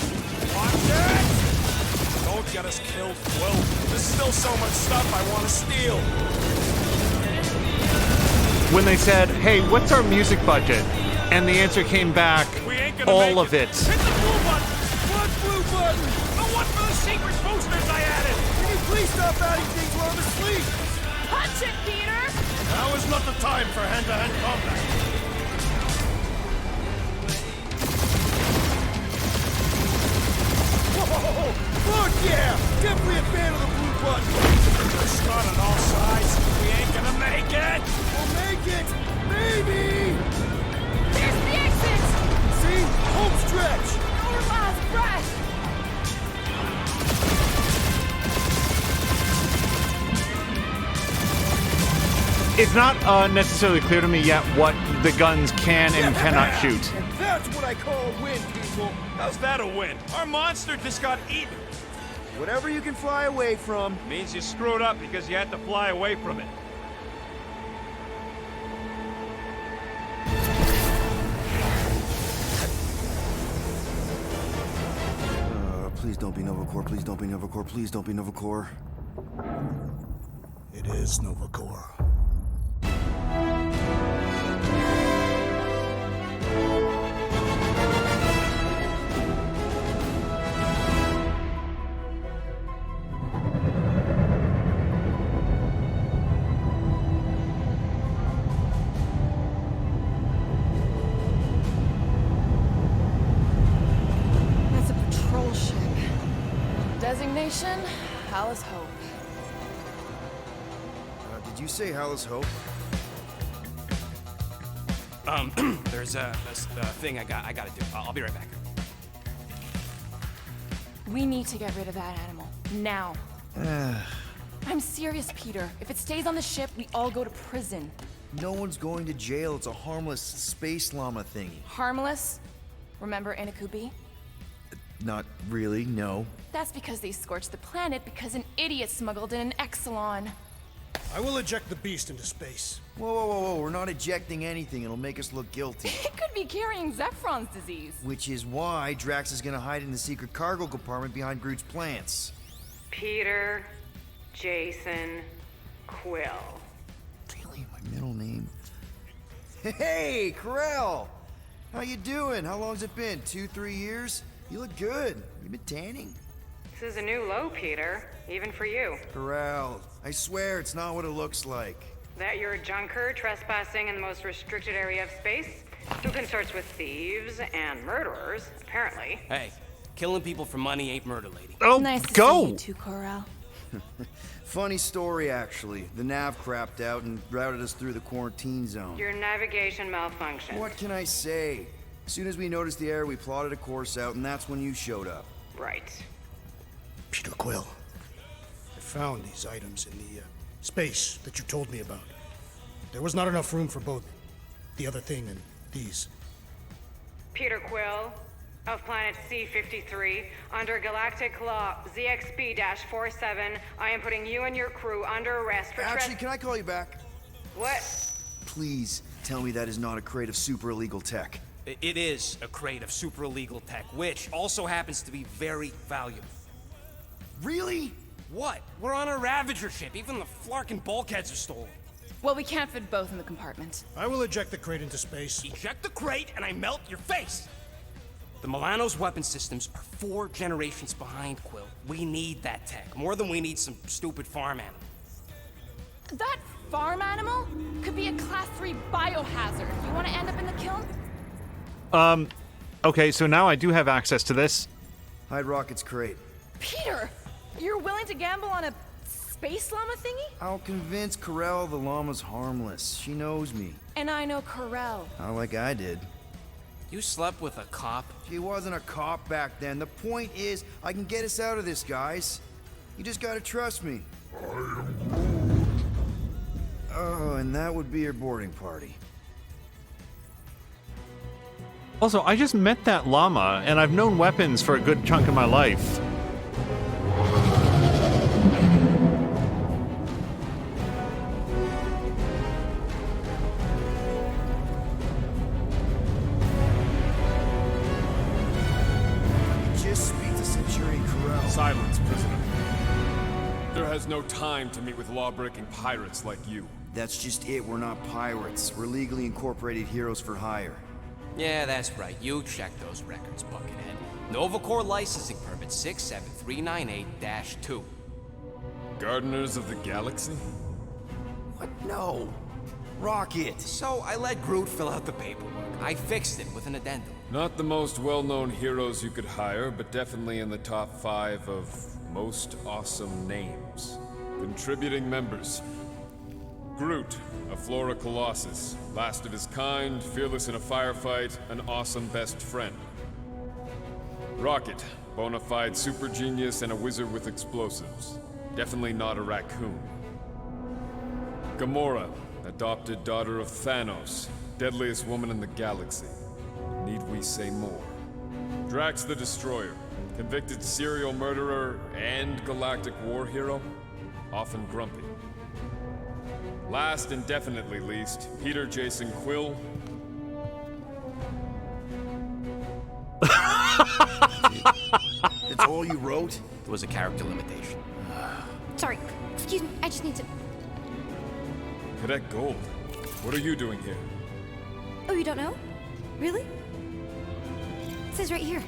Watch it! Don't get us killed, Quill. There's still so much stuff I want to steal. when they said, hey, what's our music budget? And the answer came back, We ain't gonna all make of it. Hit the blue button! What blue button? The one for the secret boosters I added! Can you please stop adding things while I'm asleep? Punch it, Peter! Now is not the time for hand-to-hand combat. Whoa! Fuck yeah! Definitely a fan of the blue button! We're shot on all sides. We ain't gonna make it! We'll make it! Maybe! There's the exit! See? Home stretch! Our last breath! It's not necessarily clear to me yet what the guns can and cannot shoot. And that's what I call a win, people! How's that a win? Our monster just got eaten. Whatever you can fly away from. Means you screwed up because you had to fly away from it. Please don't be Nova Corps, please don't be Nova Corps, please don't be Nova Corps. It is Nova Corps. That's a patrol ship. Designation, Hallis Hope. Did you say Hallis Hope? There's a thing I gotta do. I'll be right back. We need to get rid of that animal. Now. I'm serious, Peter. If it stays on the ship, we all go to prison. No one's going to jail. It's a harmless space llama thingy. Harmless? Remember Inakubi? Not really, no. That's because they scorched the planet because an idiot smuggled in an Exelon. I will eject the beast into space. Whoa, whoa, whoa, whoa. We're not ejecting anything. It'll make us look guilty. It could be carrying Zephron's disease. Which is why Drax is gonna hide in the secret cargo compartment behind Groot's plants. Peter, Jason, Quill. Really? My middle name? Hey, Corell! How you doing? How long's it been? 2-3 years? You look good. You been tanning? This is a new low, Peter. Even for you. Corell, I swear it's not what it looks like. That you're a junker trespassing in the most restricted area of space, who consorts with thieves and murderers, apparently. Hey, killing people for money ain't murder, lady. Oh, Nice to go! see you too, Corral. Funny story, actually. The nav crapped out and routed us through the quarantine zone. Your navigation malfunctioned. What can I say? As soon as we noticed the error, we plotted a course out, and that's when you showed up. Right. Peter Quill. I found these items in the space that you told me about. There was not enough room for both the other thing and these. Peter Quill, of planet C-53, under Galactic Law ZXB-47, I am putting you and your crew under arrest for Actually, can I call you back? What? Please tell me that is not a crate of super illegal tech. It is a crate of super illegal tech, which also happens to be very valuable. Really? What? We're on a Ravager ship. Even the flarkin' bulkheads are stolen. Well, we can't fit both in the compartment. I will eject the crate into space. Eject the crate and I melt your face! The Milano's weapon systems are 4 generations behind, Quill. We need that tech, more than we need some stupid farm animal. That farm animal could be a Class 3 biohazard. You want to end up in the kiln? Okay, so now I do have access to this. Hide Rocket's crate. Peter, you're willing to gamble on a space llama thingy? I'll convince Corell the llama's harmless. She knows me. And I know Corell. Not like I did. You slept with a cop? She wasn't a cop back then. The point is, I can get us out of this, guys. You just gotta trust me. Oh, and that would be your boarding party. Also, I just met that llama, and I've known weapons for a good chunk of my life. no time to meet with law-breaking pirates like you. That's just it, we're not pirates. We're legally incorporated heroes for hire. Yeah, that's right. You check those records, Buckethead. Novacore licensing permit 67398-2. Gardeners of the Galaxy? What? No. Rocket! So I let Groot fill out the paperwork. I fixed it with an addendum. Not the most well-known heroes you could hire, but definitely in the top 5 of most awesome names. Contributing members. Groot, a Flora Colossus, last of his kind, fearless in a firefight, an awesome best friend. Rocket, bona fide super genius and a wizard with explosives. Definitely not a raccoon. Gamora, adopted daughter of Thanos, deadliest woman in the galaxy. Need we say more? Drax the Destroyer, convicted serial murderer and galactic war hero, often grumpy. Last and definitely least, Peter Jason Quill. That's all you wrote? It was a character limitation. Sorry, excuse me, I just need to... Cadet Gold, what are you doing here? Oh, you don't know? Really? It says right here.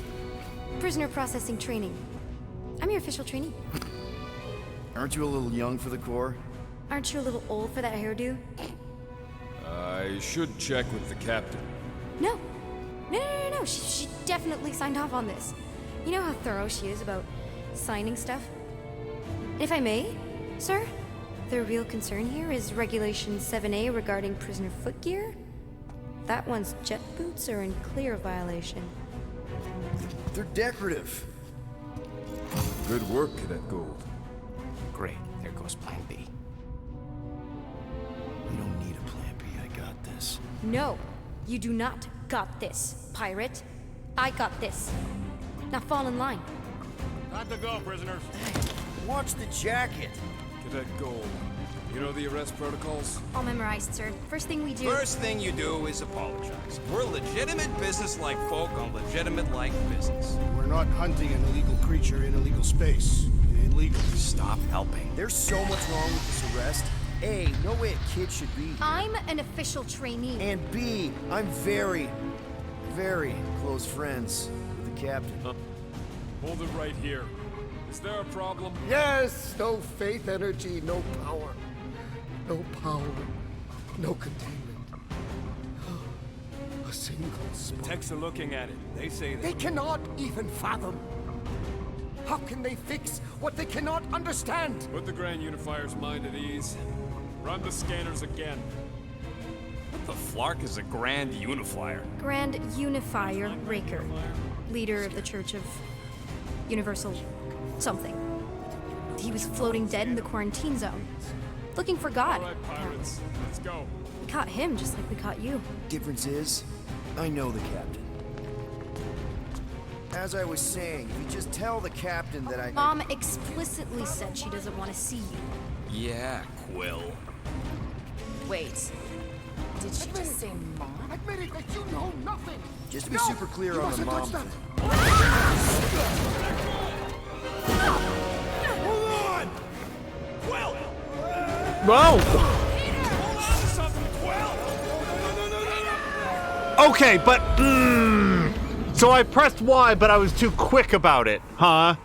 Prisoner processing training. I'm your official trainee. Aren't you a little young for the Corps? Aren't you a little old for that hairdo? I should check with the captain. No. No. She definitely signed off on this. You know how thorough she is about signing stuff? And if I may, sir, the real concern here is Regulation 7A regarding prisoner footgear. That one's jet boots are in clear violation. They're decorative. Good work, Cadet Gold. Great. There goes Plan B. We don't need a plan B. I got this. No, you do not got this, pirate. I got this. Now fall in line. Time to go, prisoners. Watch the jacket. Cadet Gold, you know the arrest protocols? All memorized, sir. First thing we do... First thing you do is apologize. We're legitimate business-like folk on legitimate-like business. We're not hunting an illegal creature in illegal space. Illegal. Stop helping. There's so much wrong with this arrest. A, no way a kid should be here. I'm an official trainee. And B, I'm very, very close friends with the captain. Hold it right here. Is there a problem? Yes! No faith energy, no power. No power, no containment. A single spark. Techs are looking at it. They say They cannot even fathom. How can they fix what they cannot understand? Put the Grand Unifier's mind at ease. Run the scanners again. What the flark is a Grand Unifier? Grand Unifier Raker, leader of the Church of Universal something. He was floating dead in the quarantine zone, looking for God. All right, pirates, let's go. We caught him just like we caught you. Difference is, I know the captain. As I was saying, if you just tell the captain that I... Mom explicitly said she doesn't want to see you. Yeah, Quill. Wait. Did she just say mom? Admit it that you know nothing. Just to be No, super clear you on the mustn't mom touch thing. Hold on! Quill! Whoa! Hold on to something, Quill! Okay, but... So I pressed Y, but I was too quick about it, huh?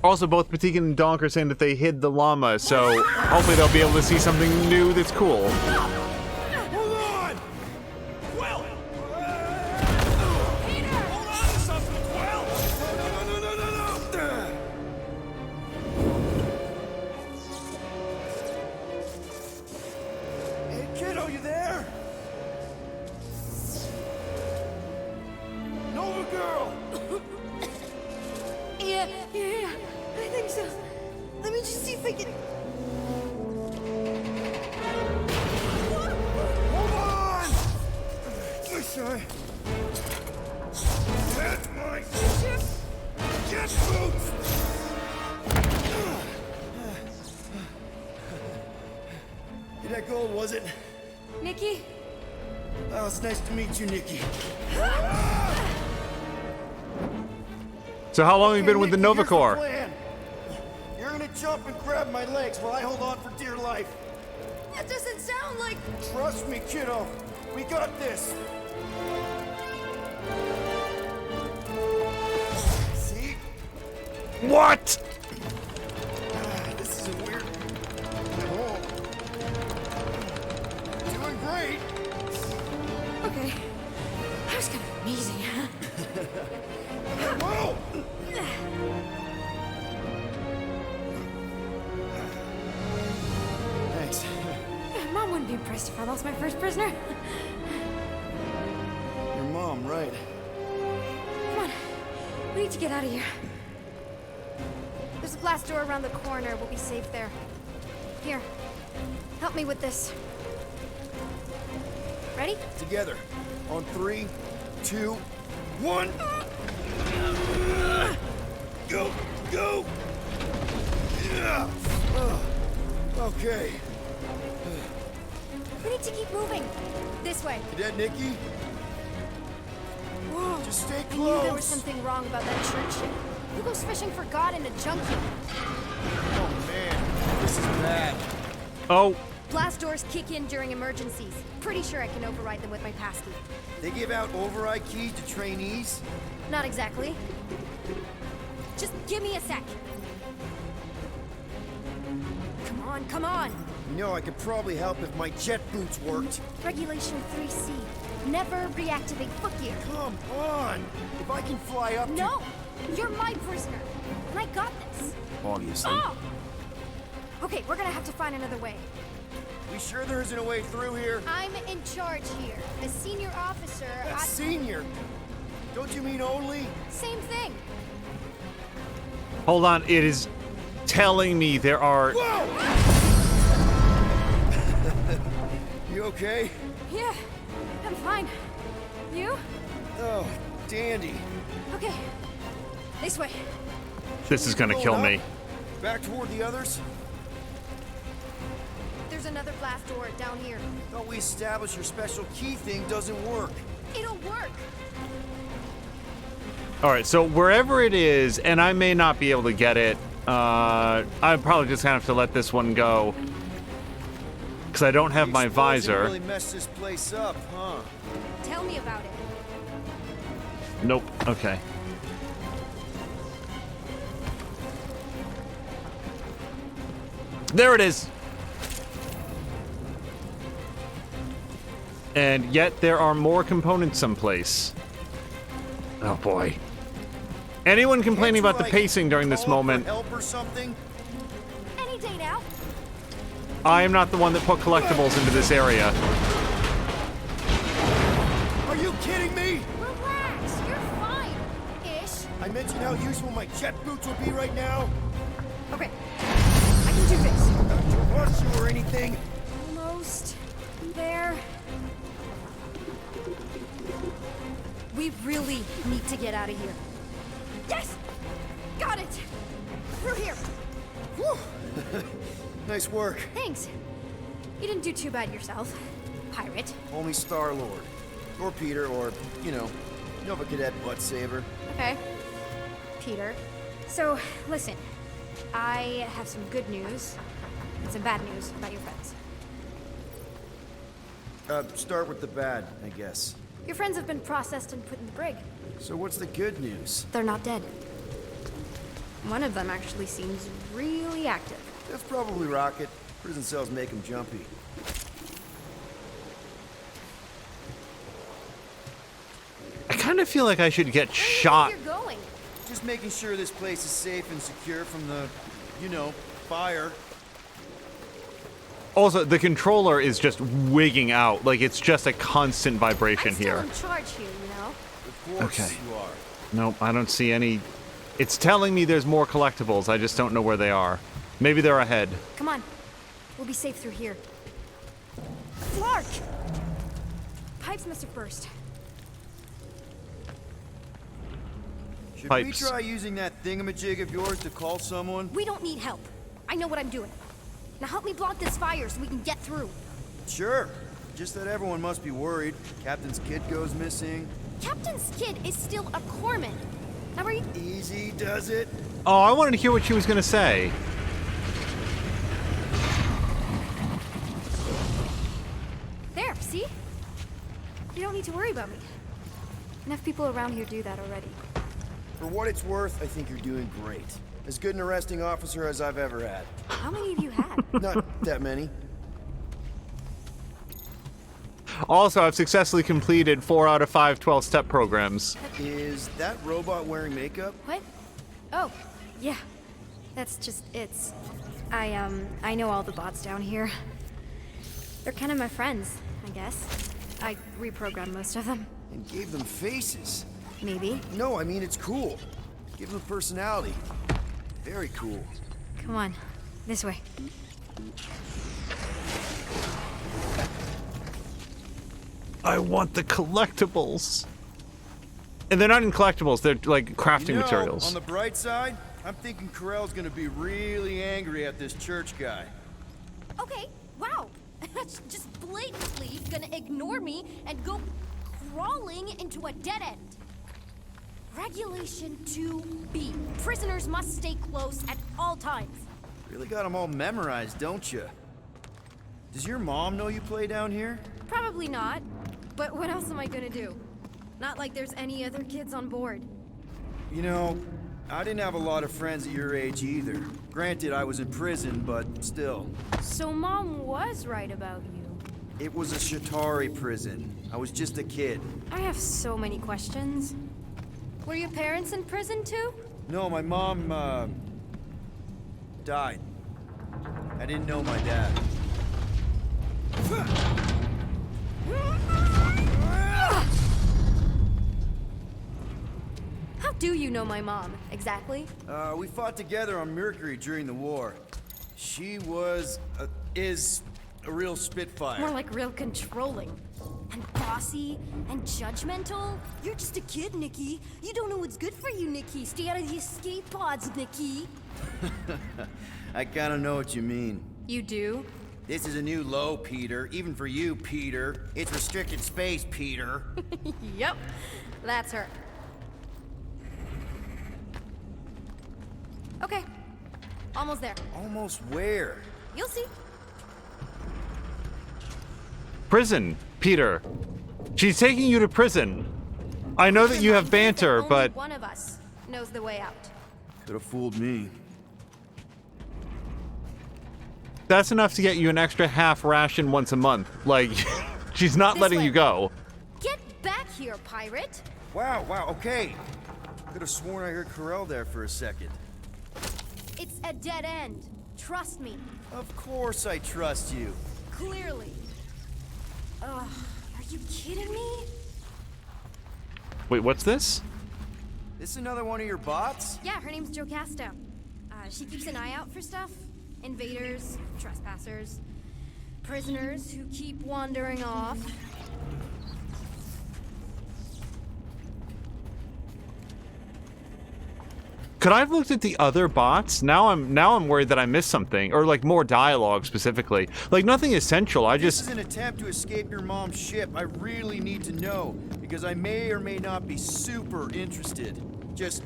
Also, both Patikin and Donk are saying that they hid the llama, so hopefully they'll be able to see something new that's cool. Hold on! Quill! Hold on to something, Quill! No! Hey, kid, are you there? Nova girl! Yeah, I think so. Let me just see if I can... Hold on! Sorry. Get my ship! Jet boots! Cadet Gold, was it? Nikki? Oh, it's nice to meet you, Nikki. So how long have you been with the Nicky, here's Nova Corps? plan. You're gonna jump and grab my legs while I hold on for dear life. That doesn't sound like... Trust me, kiddo. We got this. See? What? This is weird. Oh. Doing great. Okay. That was kind of amazing, huh? Whoa! Thanks. Mom wouldn't be impressed if I lost my first prisoner. Your mom, right? Come on. We need to get out of here. There's a glass door around the corner. We'll be safe there. Here. Help me with this. Ready? Together. On 3, 2, 1. Go! Go! Yeah. Okay. We need to keep moving. This way. Cadet Nikki? Whoa. Just stay I knew there was close. something wrong about that church ship. Who goes fishing for God in a junkie? Oh man, this is bad. Oh, Blast doors kick in during emergencies. Pretty sure I can override them with my passkey. They give out override keys to trainees? Not exactly. Just give me a sec. Come on, come on. You know, I could probably help if my jet boots worked. Regulation 3C. Never reactivate footgear. Come on! If I can fly up to... No! You're my prisoner. And I got this. Obviously. Oh! Okay, we're gonna have to find another way. We sure there isn't a way through here? I'm in charge here. As senior officer, A senior? Don't you mean only? Same thing. hold on. It is telling me there are... You okay? Yeah, I'm fine. You? Oh, dandy. Okay. This way. This is gonna kill me. Back toward the others? There's another blast door down here. Thought we established your special key thing doesn't work. It'll work. All right, so wherever it is, and I may not be able to get it, I'm probably just gonna have to let this one go. Because I don't have my Explosion visor. really messed this place up, huh? Tell me about it. Nope, okay. There it is! And yet there are more components someplace. Oh boy. Anyone complaining about the pacing during this moment, Help or something? Any day now. I am not the one that put collectibles into this area. Are you kidding me? Relax, you're fine. Ish. I mentioned how useful my jet boots would be right now. Okay. I can do this. Not to rush you or anything. Almost there. We really need to get out of here. Yes! Got it! Through here. Nice work. Thanks. You didn't do too bad yourself, pirate. Only Star-Lord. Or Peter, or, you know, Nova Cadet Butt Saber. Okay. Peter. So, listen. I have some good news and some bad news about your friends. Start with the bad, I guess. Your friends have been processed and put in the brig. So what's the good news? They're not dead. One of them actually seems really active. That's probably Rocket. Prison cells make him jumpy. I kind of feel like I should get shot. Where you're going? Just making sure this place is safe and secure from the, you know, fire. Also, the controller is just wigging out. Like, it's just a constant vibration I'm still here. in charge here, you know? Of course Okay. you are. Nope, I don't see any... It's telling me there's more collectibles. I just don't know where they are. Maybe they're ahead. Come on. We'll be safe through here. Clark! Pipes must have burst. Should Pipes. we try using that thingamajig of yours to call someone? We don't need help. I know what I'm doing. Now help me block this fire so we can get through. Sure. Just that everyone must be worried. Captain's kid goes missing. Captain's kid is still a corpsman. How are you? Easy does it. Oh, I wanted to hear what she was gonna say. There, see? You don't need to worry about me. Enough people around here do that already. For what it's worth, I think you're doing great. As good an arresting officer as I've ever had. How many of you had? Not that many. Also, I've successfully completed 4 out of 5 12-step programs. Is that robot wearing makeup? What? Oh, yeah. That's just it's. I know all the bots down here. They're kind of my friends, I guess. I reprogrammed most of them. And gave them faces. Maybe. No, I mean it's cool. Give them personality. Very cool. Come on, this way. I want the collectibles. And they're not in collectibles, they're like crafting materials. On the bright side, I'm thinking Corell's gonna be really angry at this church guy. Okay, wow. That's just blatantly gonna ignore me and go crawling into a dead end. Regulation 2B. Prisoners must stay close at all times. Really got them all memorized, don't you? Does your mom know you play down here? Probably not. But what else am I gonna do? Not like there's any other kids on board. You know, I didn't have a lot of friends at your age either. Granted, I was in prison, but still. So Mom was right about you. It was a Shatari prison. I was just a kid. I have so many questions. Were your parents in prison too? No, my mom, died. I didn't know my dad. How do you know my mom, exactly? We fought together on Mercury during the war. She was, is a real spitfire. More like real controlling. And bossy and judgmental. You're just a kid, Nikki. You don't know what's good for you, Nikki. Stay out of the escape pods, Nikki. I kinda know what you mean. You do? This is a new low, Peter. Even for you, Peter. It's restricted space, Peter. Yep, that's her. Okay, almost there. Almost where? You'll see. Prison, Peter. She's taking you to prison. I know that you have banter, Only but one of us knows the way out. Could have fooled me. that's enough to get you an extra half ration once a month. Like, she's not This letting way. you go. Get back here, pirate. Wow, okay. Could have sworn I heard Corell there for a second. It's a dead end. Trust me. Of course I trust you. Clearly. Ugh, are you kidding me? Wait, what's this? This another one of your bots? Yeah, her name's Jocasta. She keeps an eye out for stuff. Invaders, trespassers, prisoners who keep wandering off. Could I have looked at the other bots? Now I'm worried that I missed something, or like more dialogue specifically. Like nothing essential. This is an attempt to escape your mom's ship. I really need to know because I may or may not be super interested. Just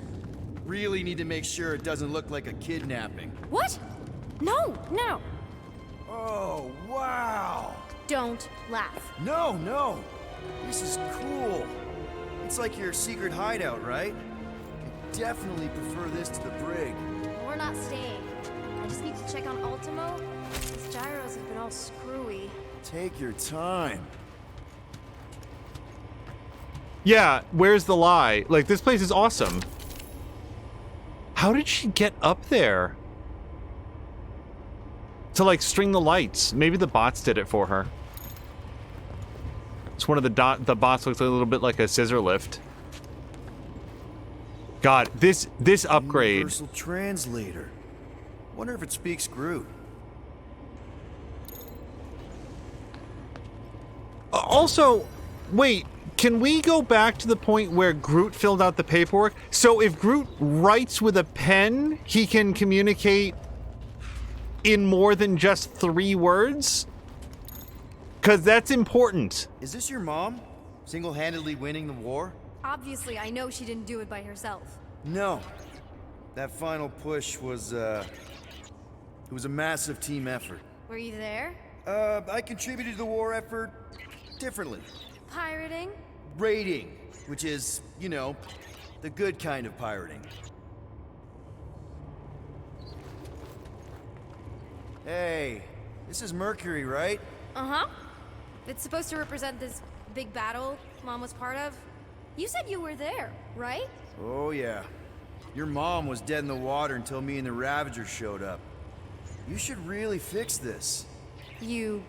really need to make sure it doesn't look like a kidnapping. What? No. Oh, wow. Don't laugh. No. This is cool. It's like your secret hideout, right? I definitely prefer this to the brig. We're not staying. I just need to check on Ultimo. His gyros have been all screwy. Take your time. Yeah, where's the lie? Like, this place is awesome. How did she get up there? To, like, string the lights. Maybe the bots did it for her. It's one of the bots looks a little bit like a scissor lift. God, this upgrade. Universal translator. Wonder if it speaks Groot. Also, wait, can we go back to the point where Groot filled out the paperwork? So if Groot writes with a pen, he can communicate in more than just 3 words? Because that's important. Is this your mom? Single-handedly winning the war? Obviously, I know she didn't do it by herself. No. That final push was, it was a massive team effort. Were you there? I contributed to the war effort differently. Pirating? Raiding, which is, you know, the good kind of pirating. Hey, this is Mercury, right? Uh-huh. It's supposed to represent this big battle Mom was part of. You said you were there, right? Oh, yeah. Your mom was dead in the water until me and the Ravagers showed up. You should really fix this. You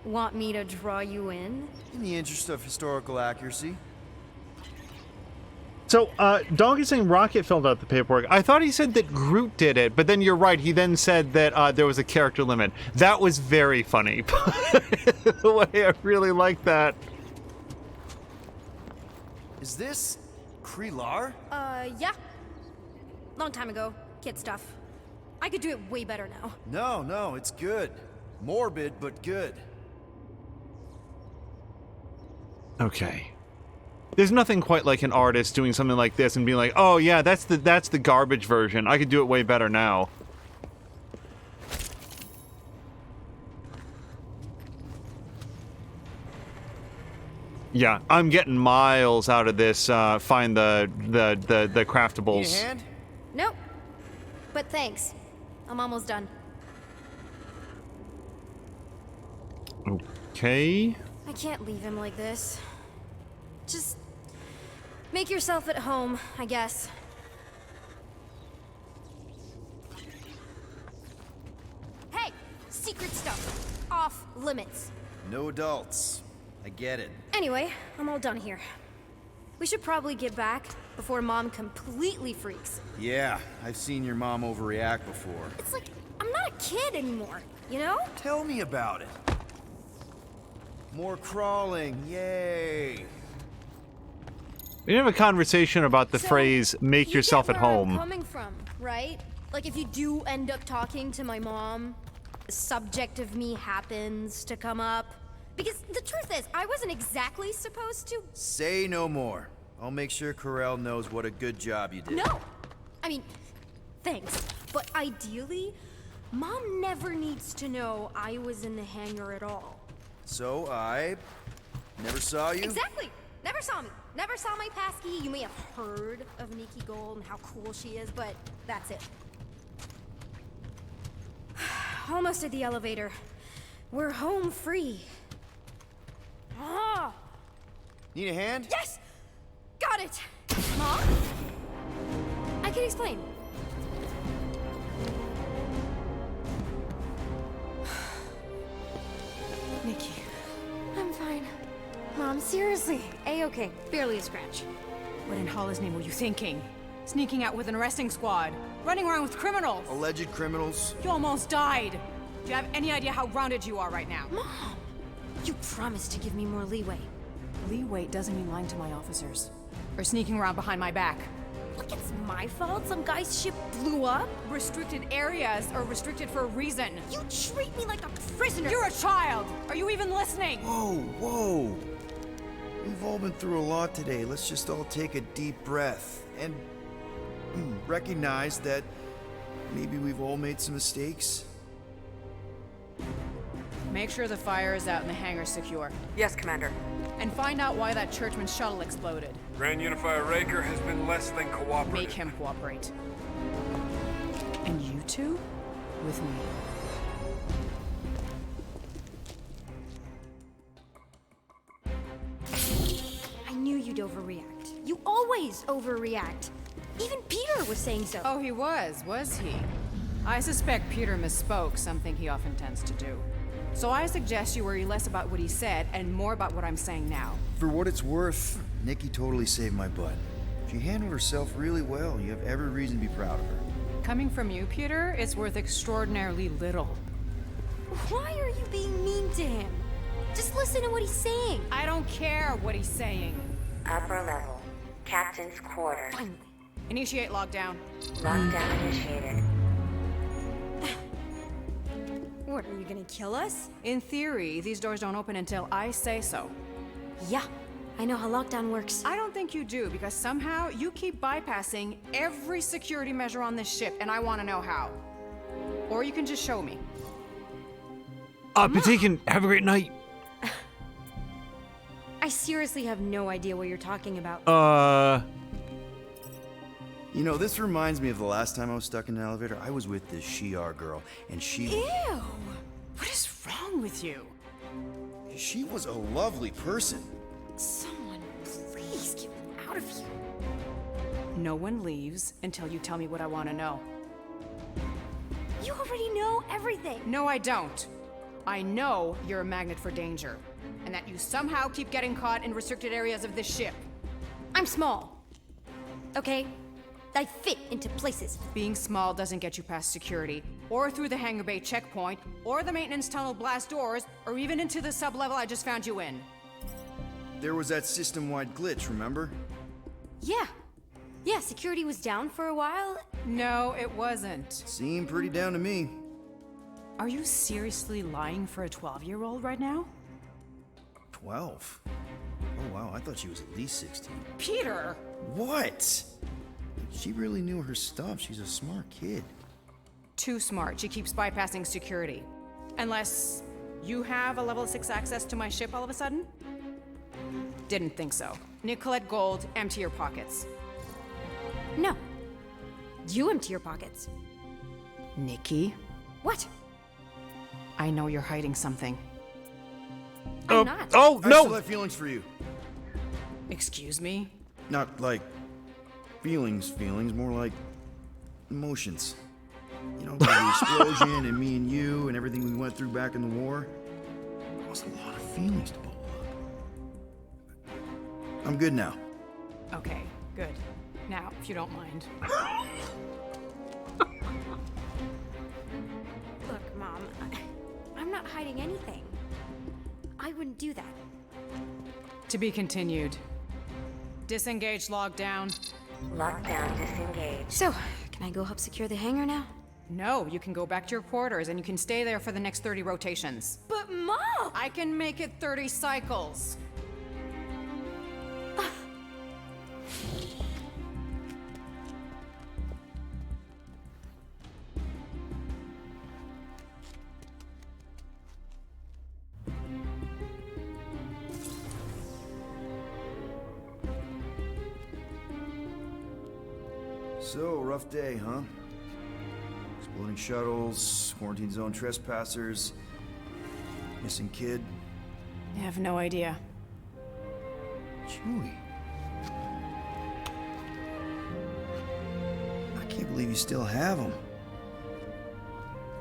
want me to draw you in? In the interest of historical accuracy. So, Dog is saying Rocket filled out the paperwork. I thought he said that Groot did it, but then you're right. He then said that there was a character limit. That was very funny. The way I really like that. Is this Krelar? Yeah. Long time ago. Kid stuff. I could do it way better now. No, it's good. Morbid, but good. Okay. There's nothing quite like an artist doing something like this and being like, oh yeah, that's the garbage version. I could do it way better now. Yeah, I'm getting miles out of this. Find the craftables. Need a hand? Nope. But thanks. I'm almost done. Okay. I can't leave him like this. Just make yourself at home, I guess. Hey! Secret stuff. Off limits. No adults. I get it. Anyway, I'm all done here. We should probably get back before Mom completely freaks. Yeah, I've seen your mom overreact before. It's like, I'm not a kid anymore, you know? Tell me about it. More crawling, yay! We didn't have a conversation about the phrase "make yourself at home." I'm coming from, right? Like if you do end up talking to my mom, the subject of me happens to come up. Because the truth is, I wasn't exactly supposed to. Say no more. I'll make sure Corell knows what a good job you did. No! I mean, thanks. But ideally, Mom never needs to know I was in the hangar at all. So I never saw you? Exactly! Never saw me. Never saw my passkey. You may have heard of Nikki Gold and how cool she is, but that's it. Almost at the elevator. We're home free. Ah! Need a hand? Yes! Got it! Mom? I can explain. Nikki. I'm fine. Mom, seriously. A-okay. Barely a scratch. What in Hala's name were you thinking? Sneaking out with an arresting squad. Running around with criminals. Alleged criminals? You almost died. Do you have any idea how grounded you are right now? Mom! You promised to give me more leeway. Leeway doesn't mean lying to my officers. Or sneaking around behind my back. Look, it's my fault some guy's ship blew up. Restricted areas are restricted for a reason. You treat me like a prisoner. You're a child! Are you even listening? Whoa. We've all been through a lot today. Let's just all take a deep breath and recognize that maybe we've all made some mistakes. Make sure the fire is out and the hangar's secure. Yes, Commander. And find out why that churchman's shuttle exploded. Grand Unifier Raker has been less than cooperative. Make him cooperate. And you two? With me. I knew you'd overreact. You always overreact. Even Peter was saying so. Oh, he was he? I suspect Peter misspoke, something he often tends to do. So I suggest you worry less about what he said and more about what I'm saying now. For what it's worth, Nikki totally saved my butt. She handled herself really well. You have every reason to be proud of her. Coming from you, Peter, it's worth extraordinarily little. Why are you being mean to him? Just listen to what he's saying. I don't care what he's saying. Upper level. Captain's quarters. Finally. Initiate lockdown. Lockdown initiated. What, are you gonna kill us? In theory, these doors don't open until I say so. Yeah, I know how lockdown works. I don't think you do, because somehow you keep bypassing every security measure on this ship, and I want to know how. Or you can just show me. Patikin, have a great night. I seriously have no idea what you're talking about. You know, this reminds me of the last time I was stuck in an elevator. I was with this Shi'ar girl, and she... Ew! What is wrong with you? She was a lovely person. Someone, please get out of here. No one leaves until you tell me what I want to know. You already know everything. No, I don't. I know you're a magnet for danger, and that you somehow keep getting caught in restricted areas of this ship. I'm small. Okay? I fit into places. Being small doesn't get you past security, or through the hangar bay checkpoint, or the maintenance tunnel blast doors, or even into the sub-level I just found you in. There was that system-wide glitch, remember? Yeah. Yeah, security was down for a while. No, it wasn't. Seemed pretty down to me. Are you seriously lying for a 12-year-old right now? 12? Oh wow, I thought she was at least 16. Peter! What? She really knew her stuff. She's a smart kid. Too smart. She keeps bypassing security. Unless you have a level 6 access to my ship all of a sudden? Didn't think so. Nicolette Gold, empty your pockets. No. You empty your pockets. Nikki? What? I know you're hiding something. I'm not. Oh, I no! still have feelings for you. Excuse me? Not like feelings, more like emotions. You know, like the explosion and me and you and everything we went through back in the war. There was a lot of feelings to bubble up. I'm good now. Okay, good. Now, if you don't mind. Look, Mom, I'm not hiding anything. I wouldn't do that. To be continued. Disengage lockdown. Lockdown disengaged. So, can I go help secure the hangar now? No, you can go back to your quarters and you can stay there for the next 30 rotations. But Mom! I can make it 30 cycles. So, rough day, huh? Exploding shuttles, quarantine zone trespassers, missing kid. I have no idea. Chewie. I can't believe you still have him.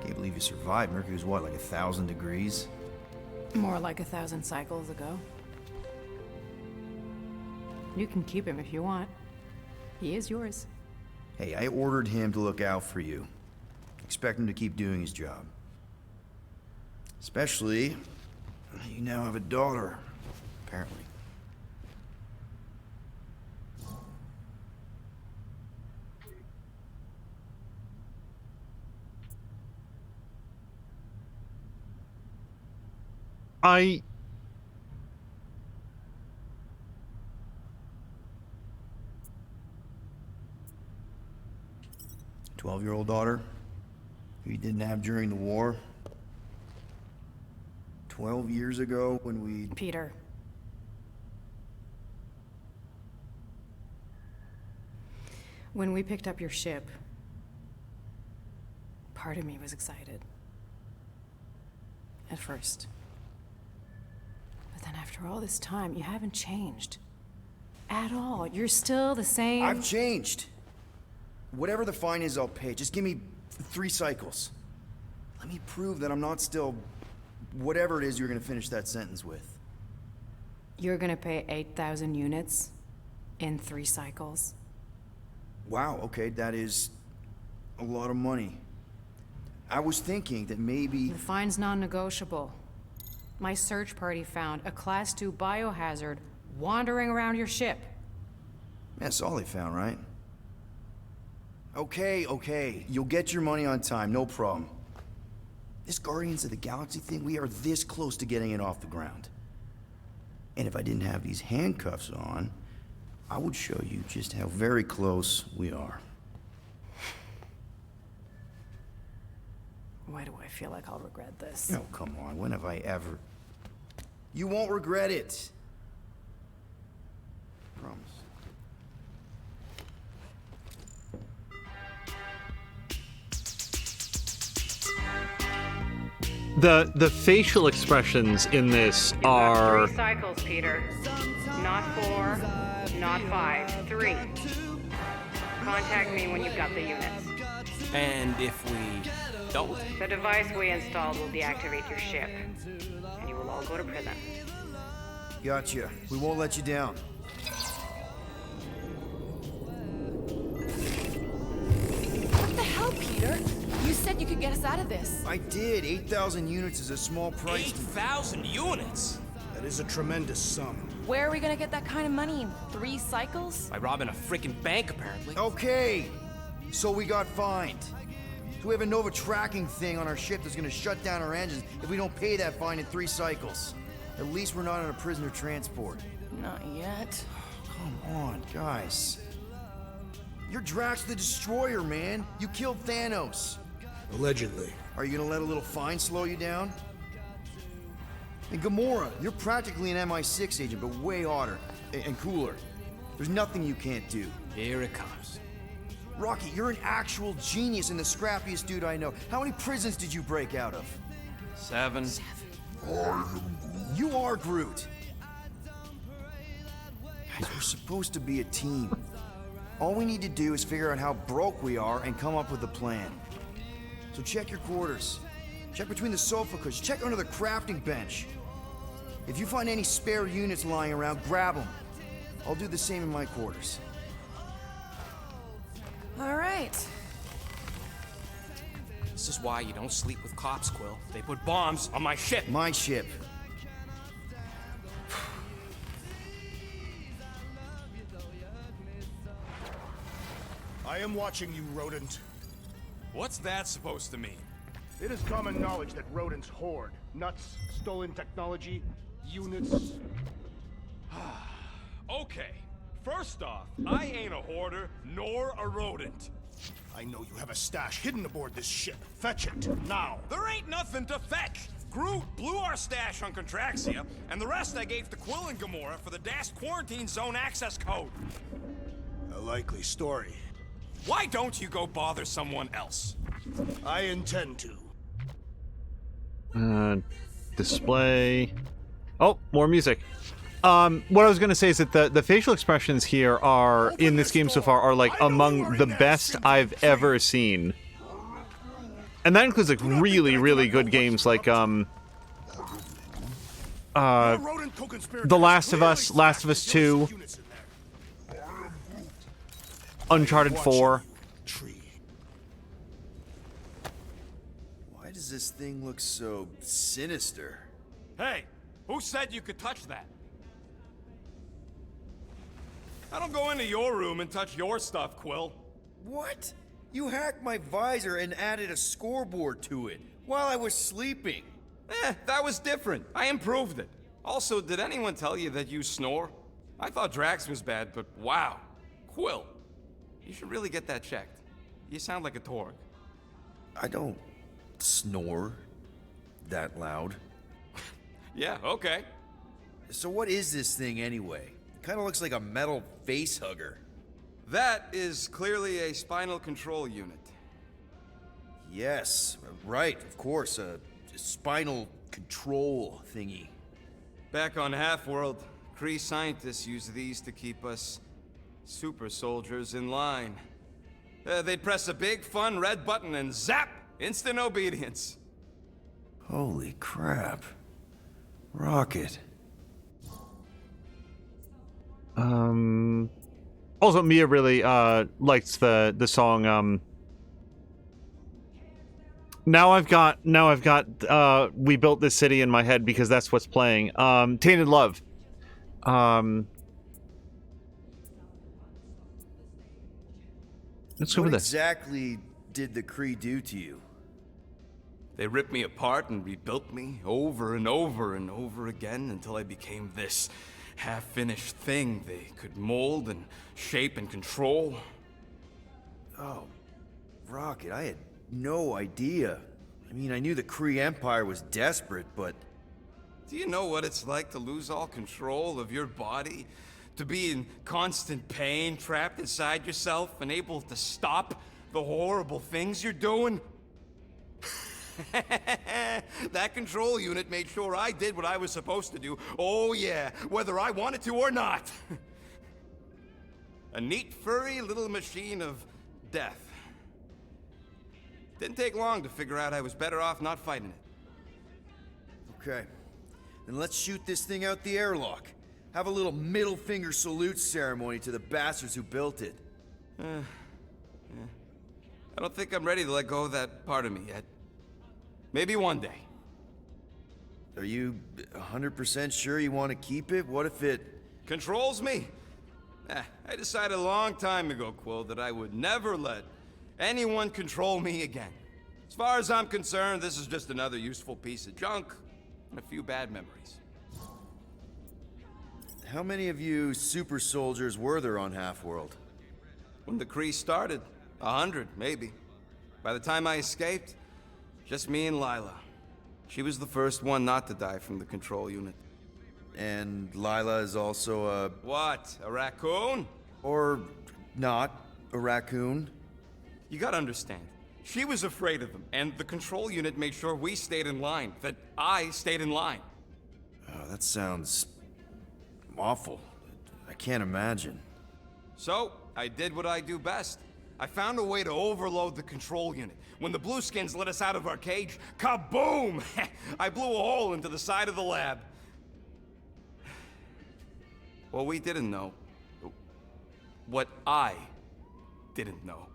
Can't believe you survived. Mercury was what, like 1,000 degrees? More like 1,000 cycles ago. You can keep him if you want. He is yours. Hey, I ordered him to look out for you. Expect him to keep doing his job. Especially, you now have a daughter, apparently. I... 12-year-old daughter, who you didn't have during the war. 12 years ago when we... Peter. When we picked up your ship, part of me was excited. At first. But then after all this time, you haven't changed. At all. You're still the same... I've changed. Whatever the fine is, I'll pay. Just give me 3 cycles. Let me prove that I'm not still... whatever it is you're gonna finish that sentence with. You're gonna pay 8,000 units in 3 cycles? Wow, okay, that is a lot of money. I was thinking that maybe... The fine's non-negotiable. My search party found a Class 2 biohazard wandering around your ship. That's all they found, right? Okay. You'll get your money on time, no problem. This Guardians of the Galaxy thing, we are this close to getting it off the ground. And if I didn't have these handcuffs on, I would show you just how very close we are. Why do I feel like I'll regret this? Oh, come on. When have I ever... You won't regret it. Promise. The facial expressions in this You've got are 3 cycles, Peter. Not 4, not 5, 3. Contact me when you've got the units. And if we don't? The device we installed will deactivate your ship, and you will all go to prison. Gotcha. We won't let you down. What the hell, Peter? You said you could get us out of this. I did. 8,000 units is a small price. 8,000 units? That is a tremendous sum. Where are we gonna get that kind of money in 3 cycles? By robbing a freaking bank, apparently. Okay. So we got fined. So we have a Nova tracking thing on our ship that's gonna shut down our engines if we don't pay that fine in 3 cycles. At least we're not on a prisoner transport. Not yet. Come on, guys. You're Drax the Destroyer, man. You killed Thanos. Allegedly. Are you gonna let a little fine slow you down? And Gamora, you're practically an MI6 agent, but way hotter and cooler. There's nothing you can't do. Here it comes. Rocky, you're an actual genius and the scrappiest dude I know. How many prisons did you break out of? 7. You are Groot. Guys, we're supposed to be a team. All we need to do is figure out how broke we are and come up with a plan. So check your quarters. Check between the sofa cushions. Check under the crafting bench. If you find any spare units lying around, grab them. I'll do the same in my quarters. All right. This is why you don't sleep with cops, Quill. They put bombs on my ship. My ship. I am watching you, rodent. What's that supposed to mean? It is common knowledge that rodents hoard nuts, stolen technology, units. Okay, first off, I ain't a hoarder nor a rodent. I know you have a stash hidden aboard this ship. Fetch it, now. There ain't nothing to fetch. Groot blew our stash on Contraxia, and the rest I gave to Quill and Gamora for the DAST quarantine zone access code. A likely story. Why don't you go bother someone else? I intend to. Display. Oh, more music. What I was going to say is that the facial expressions here are, in this game so far, are like among the best I've ever seen. And that includes like really, really good games like The Last of Us, Last of Us 2, Uncharted 4. Why does this thing look so sinister? Hey, who said you could touch that? I don't go into your room and touch your stuff, Quill. What? You hacked my visor and added a scoreboard to it while I was sleeping. That was different. I improved it. Also, did anyone tell you that you snore? I thought Drax was bad, but wow. Quill, you should really get that checked. You sound like a Torg. I don't snore that loud. Yeah, okay. So what is this thing anyway? Kind of looks like a metal face hugger. That is clearly a spinal control unit. Yes, right, of course, a spinal control thingy. Back on Half-World, Kree scientists use these to keep us super soldiers in line. They'd press a big, fun red button and zap! Instant obedience. Holy crap. Rocket. Also, Mia really likes the song. Now I've got We Built This City in my head because that's what's playing. Tainted Love. Let's go What with this. exactly did the Kree do to you? They ripped me apart and rebuilt me over and over and over again until I became this half-finished thing they could mold and shape and control. Oh, Rocket, I had no idea. I mean, I knew the Kree Empire was desperate, but... Do you know what it's like to lose all control of your body? To be in constant pain, trapped inside yourself, unable to stop the horrible things you're doing? That control unit made sure I did what I was supposed to do. Oh yeah, whether I wanted to or not. A neat, furry little machine of death. Didn't take long to figure out I was better off not fighting it. Okay, then let's shoot this thing out the airlock. Have a little middle finger salute ceremony to the bastards who built it. Yeah. I don't think I'm ready to let go of that part of me yet. Maybe one day. Are you 100% sure you want to keep it? What if it... Controls me? I decided a long time ago, Quill, that I would never let anyone control me again. As far as I'm concerned, this is just another useful piece of junk and a few bad memories. How many of you super soldiers were there on Half-World? When the Kree started, 100, maybe. By the time I escaped, just me and Lila. She was the first one not to die from the control unit. And Lila is also a... What? A raccoon? Or not a raccoon? You gotta understand. She was afraid of them, and the control unit made sure we stayed in line, that I stayed in line. Oh, that sounds... awful. I can't imagine. So, I did what I do best. I found a way to overload the control unit. When the Blueskins let us out of our cage, kaboom! I blew a hole into the side of the lab. What we didn't know, what I didn't know,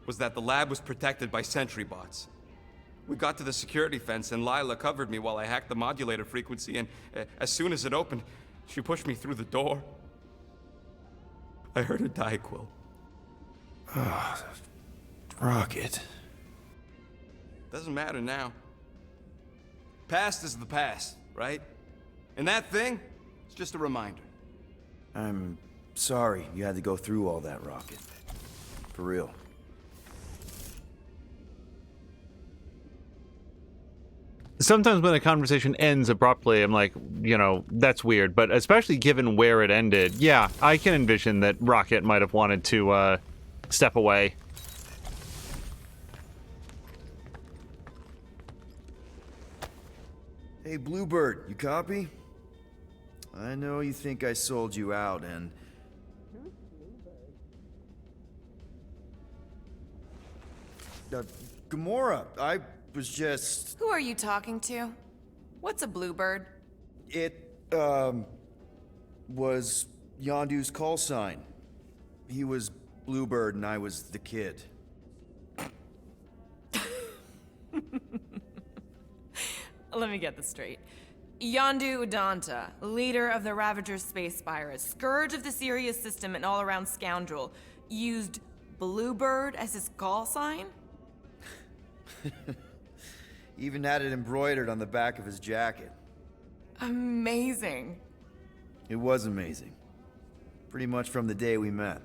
was that the lab was protected by sentry bots. We got to the security fence and Lila covered me while I hacked the modulator frequency, and as soon as it opened, she pushed me through the door. I heard her die, Quill. Oh, Rocket. Doesn't matter now. Past is the past, right? And that thing, it's just a reminder. I'm sorry you had to go through all that, Rocket. For real. Sometimes when a conversation ends abruptly, I'm like, you know, that's weird. But especially given where it ended, yeah, I can envision that Rocket might have wanted to step away. Hey, Bluebird, you copy? I know you think I sold you out, and... Gamora, I was just... Who are you talking to? What's a bluebird? It, was Yondu's call sign. He was Bluebird and I was the kid. Let me get this straight. Yondu Udonta, leader of the Ravagers space virus, scourge of the Sirius system and all-around scoundrel, used Bluebird as his call sign? Even had it embroidered on the back of his jacket. Amazing. It was amazing. Pretty much from the day we met.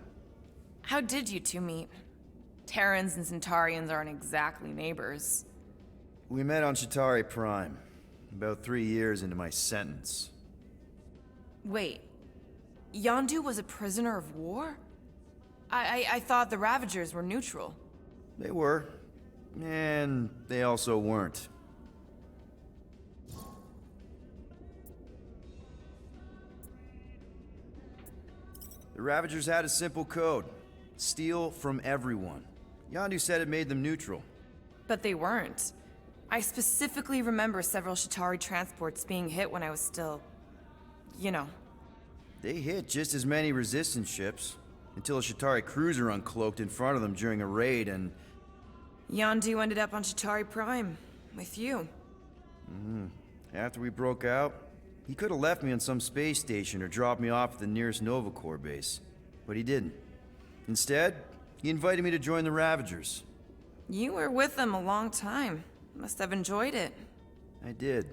How did you two meet? Terrans and Centaurians aren't exactly neighbors. We met on Chitauri Prime, about 3 years into my sentence. Wait, Yondu was a prisoner of war? I thought the Ravagers were neutral. They were, and they also weren't. The Ravagers had a simple code. Steal from everyone. Yondu said it made them neutral. But they weren't. I specifically remember several Chitauri transports being hit when I was still... you know. They hit just as many resistance ships, until a Chitauri cruiser uncloaked in front of them during a raid and... Yondu ended up on Chitauri Prime, with you. After we broke out, he could have left me on some space station or dropped me off at the nearest Nova Corps base. But he didn't. Instead, he invited me to join the Ravagers. You were with them a long time. Must have enjoyed it. I did.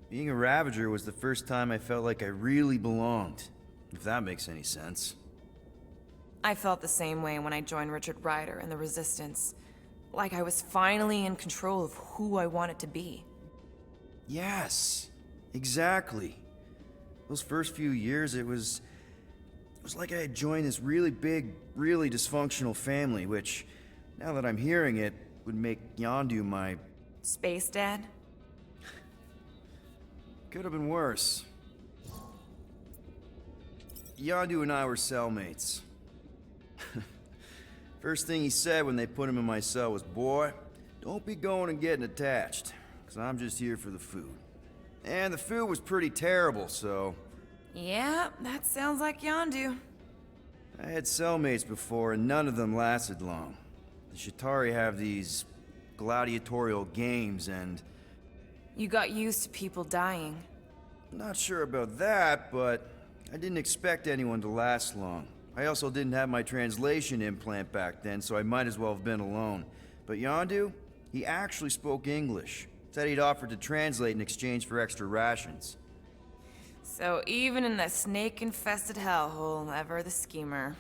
Being a Ravager was the first time I felt like I really belonged, if that makes any sense. I felt the same way when I joined Richard Rider and the Resistance. Like I was finally in control of who I wanted to be. Yes, exactly. Those first few years, it was like I had joined this really big, really dysfunctional family, which, now that I'm hearing it, would make Yondu my... Space Dad? Could have been worse. Yondu and I were cellmates. First thing he said when they put him in my cell was, "Boy, don't be going and getting attached, because I'm just here for the food." And the food was pretty terrible, so... Yeah, that sounds like Yondu. I had cellmates before, and none of them lasted long. The Shatari have these gladiatorial games, and... You got used to people dying. Not sure about that, but I didn't expect anyone to last long. I also didn't have my translation implant back then, so I might as well have been alone. But Yondu, he actually spoke English. Said he'd offered to translate in exchange for extra rations. So even in that snake-infested hellhole, ever the schemer.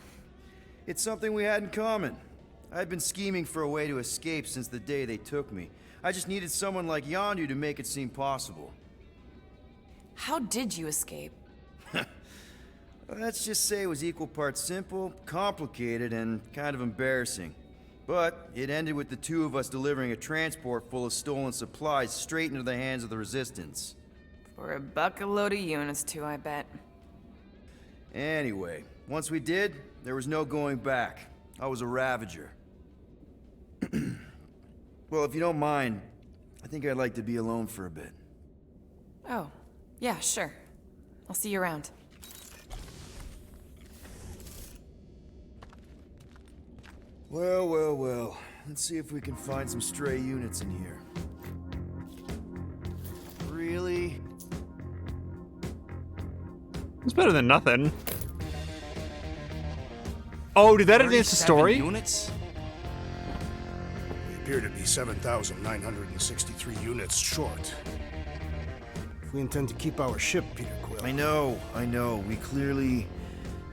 It's something we had in common. I'd been scheming for a way to escape since the day they took me. I just needed someone like Yondu to make it seem possible. How did you escape? Let's just say it was equal parts simple, complicated, and kind of embarrassing. But it ended with the two of us delivering a transport full of stolen supplies straight into the hands of the Resistance. For a bucket-load of units too, I bet. Anyway, once we did, there was no going back. I was a Ravager. Well, if you don't mind, I think I'd like to be alone for a bit. Oh, yeah, sure. I'll see you around. Well, well, well. Let's see if we can find some stray units in here. Really? It's better than nothing. Oh, did that advance the story? Units? We appear to be 7,963 units short. If we intend to keep our ship, Peter Quill... I know. We clearly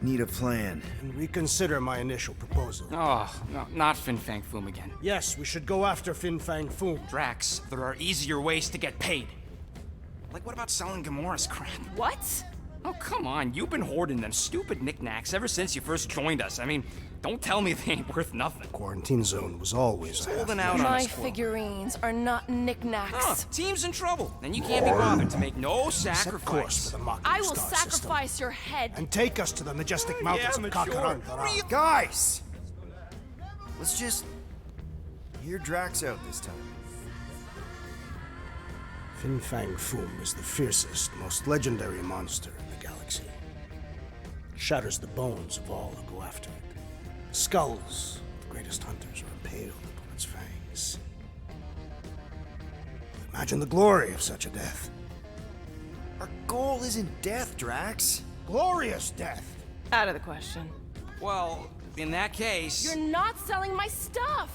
need a plan. And reconsider my initial proposal. Oh, no, not Fin Fang Foom again. Yes, we should go after Fin Fang Foom. Drax, there are easier ways to get paid. Like, what about selling Gamora's crap? What? Oh, come on. You've been hoarding them stupid knickknacks ever since you first joined us. I mean, don't tell me they ain't worth nothing. Quarantine zone was always holding out on My us, Quill. figurines are not knickknacks. Huh, team's in trouble. Then you can't be bothered to make no sacrifice. For the Mocking I will Star sacrifice system. your head. And take us to the majestic mountains of Kakarantara. Guys! Let's just hear Drax out this time. Fin Fang Foom is the fiercest, most legendary monster in the galaxy. It shatters the bones of all who go after it. The skulls of the greatest hunters are impaled upon its fangs. Imagine the glory of such a death. Our goal isn't death, Drax. Glorious death! Out of the question. Well, in that case... You're not selling my stuff!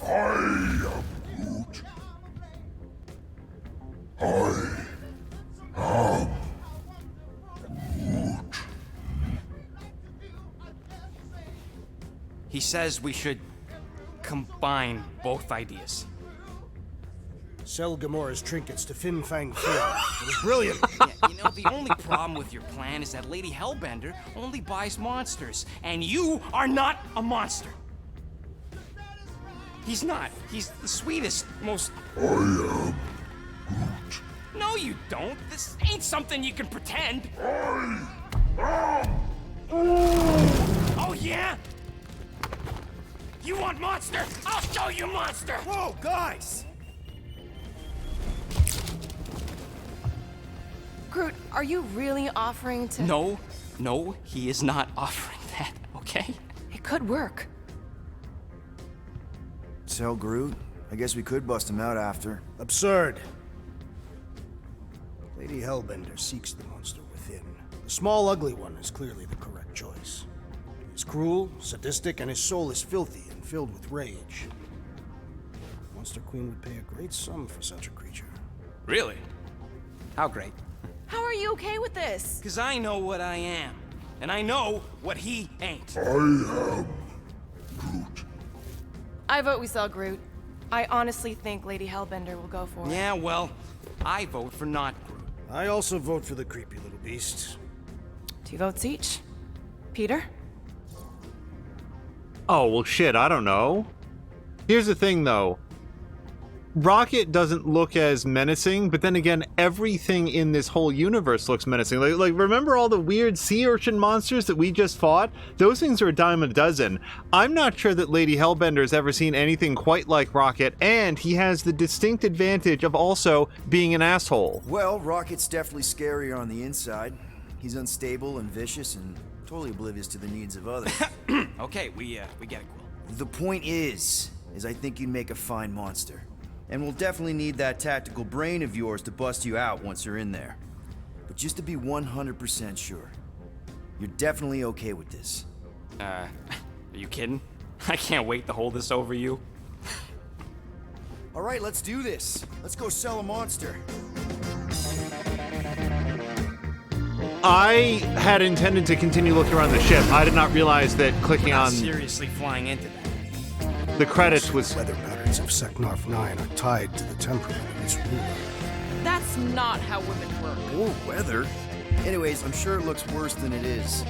He says we should combine both ideas. Sell Gamora's trinkets to Fin Fang Foom. It was brilliant. Yeah, you know, the only problem with your plan is that Lady Hellbender only buys monsters, and you are not a monster. He's not. He's the sweetest, most... I am Groot. No, you don't. This ain't something you can pretend. Oh, yeah? You want monster? I'll show you monster! Whoa, guys! Groot, are you really offering to... No, he is not offering that, okay? It could work. Sell Groot? I guess we could bust him out after. Absurd. Lady Hellbender seeks the monster within. The small, ugly one is clearly the correct choice. He's cruel, sadistic, and his soul is filthy and filled with rage. Monster Queen would pay a great sum for such a creature. Really? How great? How are you okay with this? Because I know what I am. And I know what he ain't. I vote we sell Groot. I honestly think Lady Hellbender will go for it. Yeah, well, I vote for not Groot. I also vote for the creepy little beast. 2 votes each. Peter? Oh, well, shit, I don't know. Here's the thing, though. Rocket doesn't look as menacing, but then again, everything in this whole universe looks menacing. Like, remember all the weird sea urchin monsters that we just fought? Those things are a dime a dozen. I'm not sure that Lady Hellbender has ever seen anything quite like Rocket, and he has the distinct advantage of also being an asshole. Well, Rocket's definitely scarier on the inside. He's unstable and vicious and totally oblivious to the needs of others. Okay, we get it, Quill. The point is I think you'd make a fine monster. And we'll definitely need that tactical brain of yours to bust you out once you're in there. But just to be 100% sure, you're definitely okay with this. Are you kidding? I can't wait to hold this over you. All right, let's do this. Let's go sell a monster. I had intended to continue looking around the ship. I did not realize that clicking on Seriously flying into that. the credits was... Weather patterns of Seknarf 9 are tied to the temperament of its ruler. That's not how women work. Or weather. Anyways, I'm sure it looks worse than it is.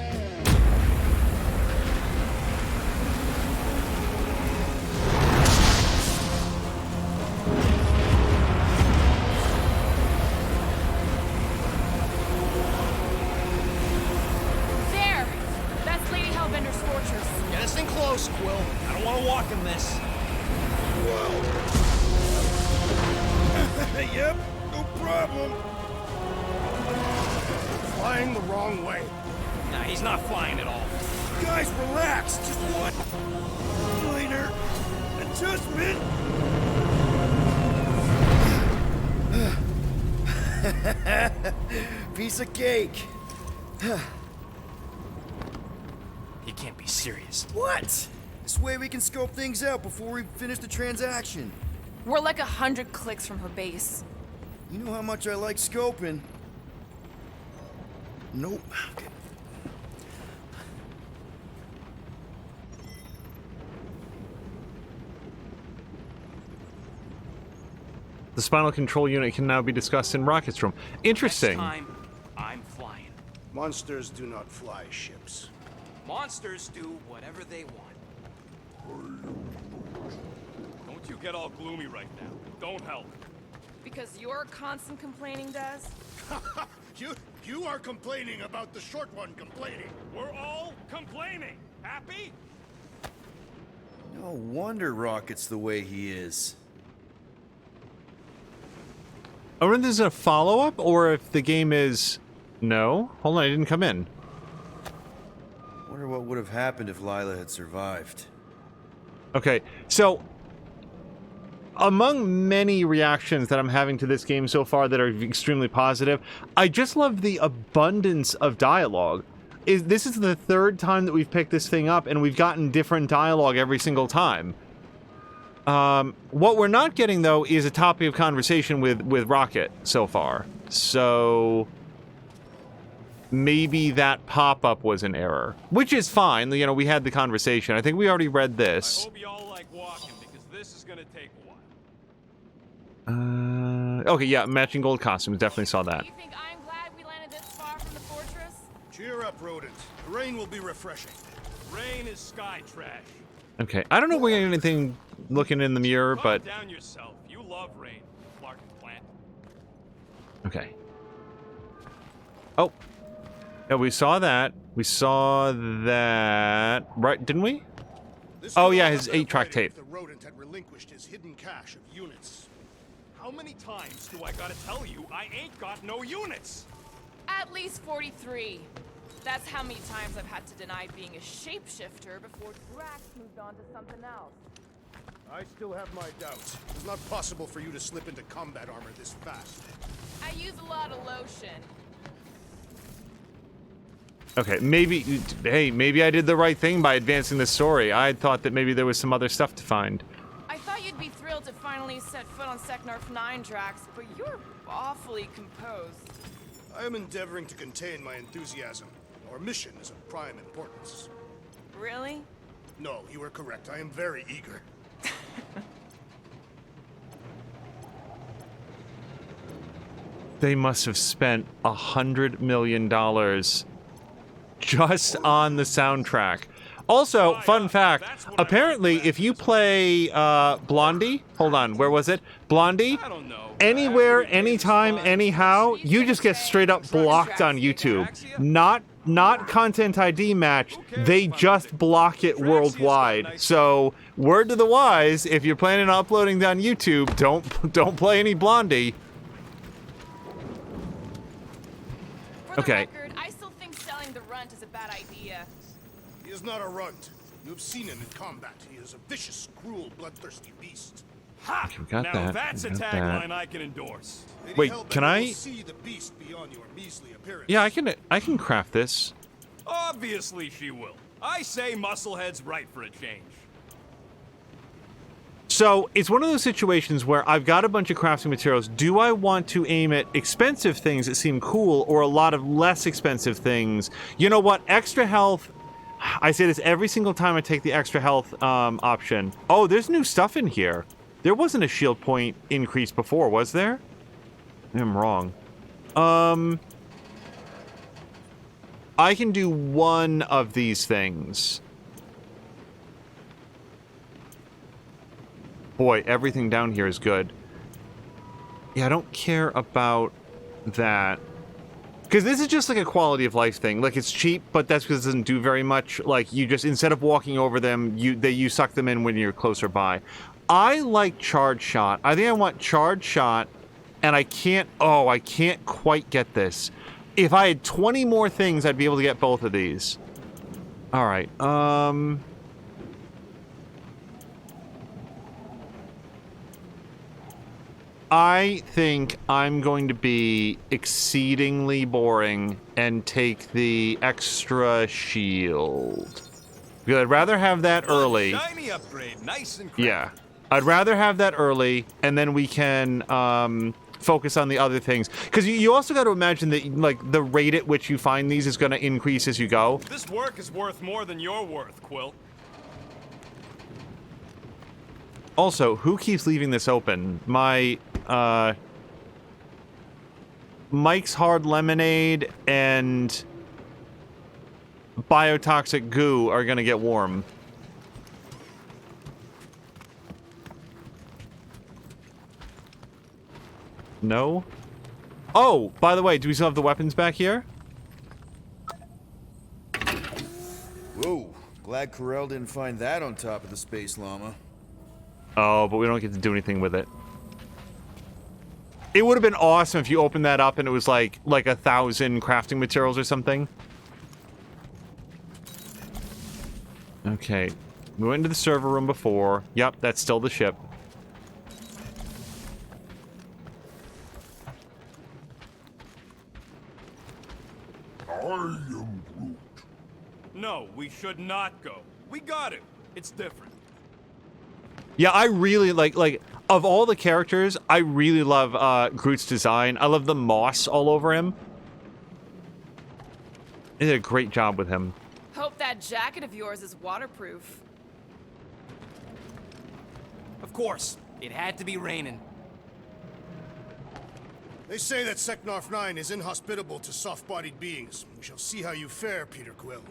There! That's Lady Hellbender's fortress. Get us in close, Quill. I don't want to walk in this. Yep, no problem. Flying the wrong way. Nah, he's not flying at all. Guys, relax. Just one minor adjustment. Piece of cake. He can't be serious. What? This way we can scope things out before we finish the transaction. We're like 100 clicks from her base. You know how much I like scoping. Nope. Okay. The spinal control unit can now be discussed in Rocket's room. Interesting. Next time, I'm flying. Monsters do not fly ships. Monsters do whatever they want. Don't you get all gloomy right now. Don't help. Because your constant complaining does? You are complaining about the short one complaining. We're all complaining. Happy? No wonder Rocket's the way he is. I wonder if this is a follow-up, or if the game is... No? Hold on, I didn't come in. Wonder what would have happened if Lila had survived. Okay, so... among many reactions that I'm having to this game so far that are extremely positive, I just love the abundance of dialogue. This is the third time that we've picked this thing up, and we've gotten different dialogue every single time. What we're not getting, though, is a topic of conversation with Rocket so far. So... maybe that pop-up was an error. Which is fine, you know, we had the conversation. I think we already read this. I hope y'all like walking, because this is gonna take a while. Okay, yeah, matching gold costumes. Definitely saw that. You think I'm glad we landed this far from the fortress? Cheer up, rodent. The rain will be refreshing. Rain is sky trash. Okay, I don't know if we got anything looking in the mirror, but... Calm down yourself. You love rain, Clark Plant. Okay. Oh. Yeah, we saw that. We saw that... Right, didn't we? Oh, yeah, his 8-track tape. The rodent had relinquished his hidden cache of units. How many times do I gotta tell you I ain't got no units? At least 43. That's how many times I've had to deny being a shapeshifter before Drax moved on to something else. I still have my doubts. It's not possible for you to slip into combat armor this fast. I use a lot of lotion. Okay, maybe... Hey, maybe I did the right thing by advancing the story. I thought that maybe there was some other stuff to find. I thought you'd be thrilled to finally finally set foot on Seknarf 9, Drax, but you're awfully composed. I am endeavoring to contain my enthusiasm. Our mission is of prime importance. Really? No, you are correct. I am very eager. They must have spent $100 million just on the soundtrack. Also, fun fact, apparently if you play Blondie, hold on, where was it? Blondie, anywhere, anytime, anyhow, you just get straight up blocked on YouTube. Not Content ID match, they just block it worldwide. So, word to the wise, if you're planning on uploading on YouTube, don't play any Blondie. Okay. Record, I still think selling the runt is a bad idea. He is not a runt. You have seen him in combat. He is a vicious, cruel, bloodthirsty beast. Ha! We got now that. that's We a got tagline that. I can endorse. Wait, can I? See the beast beyond your measly appearance. Yeah, I can craft this. Obviously she will. I say Musclehead's right for a change. So, it's one of those situations where I've got a bunch of crafting materials. Do I want to aim at expensive things that seem cool or a lot of less expensive things? You know what? Extra health. I say this every single time I take the extra health option. Oh, there's new stuff in here. There wasn't a shield point increase before, was there? I'm wrong. I can do one of these things. Boy, everything down here is good. Yeah, I don't care about that. Because this is just like a quality of life thing. Like, it's cheap, but that's because it doesn't do very much. Like, you just, instead of walking over them, you suck them in when you're closer by. I like Charge Shot. I think I want Charge Shot, and I can't quite get this. If I had 20 more things, I'd be able to get both of these. Alright, I think I'm going to be exceedingly boring and take the extra shield. Because I'd rather have that early. Shiny upgrade, nice and Yeah. I'd rather have that early, and then we can focus on the other things. Because you also got to imagine that, like, the rate at which you find these is going to increase as you go. This work is worth more than you're worth, Quill. Also, who keeps leaving this open? My, Mike's Hard Lemonade and Biotoxic Goo are gonna get warm. No? Oh, by the way, do we still have the weapons back here? Whoa, glad Corel didn't find that on top of the Space Llama. Oh, but we don't get to do anything with it. It would have been awesome if you opened that up and it was like 1,000 crafting materials or something. Okay. We went into the server room before. Yep, that's still the ship. No, we should not go. We got it. It's different. Yeah, I really like of all the characters, I really love Groot's design. I love the moss all over him. They did a great job with him. Hope that jacket of yours is waterproof. Of course, it had to be raining. They say that Seknarf 9 is inhospitable to soft-bodied beings. We shall see how you fare, Peter Quill.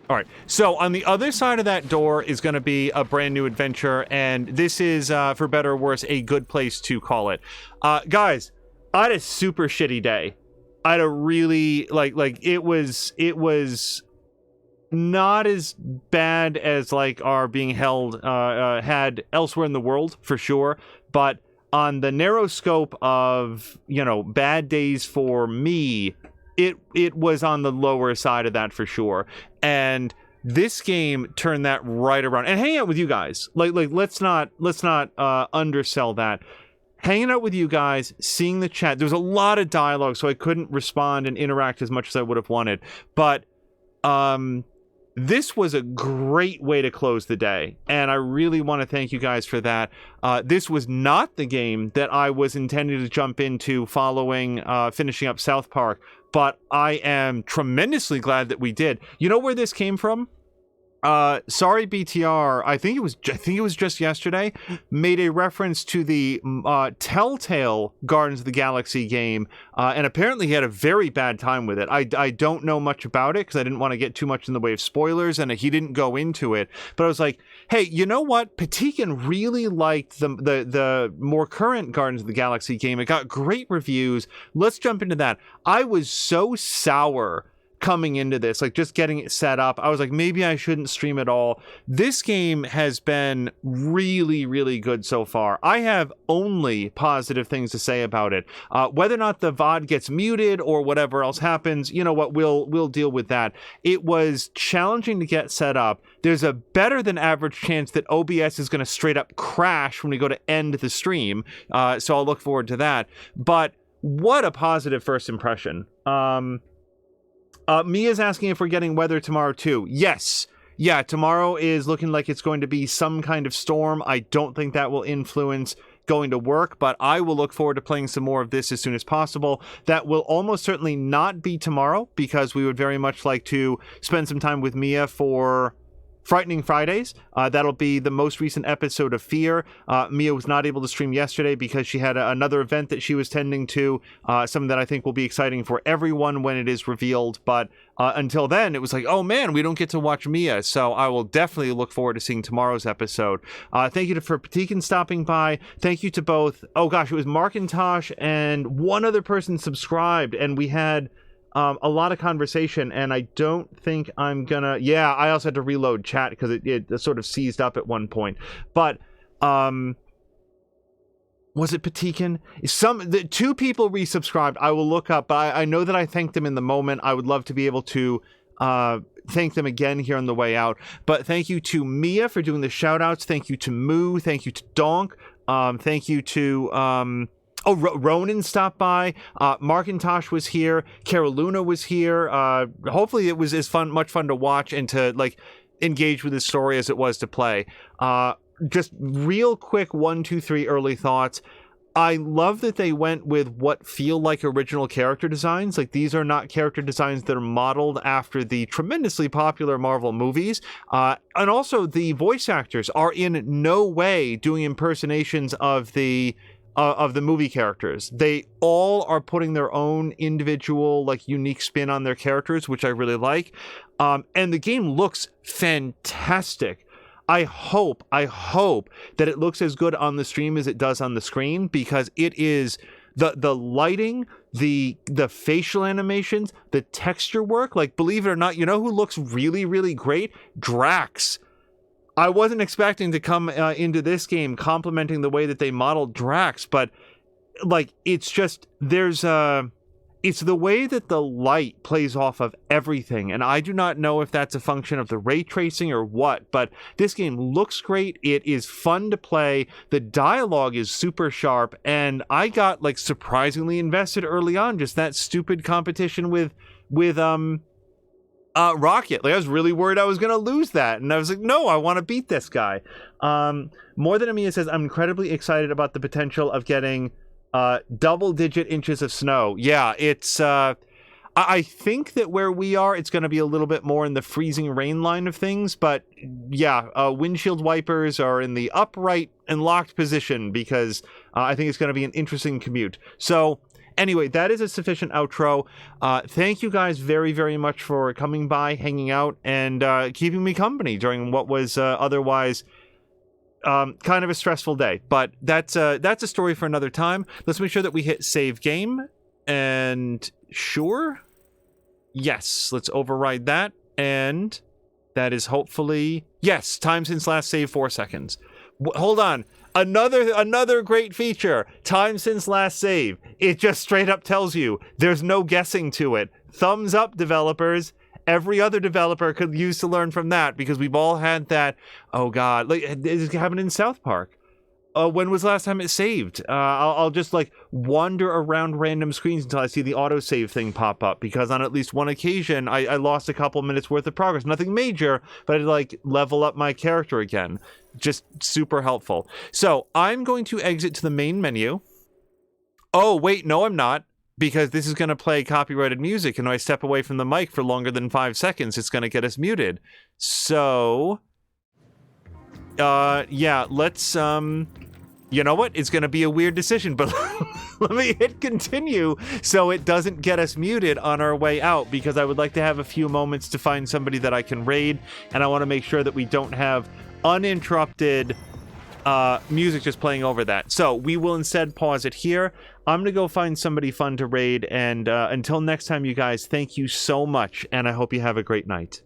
All right, so on the other side of that door is going to be a brand new adventure, and this is, for better or worse, a good place to call it. Guys, I had a super shitty day. I had a really, it was not as bad as, like, our being held, had elsewhere in the world, for sure, but on the narrow scope of, you know, bad days for me, it was on the lower side of that for sure. And this game turned that right around. And hanging out with you guys, like let's not undersell that. Hanging out with you guys, seeing the chat. There was a lot of dialogue, so I couldn't respond and interact as much as I would have wanted. But this was a great way to close the day, and I really want to thank you guys for that. This was not the game that I was intending to jump into following finishing up South Park, but I am tremendously glad that we did. You know where this came from? Sorry BTR, I think it was just yesterday, made a reference to the Telltale Guardians of the Galaxy game, and apparently he had a very bad time with it. I don't know much about it because I didn't want to get too much in the way of spoilers, and he didn't go into it, but I was like, hey, you know what? Patikin really liked the more current Guardians of the Galaxy game. It got great reviews. Let's jump into that. I was so sour coming into this, like just getting it set up. I was like, maybe I shouldn't stream at all. This game has been really, really good so far. I have only positive things to say about it. Whether or not the VOD gets muted or whatever else happens, you know what, we'll deal with that. It was challenging to get set up. There's a better than average chance that OBS is going to straight up crash when we go to end the stream. So I'll look forward to that. But what a positive first impression. Mia's asking if we're getting weather tomorrow too. Yes. Yeah, tomorrow is looking like it's going to be some kind of storm. I don't think that will influence going to work, but I will look forward to playing some more of this as soon as possible. That will almost certainly not be tomorrow because we would very much like to spend some time with Mia for Frightening Fridays. That'll be the most recent episode of Fear. Mia was not able to stream yesterday because she had another event that she was tending to, something that I think will be exciting for everyone when it is revealed. But until then, it was like, oh man, we don't get to watch Mia. So I will definitely look forward to seeing tomorrow's episode. Thank you for Patikin stopping by. Thank you to both. Oh gosh, it was Markintosh and one other person subscribed, and we had a lot of conversation, and I don't think I'm gonna... Yeah, I also had to reload chat because it sort of seized up at one point. But, was it Patikin? The two people resubscribed. I will look up, but I know that I thanked them in the moment. I would love to be able to thank them again here on the way out. But thank you to Mia for doing the shout-outs. Thank you to Moo. Thank you to Donk. Thank you to... Ronan stopped by. Markintosh was here. Caroluna was here. Hopefully it was as much fun to watch and to like engage with the story as it was to play. Just real quick 1, 2, 3 early thoughts. I love that they went with what feel like original character designs. Like, these are not character designs that are modeled after the tremendously popular Marvel movies. And also the voice actors are in no way doing impersonations of the movie characters. They all are putting their own individual, like, unique spin on their characters, which I really like. And the game looks fantastic. I hope that it looks as good on the stream as it does on the screen, because it is the lighting, the facial animations, the texture work. Like, believe it or not, you know who looks really, really great? Drax. I wasn't expecting to come into this game complimenting the way that they modeled Drax, but like, it's just, it's the way that the light plays off of everything, and I do not know if that's a function of the ray tracing or what, but this game looks great. It is fun to play. The dialogue is super sharp, and I got like surprisingly invested early on. Just that stupid competition with Rocket. Like, I was really worried I was going to lose that, and I was like, no, I want to beat this guy. More Than Amia says, I'm incredibly excited about the potential of getting double-digit inches of snow. Yeah, it's I think that where we are, it's going to be a little bit more in the freezing rain line of things, but yeah, windshield wipers are in the upright and locked position because I think it's going to be an interesting commute. So anyway, that is a sufficient outro. Thank you guys very, very much for coming by, hanging out, and keeping me company during what was otherwise kind of a stressful day. But that's a story for another time. Let's make sure that we hit save game. And sure. Yes, let's override that. And that is hopefully... Yes, time since last save 4 seconds. Hold on. Another great feature. Time since last save. It just straight up tells you. There's no guessing to it. Thumbs up, developers. Every other developer could use to learn from that, because we've all had that. Oh God, like it happened in South Park. When was the last time it saved? I'll just like wander around random screens until I see the autosave thing pop up, because on at least one occasion I lost a couple minutes worth of progress. Nothing major, but I'd like level up my character again. Just super helpful. So I'm going to exit to the main menu. Oh, wait, no, I'm not, because this is going to play copyrighted music, and if I step away from the mic for longer than 5 seconds, it's going to get us muted. So, yeah, let's, you know what? It's going to be a weird decision, but let me hit continue so it doesn't get us muted on our way out, because I would like to have a few moments to find somebody that I can raid, and I want to make sure that we don't have uninterrupted music just playing over that. So we will instead pause it here. I'm gonna go find somebody fun to raid, and until next time, you guys, thank you so much, and I hope you have a great night.